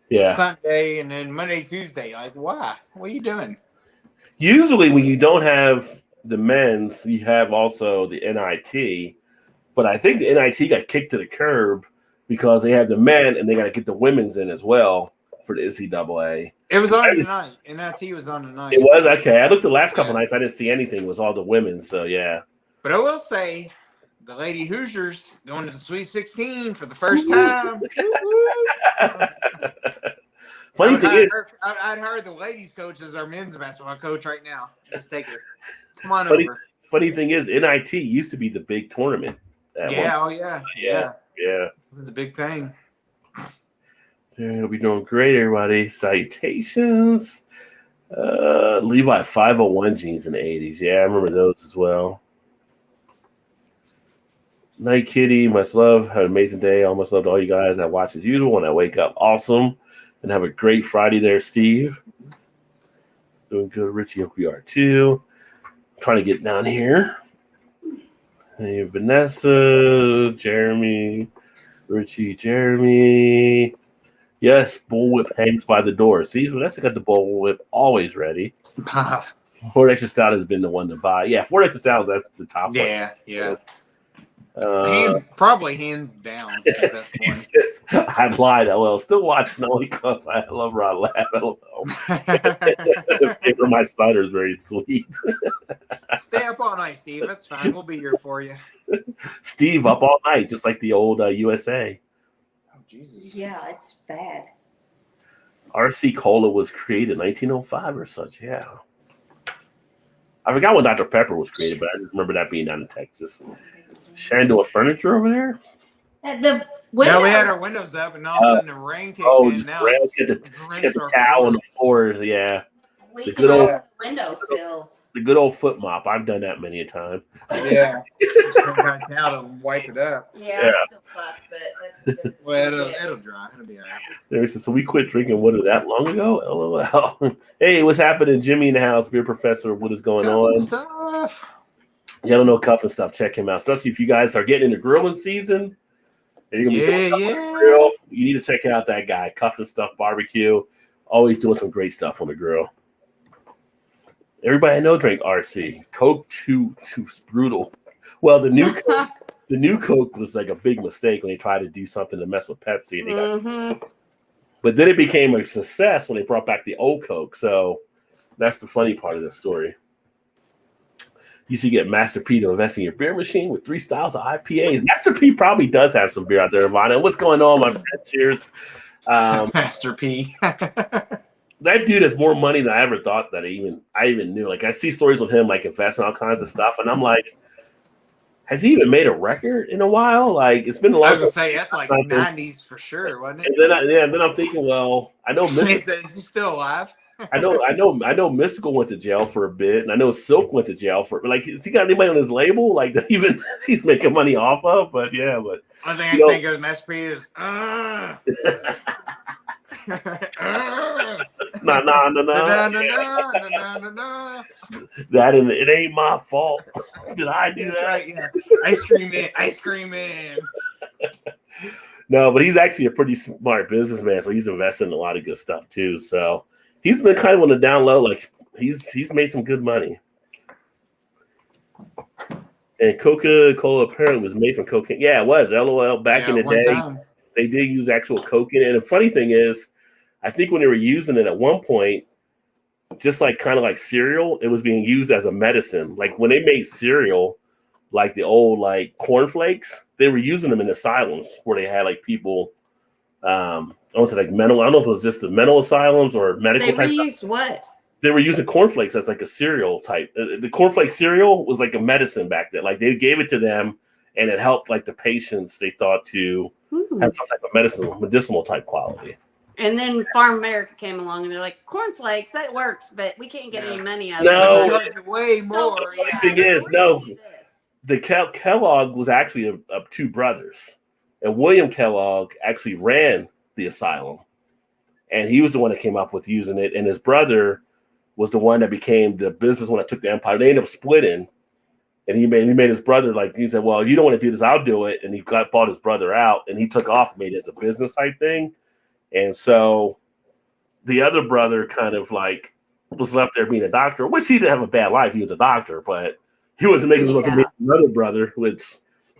Yeah. Sunday and then Monday, Tuesday. Like, why? What are you doing? Usually when you don't have the men's, you have also the NIT. But I think the NIT got kicked to the curb because they have the men and they got to get the women's in as well for the NCAA. It was on tonight. NIT was on tonight. It was? Okay. I looked the last couple nights. I didn't see anything. It was all the women's. So, yeah. But I will say, the Lady Hoosiers going to the Sweet 16 for the first time. Funny thing is, I'd heard the ladies coach as our men's basketball coach right now. Let's take her. Come on over. Funny thing is, NIT used to be the big tournament. Yeah. It was a big thing. We'll be doing great, everybody. Salutations. Levi 501 jeans in the 80s. Yeah, I remember those as well. Night Kitty, much love. Had an amazing day. Almost loved all you guys that watch as usual when I wake up. Awesome. And have a great Friday there, Steve. Doing good, Richie. Hope you are too. Trying to get down here. Hey, Vanessa, Jeremy, Richie, Jeremy. Yes, bullwhip hangs by the door. See, Vanessa got the bullwhip always ready. Ford Extra Stout has been the one to buy. Yeah, Ford Extra Stout, that's the top one. Yeah. Probably hands down. Says, I lied. LL. Still watching only because I love Rod Laugh. LL. The flavor of my cider is very sweet. Stay up all night, Steve. That's fine. We'll be here for you. Steve up all night, just like the old USA. Oh Jesus. Yeah, it's bad. RC Cola was created in 1905 or such. Yeah. I forgot when Dr. Pepper was created, but I just remember that being down in Texas. Sharon doing furniture over there? The windows. No, we had our windows up, and all of a sudden the rain kicked in. Now get the towel on the floor. Yeah. The Leaking good old off the windowsills. The good old foot mop. I've done that many a time. Yeah. Now to wipe it up. Yeah, it's still fucked, but that's well, it'll dry. It'll be all right. There says, so we quit drinking water that long ago? LOL. Hey, what's happening? Jimmy in the house, beer professor. What is going on? Stuff. Y'all don't know Cuff and Stuff. Check him out, especially if you guys are getting into grilling season. And you're gonna be grill. You need to check out that guy, Cuff and Stuff Barbecue. Always doing some great stuff on the grill. Everybody I know drink RC. Coke too brutal. Well, the new Coke was like a big mistake when they tried to do something to mess with Pepsi. And but then it became a success when they brought back the old Coke. So that's the funny part of the story. You should get Master P to invest in your beer machine with 3 styles of IPAs. Master P probably does have some beer out there, Ivana. What's going on, my friend? Cheers. Master P. That dude has more money than I ever thought that I even knew. Like I see stories of him like investing all kinds of stuff, and I'm like, has he even made a record in a while? Like it's been a long I was time. gonna say that's like '90s for sure, wasn't And it? then I'm thinking, well, I know Is still alive? I know Mystical went to jail for a bit, and I know Silk went to jail for. Like, has he got anybody on his label like that even he's making money off of? But yeah, but One thing I think of an SP is nah. That and it ain't my fault. Did I do That's that? right, yeah. Ice cream man. No, but he's actually a pretty smart businessman, so he's invested in a lot of good stuff too. So he's been kind of on the down low. Like he's made some good money. And Coca-Cola apparently was made from cocaine. Yeah, it was. LOL back in the day. Time. They did use actual coke in it. And the funny thing is, I think when they were using it at one point, just like kind of like cereal, it was being used as a medicine. Like when they made cereal, like the old like cornflakes, they were using them in asylums where they had like people, I don't say like mental. I don't know if it was just the mental asylums or medical. They reused what? They were using cornflakes as like a cereal type. The cornflake cereal was like a medicine back then. Like they gave it to them, and it helped like the patients. They thought to have some type of medicinal type quality. And then Farm America came along, and they're like, cornflakes, that works, but we can't get any money out No. of it. Way more. The thing is, no, the Kellogg was actually of two brothers, and William Kellogg actually ran the asylum, and he was the one that came up with using it, and his brother was the one that became the business one that took the empire. They ended up splitting, and he made his brother like he said, "Well, you don't want to do this, I'll do it," and he bought his brother out, and he took off and made it as a business type thing. And so the other brother kind of like was left there being a doctor, which he didn't have a bad life. He was a doctor, but he wasn't making as much as another brother, which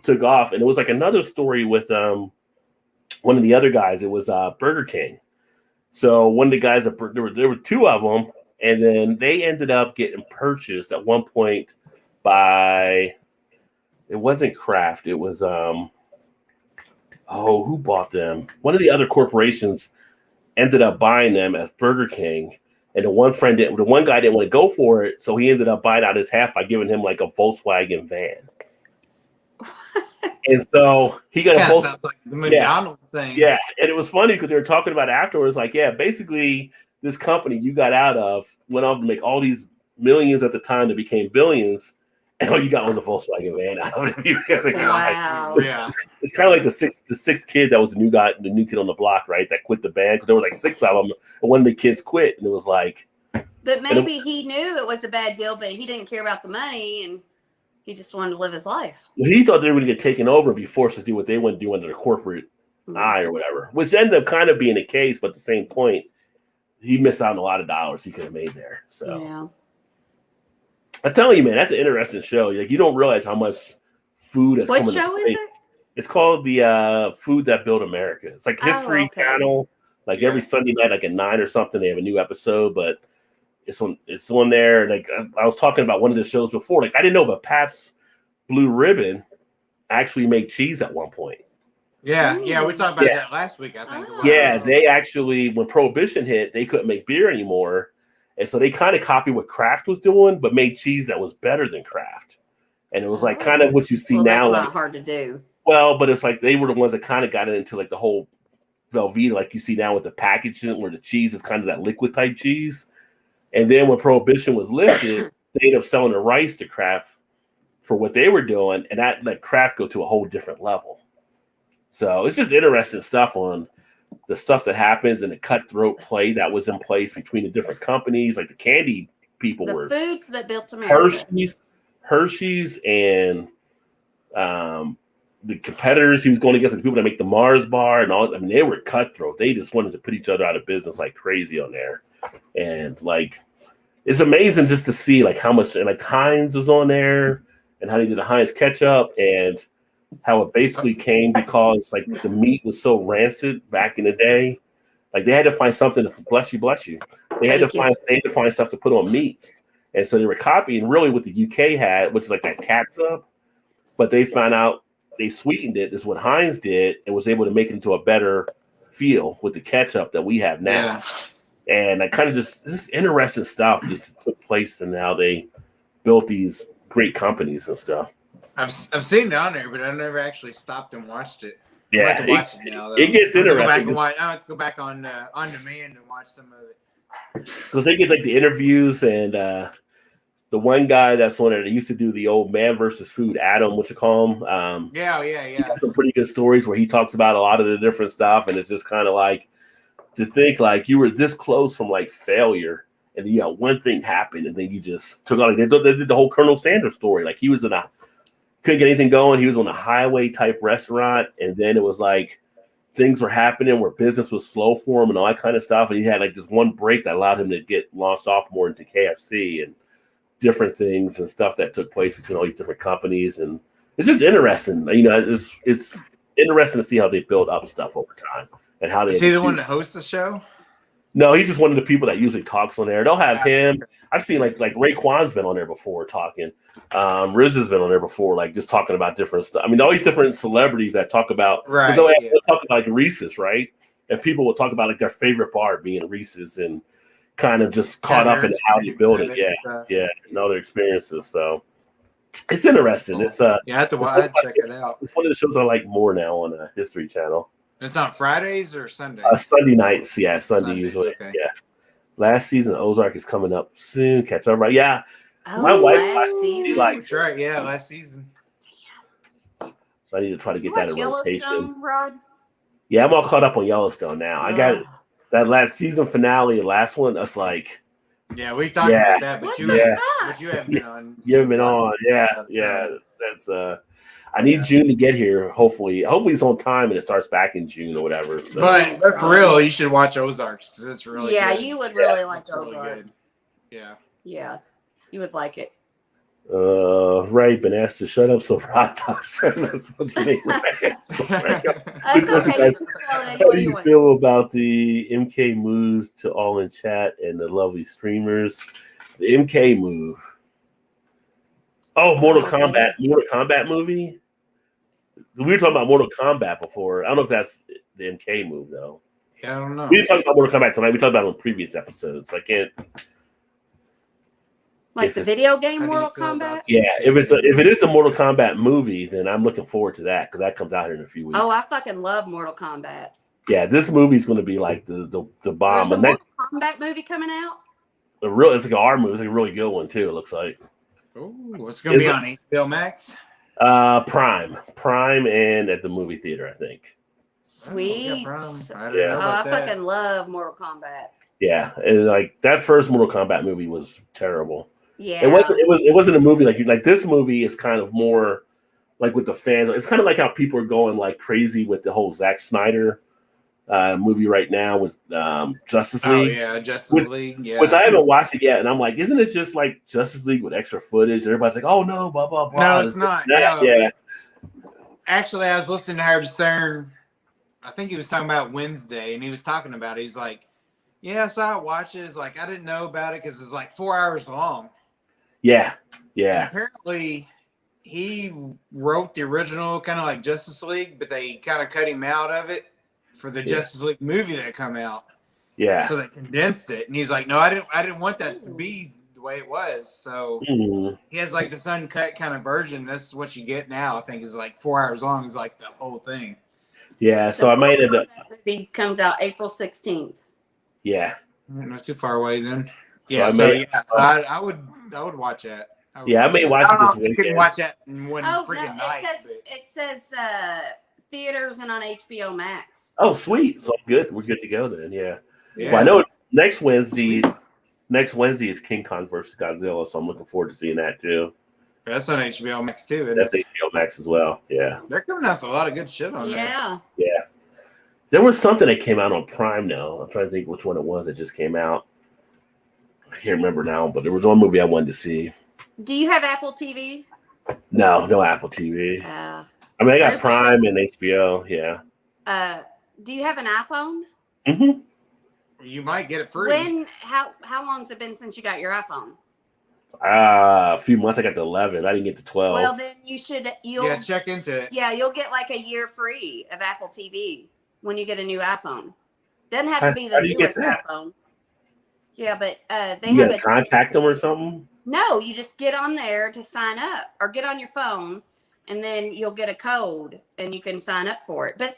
took off. And it was like another story with one of the other guys. It was Burger King. So one of the guys, there were two of them, and then they ended up getting purchased at one point by, it wasn't Kraft. It was who bought them? One of the other corporations ended up buying them as Burger King, and the one guy didn't want to go for it, so he ended up buying out his half by giving him like a Volkswagen van. And so he got a Volkswagen. Sounds like the McDonald's thing. Yeah, and it was funny because they were talking about it afterwards. Like, yeah, basically this company you got out of went on to make all these millions at the time that became billions. And all you got was a Volkswagen van out of it. Wow. It's kind of like the sixth kid that was the new kid on the block, right? That quit the band because there were like six of them, and one of the kids quit, and it was like. But maybe he knew it was a bad deal, but he didn't care about the money, and he just wanted to live his life. Well, he thought they were going to get taken over and be forced to do what they want to do under the corporate eye or whatever, which ended up kind of being the case. But at the same point, he missed out on a lot of dollars he could have made there. So. Yeah. I'm telling you, man, that's an interesting show. Like you don't realize how much food has come. What show is it? It's called the Food That Built America. It's like History Channel. Like every Sunday night, like at 9 or something, they have a new episode. But it's on there. Like I was talking about one of the shows before. Like I didn't know, but Pabst Blue Ribbon actually made cheese at one point. Yeah, we talked about that last week. I think. Yeah, they actually when Prohibition hit, they couldn't make beer anymore. And so they kind of copied what Kraft was doing, but made cheese that was better than Kraft. And it was like kind of what you see now. That's not hard to do. Well, but it's like they were the ones that kind of got into like the whole Velveeta, like you see now with the packaging, where the cheese is kind of that liquid type cheese. And then when Prohibition was lifted, they ended up selling the rice to Kraft for what they were doing, and that let Kraft go to a whole different level. So it's just interesting stuff on the stuff that happens and the cutthroat play that was in place between the different companies, like the candy people were foods that built America. Hershey's and the competitors he was going against, the people that make the Mars bar and all. I mean, they were cutthroat. They just wanted to put each other out of business like crazy on there. And like, it's amazing just to see like how much, and like Heinz is on there and how they did the Heinz ketchup and how it basically came because like the meat was so rancid back in the day. Like they had to find something to bless you. They had to find stuff to put on meats. And so they were copying really what the UK had, which is like that catsup. But they found out they sweetened it, is what Heinz did, and was able to make it into a better feel with the ketchup that we have now. Yeah. And I kind of just interesting stuff just took place, and how they built these great companies and stuff. I've seen it on there, but I've never actually stopped and watched it. I'm Yeah, about to watch it now, though. it gets I'm gonna interesting I have to go back on demand and watch some of it. because they get like the interviews and the one guy that's on there that used to do the old Man versus Food, Adam, what you call him? Yeah. He has some pretty good stories where he talks about a lot of the different stuff, and it's just kind of like to think like you were this close from like failure, and then one thing happened, and then you just took on. Like, they did the whole Colonel Sanders story. Like he was couldn't get anything going. He was on a highway type restaurant, and then it was like things were happening where business was slow for him and all that kind of stuff. And he had like this one break that allowed him to get launched off more into KFC and different things and stuff that took place between all these different companies. And it's just interesting. It's interesting to see how they build up stuff over time and how they. Is he the one that hosts the show? No, he's just one of the people that usually talks on there. They'll have him. I've seen like Raekwon's been on there before talking. Riz has been on there before, like just talking about different stuff. I mean, all these different celebrities that talk about. Right. They'll talk about like Reese's, right? And people will talk about like their favorite bar being Reese's and kind of just caught up in how you build it. Yeah, and all their experiences. So it's interesting. It's I have to check it out. It's one of the shows I like more now on the History Channel. It's on Fridays or Sundays? Sunday nights. Yeah, Sundays, usually. Okay. Yeah. Last season, Ozark is coming up soon. Catch up, right? Yeah. Oh, my wife last season. That's right. Yeah, last season. So I need to try to get You that watch in rotation. Yellowstone, Rod? Yeah, I'm all caught up on Yellowstone now. I got that last season finale, the last one. That's like. Yeah, we talked about that, but you haven't been on. You haven't been on. Yeah. That's I need June to get here. Hopefully it's on time and it starts back in June or whatever. So. But for real, you should watch Ozark. It's really good. You would really like Ozark. Really good. Yeah, you would like it. Ray been asked to shut up, so Rod talks. That's what's name, That's okay. How do you feel about the MK move to all in chat and the lovely streamers? The MK move. Oh, Mortal Kombat movie. We were talking about Mortal Kombat before. I don't know if that's the MK move though. Yeah, I don't know. We didn't talk about Mortal Kombat tonight. We talked about it on previous episodes. I can't. Like the video game Mortal Kombat? Yeah, if it is the Mortal Kombat movie, then I'm looking forward to that because that comes out here in a few weeks. Oh, I fucking love Mortal Kombat. Yeah, this movie's going to be like the bomb. There's a Mortal Kombat movie coming out. It's like an R movie. It's like a really good one too. It looks like. Oh, it's going to be on HBO Max. Prime, and at the movie theater, I think. Sweet. I fucking love Mortal Kombat. Yeah, and like that first Mortal Kombat movie was terrible. Yeah, it wasn't a movie like this movie is kind of more like with the fans. It's kind of like how people are going like crazy with the whole Zack Snyder movie right now with Justice League. Oh yeah, Justice League. Yeah, which I haven't watched it yet, and I'm like, isn't it just like Justice League with extra footage? And everybody's like, oh no, blah blah blah. No, it's not. No. Yeah. Actually, I was listening to Howard Stern. I think he was talking about Wednesday, and he was talking about it. He's like, yeah, so I watched it. It's like I didn't know about it because it's like 4 hours long. Yeah. And apparently, he wrote the original kind of like Justice League, but they kind of cut him out of it for the Justice League movie that come out. Yeah. So they condensed it, and he's like, "No, I didn't want that to be the way it was." So he has like this uncut kind of version. That's what you get now. I think is like 4 hours long. Is like the whole thing. Yeah. So I might end up. Movie comes out April 16th. Yeah. Not too far away then. So I would watch that. I may watch it this weekend. You can watch that in one freaking night. It says theaters and on HBO Max. Oh, sweet. So good. We're good to go then. Yeah. Yeah. Well, I know next Wednesday is King Kong versus Godzilla, so I'm looking forward to seeing that too. That's on HBO Max too. That's HBO Max as well. Yeah. They're coming out with a lot of good shit on there. Yeah. There was something that came out on Prime now. I'm trying to think which one it was that just came out. I can't remember now, but there was one movie I wanted to see. Do you have Apple TV? No Apple TV. I mean, I got Prime and HBO. Yeah. Do you have an iPhone? Mm-hmm. You might get it free. How long's it been since you got your iPhone? A few months. I got the 11. I didn't get the 12. Well, then you'll check into it. Yeah, you'll get like a year free of Apple TV when you get a new iPhone. Doesn't have to be the newest iPhone. Yeah, but you gotta contact them or something. No, you just get on there to sign up or get on your phone. and then you'll get a code and you can sign up for it. But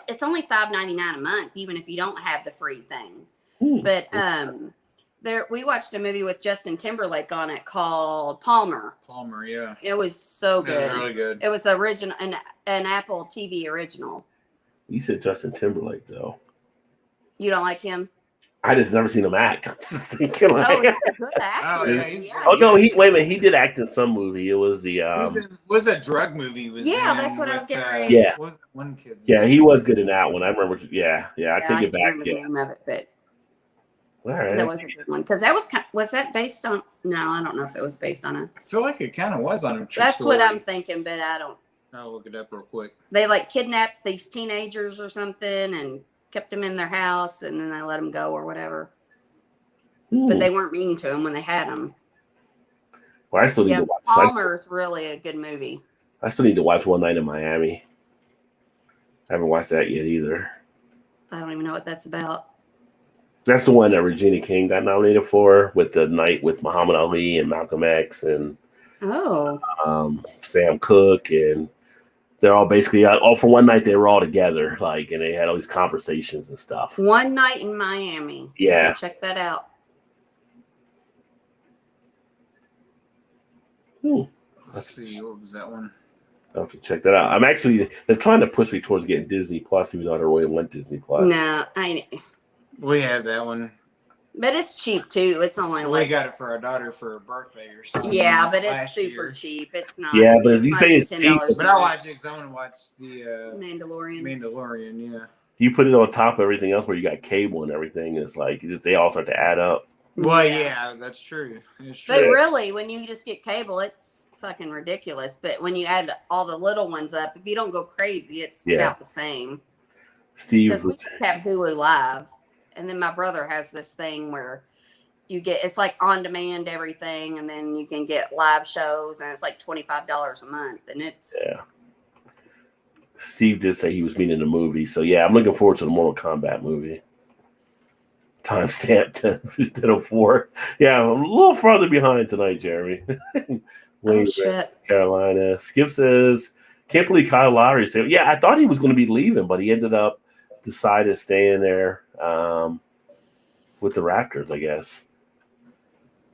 it's only $5.99 a month, even if you don't have the free thing. But we watched a movie with Justin Timberlake on it called Palmer. Palmer, yeah. It was so good. It was really good. It was original, an Apple TV original. You said Justin Timberlake, though. You don't like him? I just never seen him act. I'm just thinking like. Oh, he's a good actor. Oh, yeah, he's great. Oh no, wait a minute. He did act in some movie. It was the was a drug movie. That's what I was getting ready. Yeah. What was one kid's yeah, name? he was good in that one. I remember. Yeah, I take it can't back. remember the Yeah, name of it, but all right. that was a good one because that was that based on? No, I don't know if it was based on a. I feel like it kind of was on a true That's story. what I'm thinking, but I don't. I'll look it up real quick. They like kidnapped these teenagers or something and kept them in their house, and then they let them go or whatever. But they weren't mean to him when they had him. Well, I still need to watch. Palmer's really a good movie. I still need to watch One Night in Miami. I haven't watched that yet either. I don't even know what that's about. That's the one that Regina King got nominated for, with the night with Muhammad Ali and Malcolm X and Sam Cooke, and they're all basically all for one night. They were all together, like, and they had all these conversations and stuff. One Night in Miami. Yeah, check that out. Let's see, what was that one? I'll have to check that out. They're trying to push me towards getting Disney Plus, even though I don't really want Disney Plus. No, We have that one. but it's cheap too. It's only We got it for our daughter for her birthday or something. Yeah, but it's last super year. cheap. It's not. Yeah, but as you not say, even it's cheap. $10 But I watch it because I want to watch the Mandalorian. Mandalorian, yeah. You put it on top of everything else where you got cable and everything. It's like they all start to add up. Well, yeah, that's true. It's true. But really, when you just get cable, it's fucking ridiculous. But when you add all the little ones up, if you don't go crazy, it's about the same. Steve, Because we just have Hulu Live, and then my brother has this thing where it's like on demand everything, and then you can get live shows, and it's like $25 a month, and it's Steve did say he was meaning the movie, so yeah, I'm looking forward to the Mortal Kombat movie. Timestamp 10:04. Yeah, I'm a little farther behind tonight, Jeremy. Wayne, Carolina. Skip says, can't believe Kyle Lowry said, yeah, I thought he was going to be leaving, but he ended up decided staying there with the Raptors, I guess.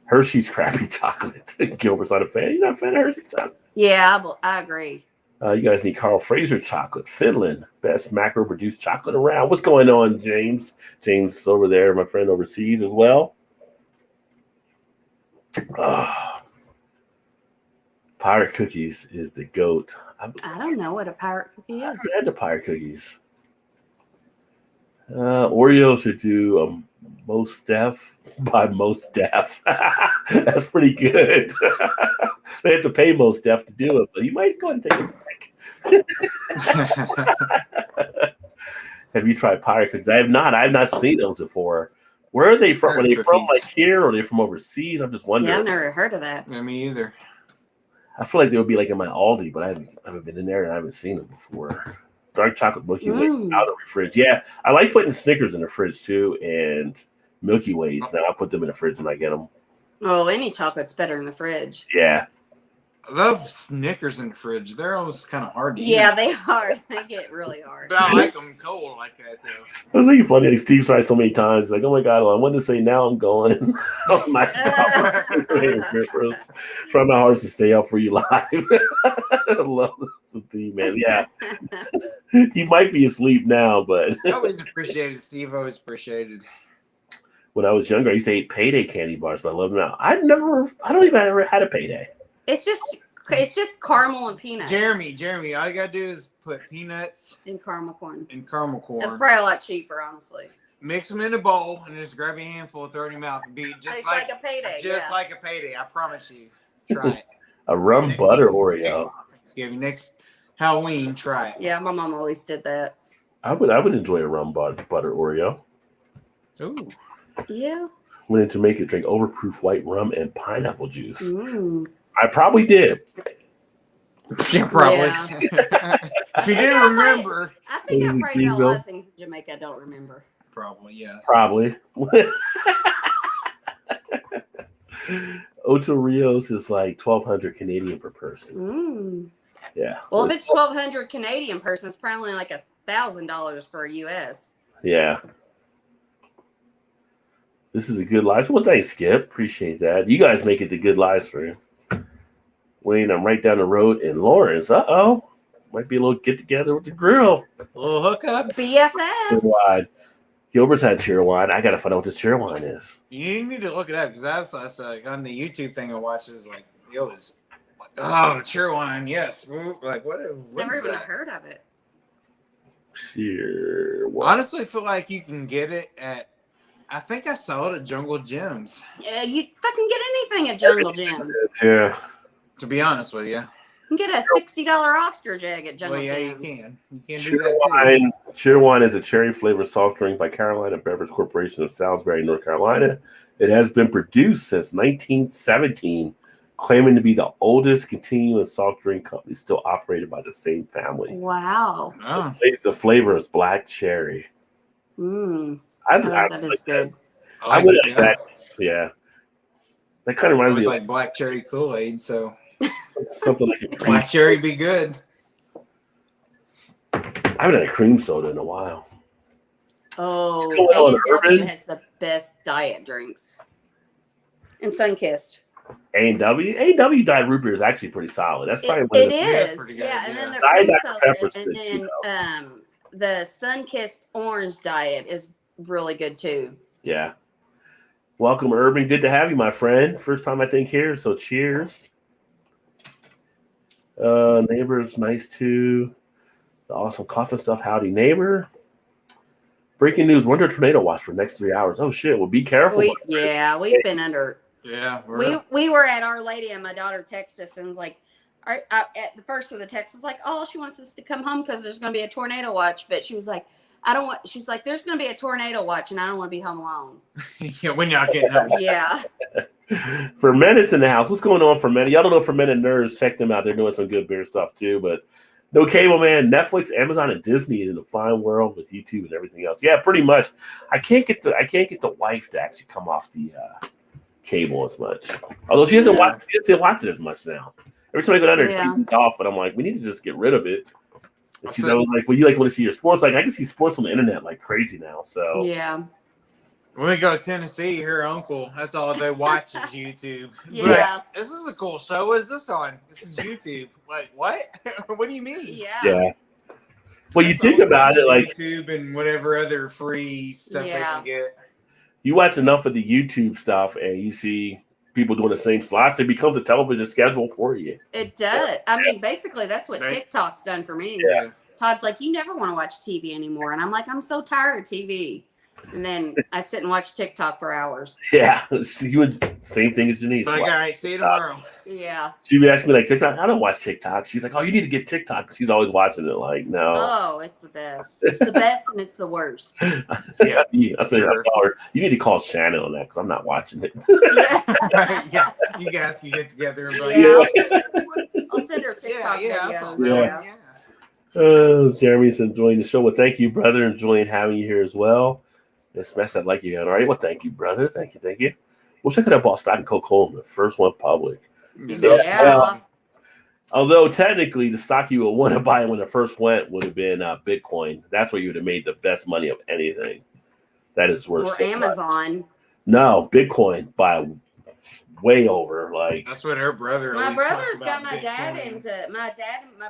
Hershey's crappy chocolate. Gilbert's not a fan. You're not a fan of Hershey's chocolate? Yeah, I agree. You guys need Carl Fraser chocolate. Finland, best macro-produced chocolate around. What's going on, James? James over there, my friend overseas as well. Pirate cookies is the GOAT. I don't know what a pirate cookie is. I haven't had the pirate cookies. Oreo should do Most Def by Most Def. That's pretty good. They have to pay Most Def to do it, but you might go ahead and take it back. Have you tried pirate cookies? I have not. I have not seen those before. Where are they from? Are they from like here, or are they from overseas? I'm just wondering. Yeah, I've never heard of that. Yeah, me either. I feel like they would be like in my Aldi, but I haven't been in there and I haven't seen them before. Dark chocolate Milky Ways out of the fridge. Yeah, I like putting Snickers in the fridge too, and Milky Ways. Now I put them in the fridge when I get them. Oh, any chocolate's better in the fridge. Yeah. I love Snickers in the fridge. They're almost kind of hard to eat. Yeah, they are. They get really hard. But I like them cold like that, though. It was like funny. Like Steve tried so many times. He's like, oh my God, I wanted to say now I'm going. Oh my God. Try my hardest to stay up for you live. I love this theme, man. Yeah. He might be asleep now, but. I always appreciated Steve. Always appreciated. When I was younger, I used to eat Payday candy bars, but I love them now. I don't even ever had a Payday. It's just caramel and peanuts. Jeremy, all you gotta do is put peanuts and caramel corn. And caramel corn. It's probably a lot cheaper, honestly. Mix them in a bowl and just grab a handful, throw it in your mouth, and be just like a payday. Just like a payday. I promise you. Try it. A rum butter Oreo. Next Thanksgiving, next Halloween, try it. Yeah, my mom always did that. I would enjoy a rum butter Oreo. Ooh. Yeah. Went into make it drink overproof white rum and pineapple juice. I probably did. Yeah, probably. Yeah. If you didn't remember. I think I probably know a lot of things in Jamaica I don't remember. Probably, yeah. Probably. Ocho Rios is like 1,200 Canadian per person. Yeah. Well, if it's 1,200 Canadian person, it's probably like $1,000 for a US. Yeah. This is a good live stream. Well, thanks, Skip. Appreciate that. You guys make it the good live stream. Wayne, I'm right down the road in Lawrence. Uh-oh. Might be a little get-together with the grill. A little hookup. BFFs. Wine. Gilbert's had cheerwine. I got to find out what this cheerwine is. You need to look it up because I saw on the YouTube thing I watched. It was like oh, Cheerwine, yes. Like what Never is even that? heard of it. Cheerwine. Honestly, I feel like you can get it at. I think I saw it at Jungle Gyms. Yeah, you fucking get anything at Jungle Gyms. Yeah. To be honest with you. You can get a $60 ostrich egg at Jungle Well, yeah, Gyms. you can. You can do that too. Cheerwine is a cherry-flavored soft drink by Carolina Beverage Corporation of Salisbury, North Carolina. It has been produced since 1917, claiming to be the oldest continuous soft drink company still operated by the same family. Wow. Oh. The flavor is black cherry. Mmm. I That is good. I would like that. Yeah. That kind of It reminds was me like black cherry Kool-Aid, so of something like a cream. black cherry be good. I haven't had a cream soda in a while. Oh, What's going on, A&W Urban? has the best diet drinks. And Sunkissed. A&W Diet Root Beer is actually pretty solid. That's probably one It of the Yeah, it's is. pretty good, Yeah, and yeah. then the Diet cream Dr. Pepper's soda, and good, then the Sunkissed orange diet is really good too. Yeah. Welcome, Urban. Good to have you, my friend. First time I think here, so cheers. Neighbor's nice too. The awesome coffee stuff. Howdy, neighbor. Breaking news: Winter tornado watch for the next 3 hours. Oh shit! Well, be careful. We've been under. Yeah, We were at Our Lady, and my daughter texted us and was like, at the first of the text was like, oh, she wants us to come home because there's going to be a tornado watch, but she was like, she's like, there's going to be a tornado watch, and I don't want to be home alone. yeah, when y'all getting home. Yeah. Fermented's in the house. What's going on, Fermented? Y'all don't know Fermented Nerds. Check them out. They're doing some good beer stuff too. But no cable, man. Netflix, Amazon, and Disney in a fine world with YouTube and everything else. Yeah, pretty much. I can't get the wife to actually come off the cable as much. Although she doesn't watch it as much now. Every time I go down there, TV's off, and I'm like, we need to just get rid of it. And she's always like, well, you want to see your sports? Like, I can see sports on the internet like crazy now. So Yeah. When we go to Tennessee, her uncle, that's all they watch is YouTube. Yeah. Like, this is a cool show. What is this on? This is YouTube. Like, what? What do you mean? Yeah. Well, you think about it, like YouTube and whatever other free stuff they can get. You watch enough of the YouTube stuff, and you see people doing the same slots. It becomes a television schedule for you. It does. I mean, basically, that's what TikTok's done for me. Yeah. Todd's like, you never want to watch TV anymore. And I'm like, I'm so tired of TV. And then I sit and watch TikTok for hours. Yeah. Same thing as Janice. Like, all right, see you tomorrow. Yeah. She'd be asking me, like, TikTok? I don't watch TikTok. She's like, oh, you need to get TikTok. Because she's always watching it. Like, no. Oh, it's the best. It's the best and it's the worst. Yeah. I said, I tell her, you need to call Shannon on that because I'm not watching it. Yeah. You guys can get together and be like, I'll send her TikTok videos. Yeah. Jeremy's enjoying the show. Well, thank you, brother. Enjoying having you here as well. Smash that like you got. All right. Well, thank you, brother. Thank you. We'll check it out. Ball stock and Coca-Cola, the first one public. Yeah. Although technically, the stock you would want to buy when it first went would have been Bitcoin. That's where you would have made the best money of anything. That is worth. Or Amazon. No, Bitcoin by way over. Like that's what her brother. My brother's got my dad into my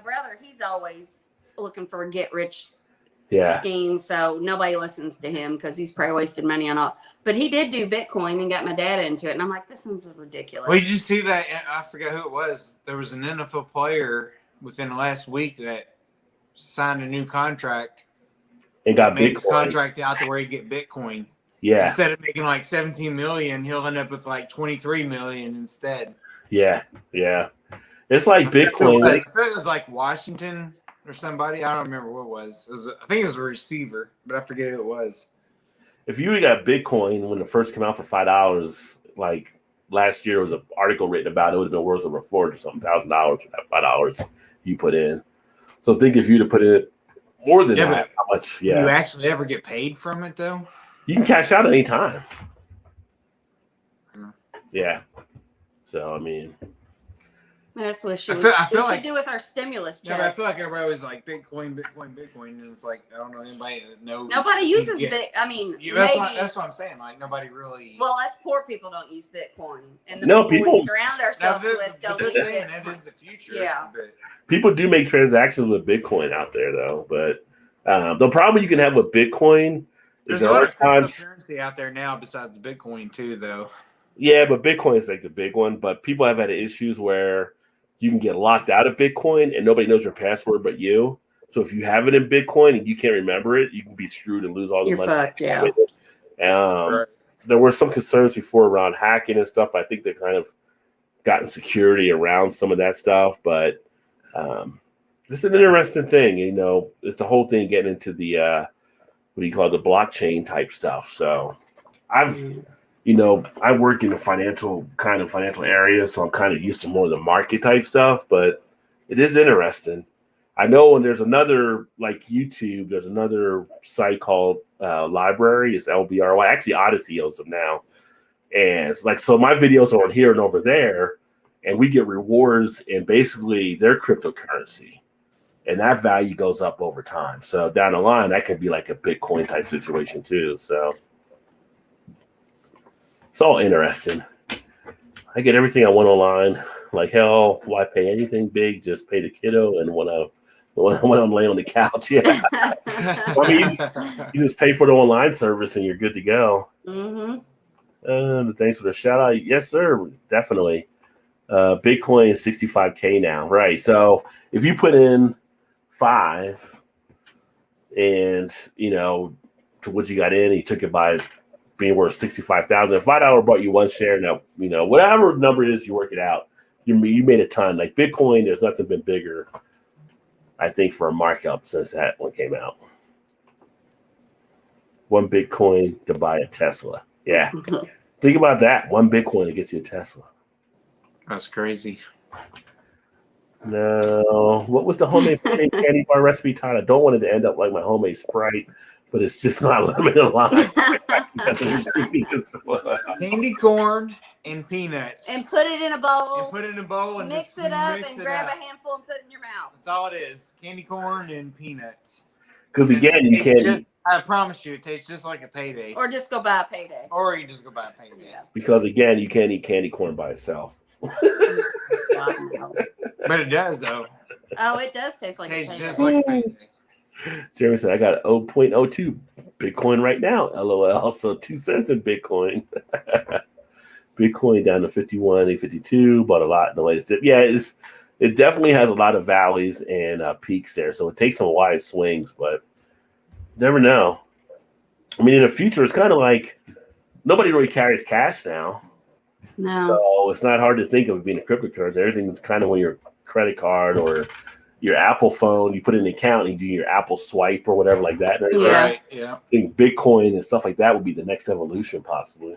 brother. He's always looking for a get rich scheme. So nobody listens to him because he's probably wasted money on all. But he did do Bitcoin and got my dad into it. And I'm like, this one's ridiculous. Well, did you see that? I forget who it was. There was an NFL player within the last week that signed a new contract and got made Bitcoin. His contract out to where he get Bitcoin. Yeah. Instead of making like 17 million, he'll end up with like 23 million instead. Yeah. It's like Bitcoin. I think it was like Washington or somebody. I don't remember what it was. I think it was a receiver, but I forget who it was. If you got Bitcoin when it first came out for $5, like last year was an article written about it, would have been worth over $400 or something $1,000 for that $5 you put in. So think if you'd have put in more than that, how much? Yeah. Do you actually ever get paid from it though? You can cash out at any time. Yeah. So I mean, That's what I feel we like should do with our stimulus Yeah, check. but I feel like everybody was like Bitcoin, and it's like I don't know anybody that knows. Nobody uses Bitcoin. I mean, that's what I'm saying. Like nobody really. Well, us poor people don't use Bitcoin, and the people we surround ourselves with don't use Bitcoin. That is the future. Yeah. But People do make transactions with Bitcoin out there, though. But the problem you can have with Bitcoin there's is a lot of times cryptocurrency out there now besides Bitcoin too, though. Yeah, but Bitcoin is like the big one. But people have had issues where you can get locked out of Bitcoin and nobody knows your password but you. So if you have it in Bitcoin and you can't remember it, you can be screwed and lose all the You're money. fucked, yeah. Right. There were some concerns before around hacking and stuff. I think they kind of gotten security around some of that stuff. But it's an interesting thing. You know, it's the whole thing getting into the, what do you call it, the blockchain type stuff. So I work in the financial area, so I'm kind of used to more of the market type stuff, but it is interesting. I know when there's another, like YouTube, there's another site called Library, it's LBRY. Actually, Odyssey owns them now. And it's like, so my videos are on here and over there, and we get rewards, and basically they're cryptocurrency. And that value goes up over time. So down the line, that could be like a Bitcoin type situation too. So it's all interesting. I get everything I want online. Like, hell, why pay anything big? Just pay the kiddo. And when I'm laying on the couch, yeah. I mean, you just pay for the online service and you're good to go. Mm-hmm. Thanks for the shout out. Yes, sir. Definitely. Bitcoin is 65K now. Right. So if you put in 5 and, to what you got in, you took it by being worth 65,000. If $5 bought you one share, now whatever number it is, you work it out. You made a ton. Like Bitcoin, there's nothing been bigger, I think, for a markup since that one came out. 1 Bitcoin to buy a Tesla. Yeah, think about that. 1 Bitcoin to get you a Tesla. That's crazy. No, what was the homemade candy bar recipe, Todd? I don't want it to end up like my homemade Sprite, but it's just not limited line. Candy corn and peanuts. And put it in a bowl. And put it in a bowl and mix it up and grab a handful and put it in your mouth. That's all it is. Candy corn and peanuts. Because again, you can't. I promise you, it tastes just like a payday. Or just go buy a payday. Or you just go buy a payday. Yeah. Because again, you can't eat candy corn by itself. But it does, though. Oh, it does taste like it tastes a payday. just like a payday. Jeremy said, I got 0.02 Bitcoin right now. LOL. So 2 cents in Bitcoin. Bitcoin down to 51, 52. Bought a lot in the latest dip. Yeah, it definitely has a lot of valleys and peaks there. So it takes some wide swings, but never know. I mean, in the future, it's kind of like nobody really carries cash now. No. So it's not hard to think of it being a cryptocurrency. Everything's kind of on your credit card or your Apple phone. You put in an account and you do your Apple swipe or whatever like that. Yeah. Right, yeah. I think Bitcoin and stuff like that would be the next evolution, possibly.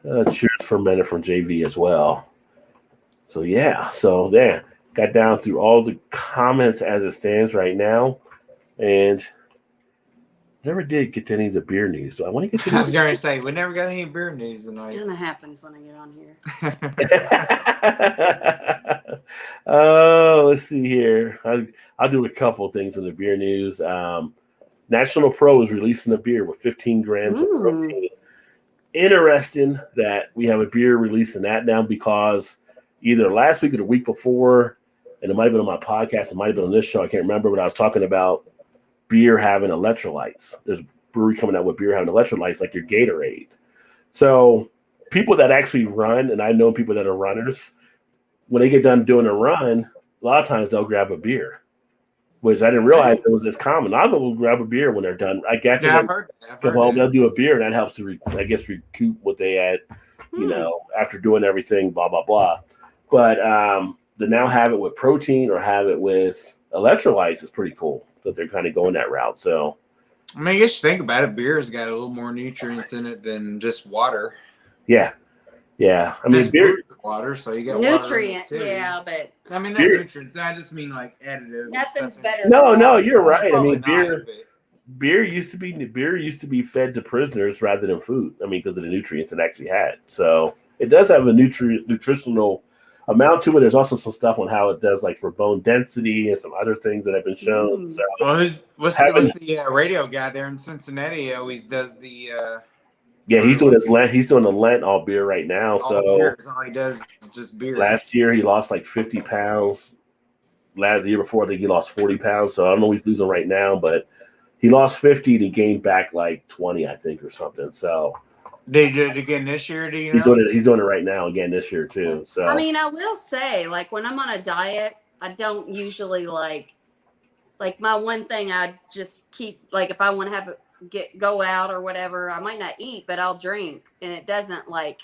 Cheers for a minute from JV as well. So, yeah. So, there. Got down through all the comments as it stands right now. And never did get to any of the beer news. So I want to get to I was going to say, we never got any beer news tonight. It kind of happens when I get on here. Oh, let's see here. I'll do a couple things in the beer news. National Pro is releasing a beer with 15 grams of protein. Interesting that we have a beer releasing that now because either last week or the week before, and it might have been on my podcast, it might have been on this show, I can't remember, but I was talking about beer having electrolytes. There's a brewery coming out with beer having electrolytes like your Gatorade. So people that actually run, and I know people that are runners, when they get done doing a run, a lot of times they'll grab a beer, which I didn't realize it was as common. A lot of people will grab a beer when they're done. I guess I've heard that. They'll do a beer, and that helps to, recoup what they had, after doing everything, blah, blah, blah. But to now have it with protein or have it with electrolytes is pretty cool that they're kind of going that route. So, I mean, I guess you think about it, beer's got a little more nutrients in it than just water. Yeah. I mean, beer, water, so you got nutrients. Yeah, but I mean, not nutrients. I just mean like additives. Nothing's better. No, you're right. I mean, beer used to be fed to prisoners rather than food. I mean, because of the nutrients it actually had. So it does have a nutritional amount to it. There's also some stuff on how it does, like for bone density and some other things that have been shown. So, well, what's the radio guy there in Cincinnati? He always does the. Yeah, he's doing his Lent. He's doing a Lent all beer right now. All so beer is all he does is just beer. Last year he lost like 50 pounds. The year before, I think he lost 40 pounds. So I don't know what he's losing right now, but he lost 50 and he gained back like 20, I think, or something. So they did it again this year. Do you know? He's doing it right now again this year too. So I mean, I will say, like when I'm on a diet, I don't usually like my one thing. I just keep like if I want to have it. Go out or whatever, I might not eat, but I'll drink, and it doesn't like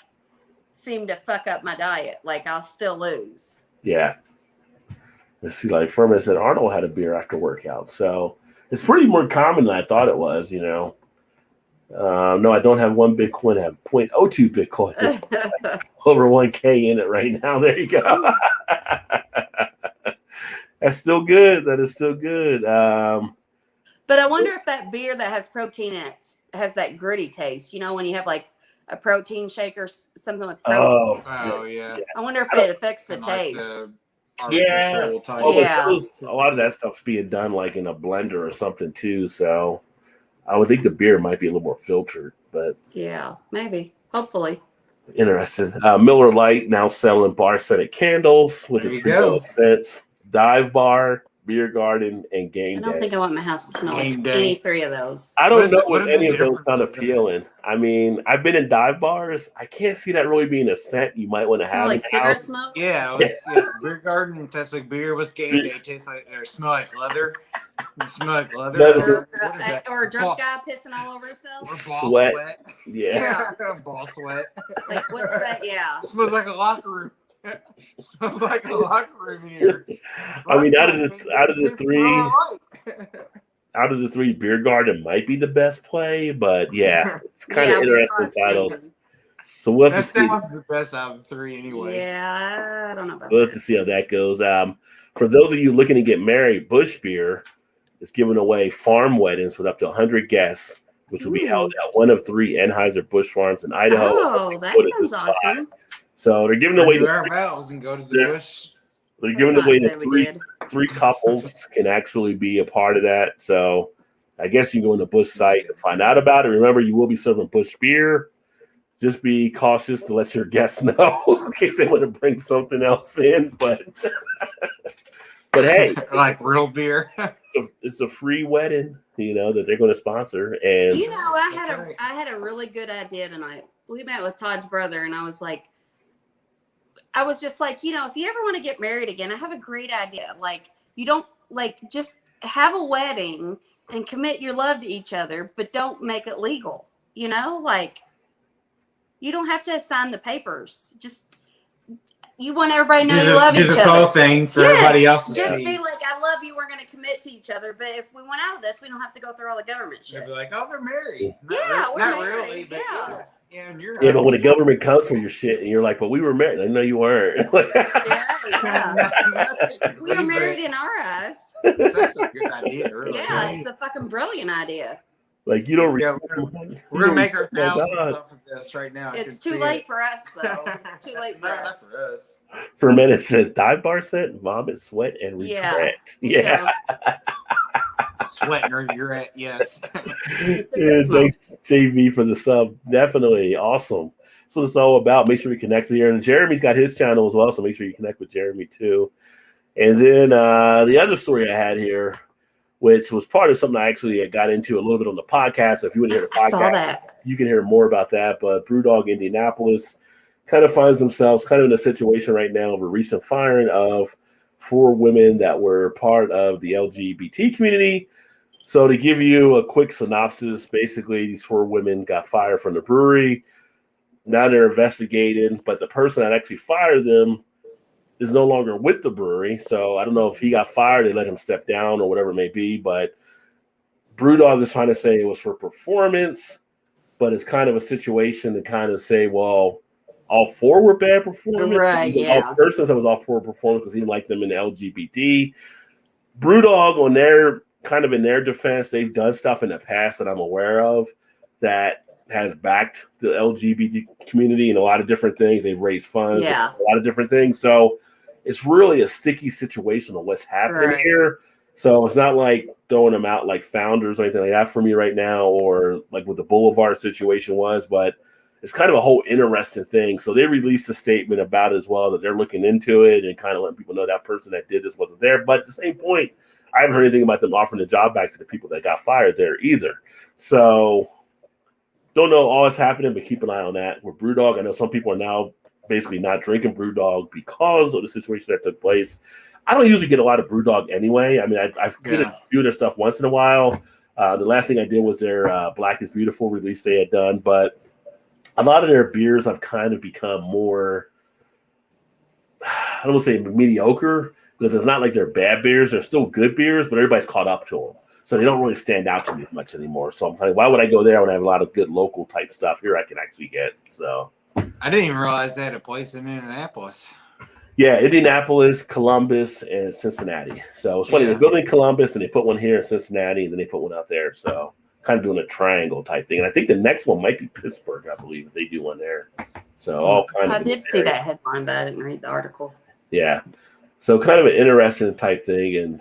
seem to fuck up my diet. Like I'll still lose. Yeah. Let's see, like Furman said, Arnold had a beer after workout, so it's pretty more common than I thought it was. No, I don't have 1 Bitcoin. I have 0.02 Bitcoin. Over 1K in it right now. There you go. That's still good. That is still good. But I wonder if that beer that has protein in it has that gritty taste. When you have like a protein shake or something with protein. Oh yeah. I wonder if it affects the taste. Yeah. Yeah. A lot of that stuff's being done like in a blender or something too. So I would think the beer might be a little more filtered, but yeah, maybe. Hopefully. Interesting. Miller Lite now selling bar scented candles with the trio of scents, Dive Bar, Beer Garden, and Game Day. I don't think I want my house to smell like any 3 of those. I don't know what any of those sound appealing. I mean, I've been in dive bars. I can't see that really being a scent you might want to have. Like cigarette smoke? Yeah, Beer Garden tastes like beer. What's Game Day tastes like? Or smell like leather. Smell like leather. Or a drunk guy pissing all over himself. Sweat. Yeah. Ball sweat. Like what's that? Yeah. Smells like a locker room. Smells like a locker room here. I mean, out of the three, Beer Garden might be the best play, but yeah, it's kind of interesting titles. So we'll have to see. That sounds the best out of the 3 anyway. Yeah, I don't know about We'll have to see how that goes. For those of you looking to get married, Bush Beer is giving away farm weddings with up to 100 guests, which will be held at one of 3 Anheuser-Busch farms in Idaho. Oh, that sounds awesome. So they're giving away our vows and go to the bush. They're giving away that 3 couples can actually be a part of that. So I guess you can go on the Bush site and find out about it. Remember, you will be serving Bush beer. Just be cautious to let your guests know in case they want to bring something else in. But hey, like real beer. It's a free wedding, that they're going to sponsor. And I had a really good idea tonight. We met with Todd's brother, and I was just like, if you ever want to get married again, I have a great idea. Like, you don't just have a wedding and commit your love to each other, but don't make it legal. You don't have to sign the papers. Just you want everybody to know you love each other. Do the whole thing for everybody else to just see. Be like, I love you. We're going to commit to each other. But if we went out of this, we don't have to go through all the government shit. They'd be like, oh, they're married. We're not married. Really, but yeah, but when the government comes for your shit, and you're like, "But we were married." I know you weren't. We were married in our eyes. It's actually a good idea, really. Yeah, it's a fucking brilliant idea. Like you don't. We're gonna make our thousands off of this right now. It's too late for us, though. It's too late for us. Not for us. For a minute, it says dive bar set, vomit, sweat, and regret. Yeah. Sweat and regret, yes. Thanks, JV, for the sub. Definitely awesome. That's what it's all about. Make sure we connect with you. And Jeremy's got his channel as well, so make sure you connect with Jeremy too. And then the other story I had here, which was part of something I actually got into a little bit on the podcast. So if you want to hear the podcast, you can hear more about that. But Brewdog Indianapolis kind of finds themselves kind of in a situation right now of a recent firing of 4 women that were part of the LGBT community. So to give you a quick synopsis, basically these 4 women got fired from the brewery. Now they're investigating, but the person that actually fired them is no longer with the brewery. So I don't know if he got fired, they let him step down or whatever it may be. But Brewdog is trying to say it was for performance, but it's kind of a situation to kind of say, well, all 4 were bad performance. Right, yeah. All persons that was all 4 performance because he didn't like them in the LGBT. Brewdog, on their kind of in their defense, they've done stuff in the past that I'm aware of that has backed the LGBT community in a lot of different things. They've raised funds, Yeah. a lot of different things. So it's really a sticky situation of what's happening Right. here. So it's not like throwing them out like founders or anything like that for me right now, or like what the Boulevard situation was, but it's kind of a whole interesting thing. So they released a statement about it as well, that they're looking into it and kind of letting people know that person that did this wasn't there. But at the same point, I haven't heard anything about them offering the job back to the people that got fired there either. So don't know all that's happening, but keep an eye on that. With Brewdog, I know some people are now basically not drinking Brewdog because of the situation that took place. I don't usually get a lot of Brewdog anyway. I mean, I've get a few of their stuff once in a while. The last thing I did was their Black is Beautiful release they had done, but a lot of their beers have kind of become more, I don't want to say mediocre, because it's not like they're bad beers. They're still good beers, but everybody's caught up to them. So they don't really stand out to me much anymore. So I'm like, why would I go there when I have a lot of good local type stuff here I can actually get? So I didn't even realize they had a place in Indianapolis. yeah, Indianapolis, Columbus, and Cincinnati. So it's funny, they're building Columbus and they put one here in Cincinnati and then they put one out there. So kind of doing a triangle type thing. And I think the next one might be Pittsburgh, I believe, if they do one there. So all kind of. I did see that headline, but I didn't read the article. Yeah. So kind of an interesting type thing. And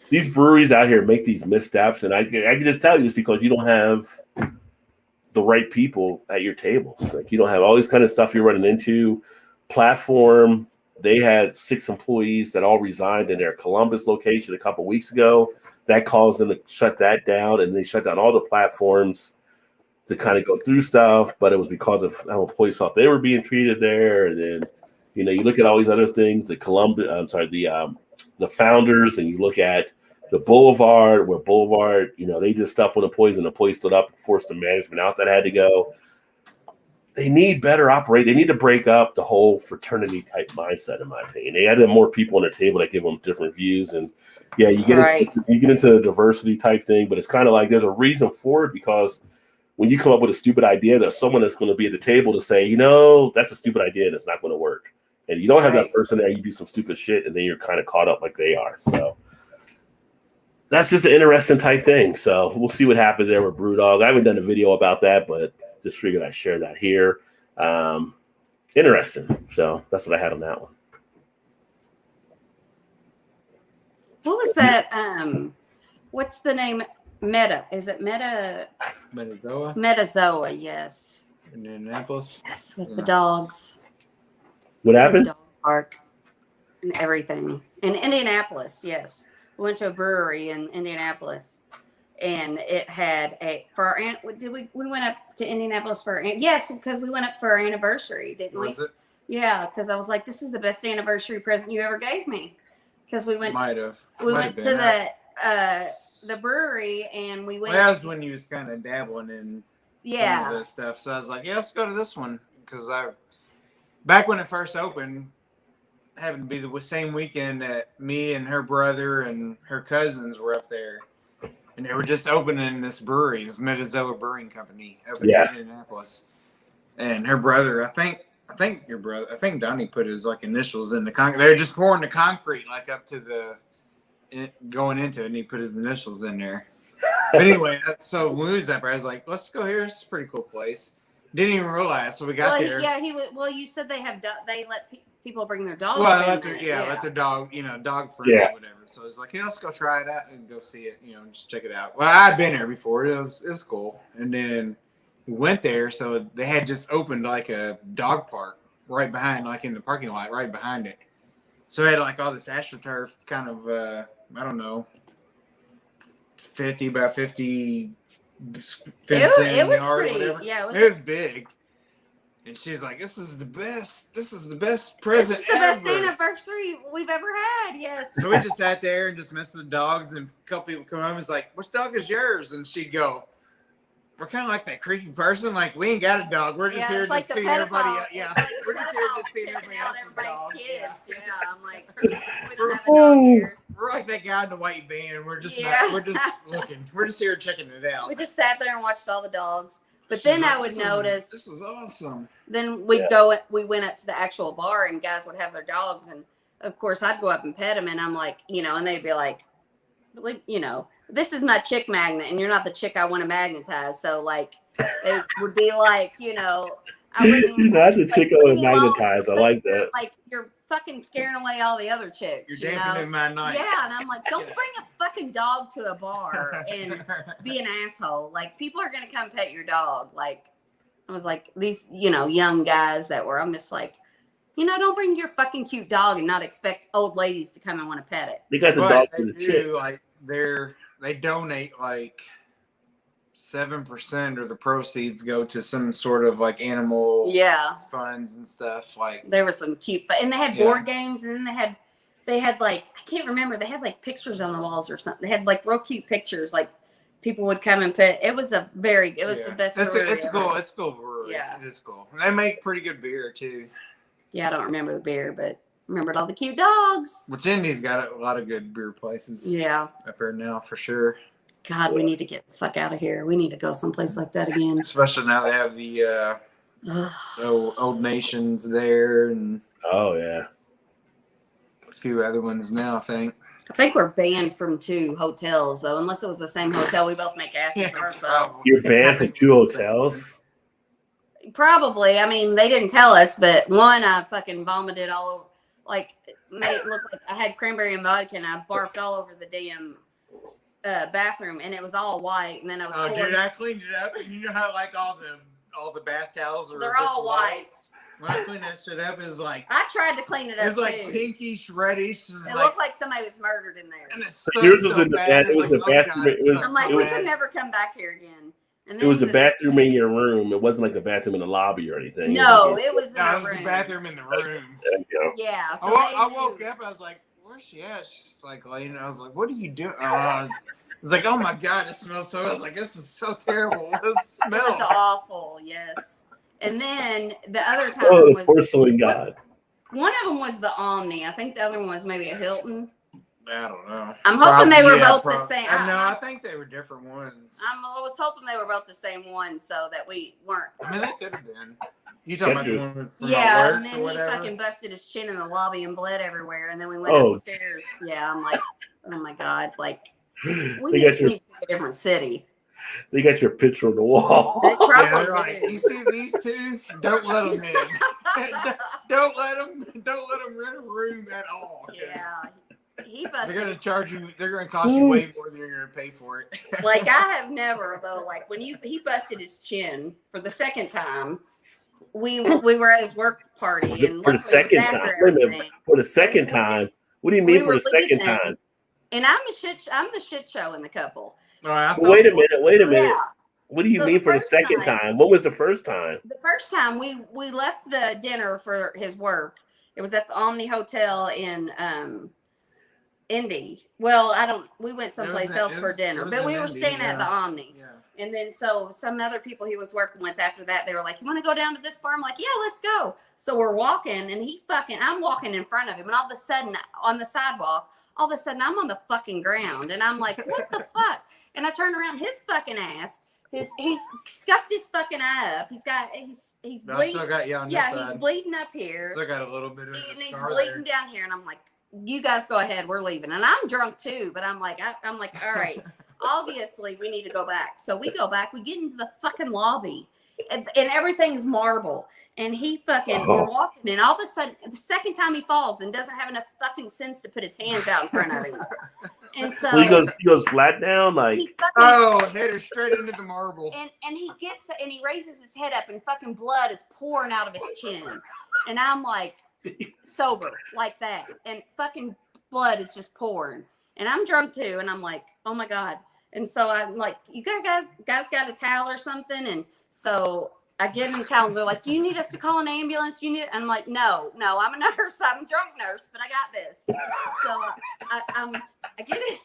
these breweries out here make these missteps. And I can just tell you it's because you don't have the right people at your tables. Like you don't have all this kind of stuff you're running into. Platform, they had 6 employees that all resigned in their Columbus location a couple weeks ago. That caused them to shut that down, and they shut down all the platforms to kind of go through stuff. But it was because of how employees thought they were being treated there. And then, you know, you look at all these other things, the Founders, and you look at the Boulevard, where Boulevard, you know, they did stuff with employees, and the employees stood up and forced the management out that had to go. They need better operate. They need to break up the whole fraternity type mindset, in my opinion. They had more people on their table that give them different views, and yeah, you get into the diversity type thing, but it's kind of like there's a reason for it, because when you come up with a stupid idea, there's someone that's going to be at the table to say, you know, that's a stupid idea and it's not going to work. And you don't have that person there, you do some stupid shit, and then you're kind of caught up like they are. So that's just an interesting type thing. So we'll see what happens there with Brewdog. I haven't done a video about that, but just figured I'd share that here. Interesting. So that's what I had on that one. What was that? What's the name? Meta. Is it Meta? Metazoa? Metazoa, yes. In Indianapolis? Yes, with the dogs. What happened? Dog park and everything. In Indianapolis, yes. We went to a brewery in Indianapolis, and it had we went up to Indianapolis for yes, because we went up for our anniversary, didn't we? Was it? Yeah, because I was like, this is the best anniversary present you ever gave me. Because we went We went to the brewery, and we went. Well, that was when you was kind of dabbling in some of the stuff. So I was like, yeah, let's go to this one, because back when it first opened, happened to be the same weekend that me and her brother and her cousins were up there, and they were just opening this brewery, this Metazoa Brewing Company up in Indianapolis. And her brother, I think your brother, I think Donnie put his like initials in the concrete. They were just pouring the concrete like up to going into it, and he put his initials in there. But anyway, so when we was up there, I was like, let's go here. It's a pretty cool place. Didn't even realize. So we got there. You said they let people bring their dogs. Well, let their dog, dog friendly or whatever. So it's like, let's go try it out and go see it, just check it out. Well, I've been there before. It was cool. And then we went there. So they had just opened like a dog park right behind, like in the parking lot, right behind it. So they had like all this AstroTurf kind of, I don't know, 50 by 50 it was yard, pretty, whatever. yeah, it was big. And she's like, this is the best present This is the ever. best anniversary we've ever had, yes. So we just sat there and just messed with the dogs, and a couple people come home and was like, which dog is yours? And she'd go, we're kind of like that creepy person. Like, we ain't got a dog. We're just here just seeing everybody. We're just here just seeing everybody else's dog. Kids. Yeah, I'm like, we don't have a dog here. We're like that guy in the white van. We're just we're just looking. We're just here checking it out. We just sat there and watched all the dogs. But then I would notice. This was awesome. Then we went up to the actual bar, and guys would have their dogs, and of course I'd go up and pet them, and I'm like, and they'd be like, this is my chick magnet, and you're not the chick I want to magnetize. So like, They would be like, I wouldn't. You know, that's a chick I leave want to me alone, magnetize. I like you're, that. like you're fucking scaring away all the other chicks. You're dampening my night. Yeah, and I'm like, don't bring a fucking dog to a bar and be an asshole. Like, people are gonna come pet your dog. Like, I was like, these, young guys that were. I'm just like, don't bring your fucking cute dog and not expect old ladies to come and want to pet it. They got the But dog they for the do, chicks. like they donate like 7% of the proceeds go to some sort of like animal funds and stuff. Like there were some cute, and they had Yeah. board games, and then they had like, I can't remember, they had like pictures on the walls or something. They had like real cute pictures, like people would come and pet. It was the best. It's cool brewery. Yeah. It is cool. And they make pretty good beer too. Yeah, I don't remember the beer, but remembered all the cute dogs. Which Indy's got a lot of good beer places Yeah. up there now for sure. God, we need to get the fuck out of here. We need to go someplace like that again. Especially now they have the old Nations there and Oh yeah. a few other ones now, I think. I think we're banned from 2 hotels though, unless it was the same hotel. We both make asses Yeah, ourselves. You're banned I from think 2 it's the same hotels. Probably. I mean, they didn't tell us, but one, I fucking vomited all over, like, made it look like I had cranberry and vodka, and I barfed all over the damn bathroom, and it was all white. And then I was dude, I cleaned it up. You know how like all the bath towels are they're just all white. When I clean that shit up, it's like I tried to clean it up. it's like too. pinkish, reddish. It looked like somebody was murdered in there. And it So yours was so in the bad. bath. It was a bathroom. It was- I'm like, it we was- could never come back here again. And It was a the bathroom second- in your room. It wasn't like a bathroom in the lobby or anything. No, it was in No, a it was room. the bathroom in the room. There you go. Yeah. So I they woke knew. up. I was like, "Where's she at?" She's like laying. I was like, "What are you doing?" I was like, "Oh my god, it smells so." I was like, "This is so terrible. What does it It was smell?" awful. Yes. And then the other time Oh, the was porcelain god. one of them was the Omni. I think the other one was maybe a Hilton. I don't know. I'm hoping they were both the probably. same. No, I think they were different ones. I was hoping they were both the same one, so that we weren't. I mean, they could have been. You talking about the one from Yeah, work and then or he whatever? fucking busted his chin in the lobby and bled everywhere. And then we went Oh. upstairs. Yeah, I'm like, oh my god, like we They need got to your sneak to a different city. they got your picture on the wall. They Yeah, probably they're like, do. you see these two? Don't let them in. Don't let them rent a room at all. 'Cause Yeah, he They're busted. gonna charge you. They're gonna cost you way more than you're gonna pay for it. Like I have never though. Like when he busted his chin for the second time. We were at his work party and For the luckily it was second after time. Wait a minute. everything. For the second time. What do you mean We for were the second leaving. time? And I'm the shit show in the couple. All right, I thought- Wait a minute. Yeah. What do you So mean the for the first second time- time? What was the first time? The first time we left the dinner for his work, it was at the Omni Hotel in Indy. Well, we went someplace else for dinner, but we were staying at the Omni. Yeah. And then so some other people he was working with after that, they were like, "You want to go down to this bar?" I'm like, "Yeah, let's go." So we're walking, and I'm walking in front of him, and all of a sudden on the sidewalk, all of a sudden I'm on the fucking ground, and I'm like, "What the fuck?" And I turn around, his fucking ass. He's scuffed his fucking eye up. He's I bleeding. still got you on this Yeah, side. he's bleeding up here. Still got a little bit of a And he's scar bleeding there. down here, and I'm like, "You guys go ahead, we're leaving." And I'm drunk too, but I'm like, all right, obviously we need to go back. So we go back. We get into the fucking lobby, and everything's marble. And he fucking, we're walking, and all of a sudden, the second time he falls and doesn't have enough fucking sense to put his hands out in front of him. And so So he goes flat down, like he fucking, Oh, hit her straight into the marble. and he gets and he raises his head up, and fucking blood is pouring out of his chin. And I'm like, sober like that, and fucking blood is just pouring, and I'm drunk too, and I'm like, oh my god. And so I'm like, you guys got a towel or something? And so I give them towels. They're like, do you need us to call an ambulance? Do you need it? I'm like, no, I'm a nurse. I'm a drunk nurse, but I got this. So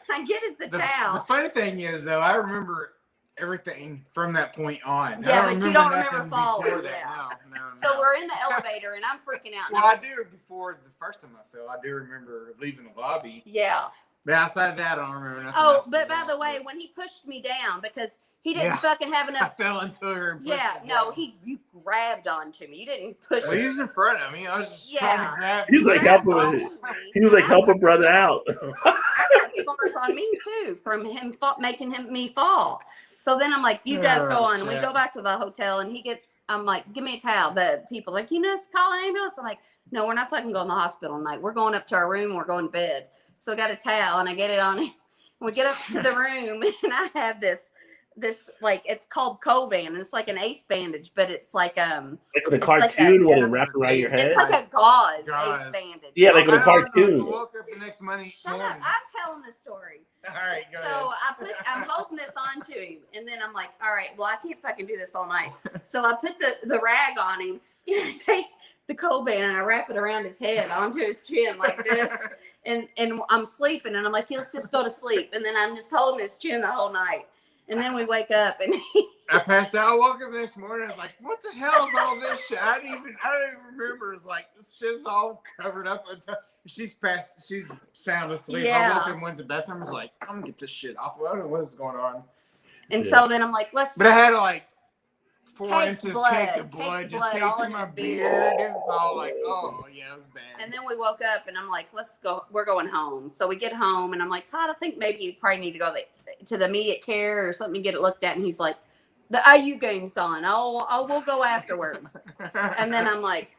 I get it the towel. The funny thing is, though, I remember everything from that point on. Yeah, I but you don't remember nothing falling, before that. yeah. No. So we're in the elevator, and I'm freaking out. Well, I do before the first time I fell. I do remember leaving the lobby. Yeah. But outside of that, I don't remember nothing. Oh, else but by going the on. way, when he pushed me down, because He didn't Yeah. fucking have I enough. fell into her. And Yeah, pushed no, me. you grabbed onto me. You didn't push Well, he me. was in front of me. I was just trying to grab. He was like, Grabbed help onto him. me, He was like, and help a brother out. I got scars on me too from him making me fall. So then I'm like, you guys go on. And we shit. go back to the hotel and I'm like, give me a towel. The people are like, just call an ambulance. I'm like, no, we're not fucking going to the hospital tonight. We're going up to our room. We're going to bed. So I got a towel and I get it on. And we get up to the room and I have this like, it's called Coban, and it's like an ace bandage, but it's like Like the it's cartoon like when it wrapped around your head. it's like a gauze Gauze. ace bandage. Yeah, like in I a don't know, I cartoon. woke up the next morning. Shut up! I'm telling the story. All right, go So ahead. I'm holding this onto him, and then I'm like, all right, well, I can't fucking do this all night. So I put the rag on him, I take the Coban and I wrap it around his head onto his chin like this, and I'm sleeping, and I'm like, let's just go to sleep, and then I'm just holding his chin the whole night, and then we wake up, and I passed out. I woke up the next morning. I was like, "What the hell is all this shit?" I don't even remember. It's like this shit's all covered up. She's sound asleep. Yeah. I woke up and went to the bathroom. I was like, "I'm gonna get this shit off. I don't know what is going on." and so then I'm like, let's. But I had like 4 Caked inches blood. caked of blood Caked just blood caked all through in my his beard. It was all like, oh yeah, it was bad. And then we woke up, and I'm like, let's go. We're going home. So we get home, and I'm like, Todd, I think maybe you probably need to go to the immediate care or something, get it looked at. And he's like, the IU game's on. We'll go afterwards. And then I'm like,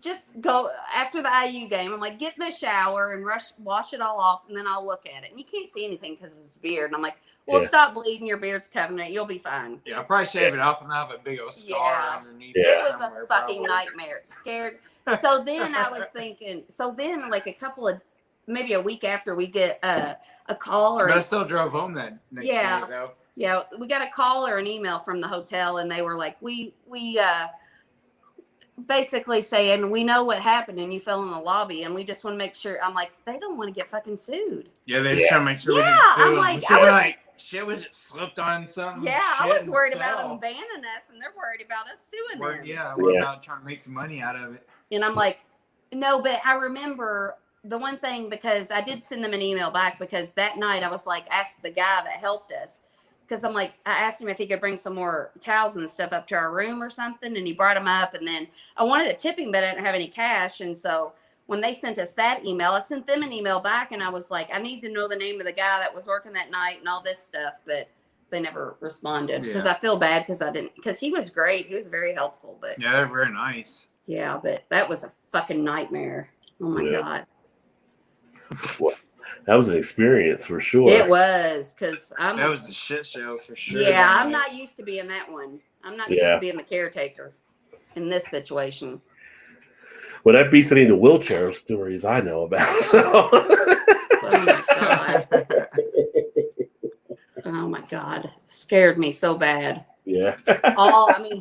just go after the IU game. I'm like, get in the shower and wash it all off, and then I'll look at it. And you can't see anything because it's beard. And I'm like, well, stop bleeding. Your beard's covering it. You'll be fine. Yeah, I'll probably shave it off and have a big old scar underneath. It it was somewhere, a fucking probably. nightmare. It scared. So then I was thinking, like maybe a week after, we get a call or But I still drove home that next day though. yeah, we got a call or an email from the hotel, and they were like, we basically saying, we know what happened and you fell in the lobby, and we just want to make sure. I'm like, they don't want to get fucking sued. Yeah, they just trying to make sure we didn't Yeah, sue I'm them. like, Shit was slipped on something. Yeah, I shit was worried and about fell. them banning us, and they're worried about us suing them. Yeah, we're about trying to make some money out of it. And I'm like, no, but I remember the one thing, because I did send them an email back, because that night I was like, asked the guy that helped us, because I'm like, I asked him if he could bring some more towels and stuff up to our room or something, and he brought them up, and then I wanted to tip him, but I didn't have any cash, and so when they sent us that email, I sent them an email back, and I was like, I need to know the name of the guy that was working that night and all this stuff, but they never responded, because I feel bad because he was great. He was very helpful, but yeah, they're very nice. Yeah, but that was a fucking nightmare. Oh my God. Well, that was an experience for sure. It was, because that was a shit show for sure. Yeah, I'm not used to being that one. I'm not used to being the caretaker in this situation. Well, that beats any of the wheelchair stories I know about. So. Oh my God. Oh my God. Scared me so bad. Yeah.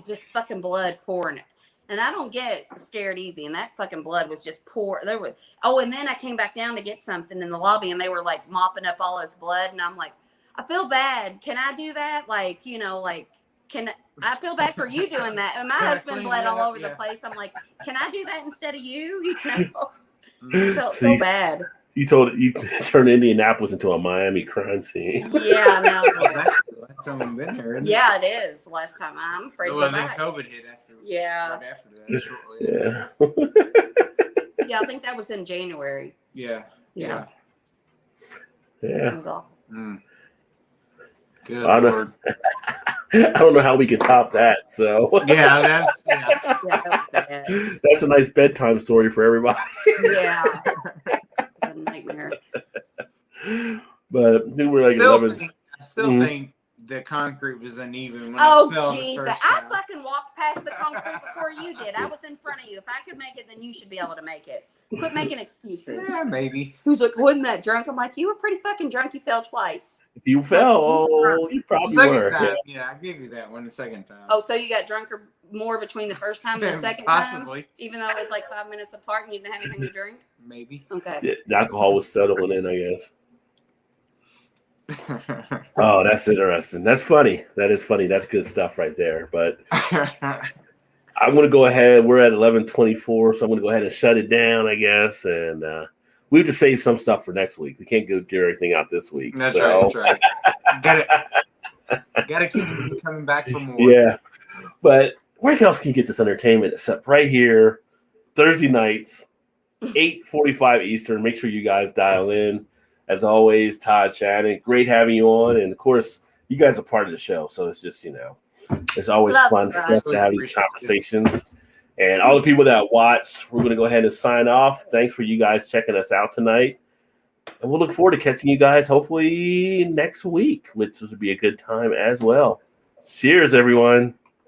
Just fucking blood pouring. And I don't get scared easy. And that fucking blood was just pour. And then I came back down to get something in the lobby, and they were like mopping up all his blood. And I'm like, I feel bad. Can I do that? I feel bad for you doing that. And my husband bled all over the place. I'm like, can I do that instead of you? I felt so bad. You turned Indianapolis into a Miami crime scene. Yeah, no. Last time I've been there. Yeah, it is. Last time I'm afraid to go back. COVID hit afterwards. Yeah. Right after that, shortly. Yeah. Yeah, I think that was in January. Yeah. Yeah. Yeah. It was awful. Good Lord. I don't know how we could top that. So that's that was bad. That's a nice bedtime story for everybody. Yeah. A nightmare. But then we're like 11. I still think the concrete was uneven. When Jesus. I fucking walked past the concrete before you did. I was in front of you. If I could make it, then you should be able to make it. Quit making excuses. Yeah, maybe. Who's like, wasn't that drunk? I'm like, you were pretty fucking drunk. You fell twice. If you fell, you probably were. Time, I give you that one the second time. Oh, so you got drunker more between the first time and the second Possibly. time? Even though it was like 5 minutes apart and you didn't have anything to drink? Maybe. Okay. Yeah, the alcohol was settling in, I guess. Oh, that's interesting. That's funny. That is funny. That's good stuff right there. But I'm going to go ahead. We're at 11:24, so I'm going to go ahead and shut it down, I guess. And we have to save some stuff for next week. We can't get everything out this week. That's right. Got it. Gotta keep them coming back for more. Yeah. But where else can you get this entertainment except right here, Thursday nights, 8:45 Eastern. Make sure you guys dial in. As always, Todd Shannon, great having you on. And, of course, you guys are part of the show. So it's just, it's always Love fun you, for Rod. us to have these conversations. And all the people that watched, we're going to go ahead and sign off. Thanks for you guys checking us out tonight. And we'll look forward to catching you guys hopefully next week, which will be a good time as well. Cheers, everyone.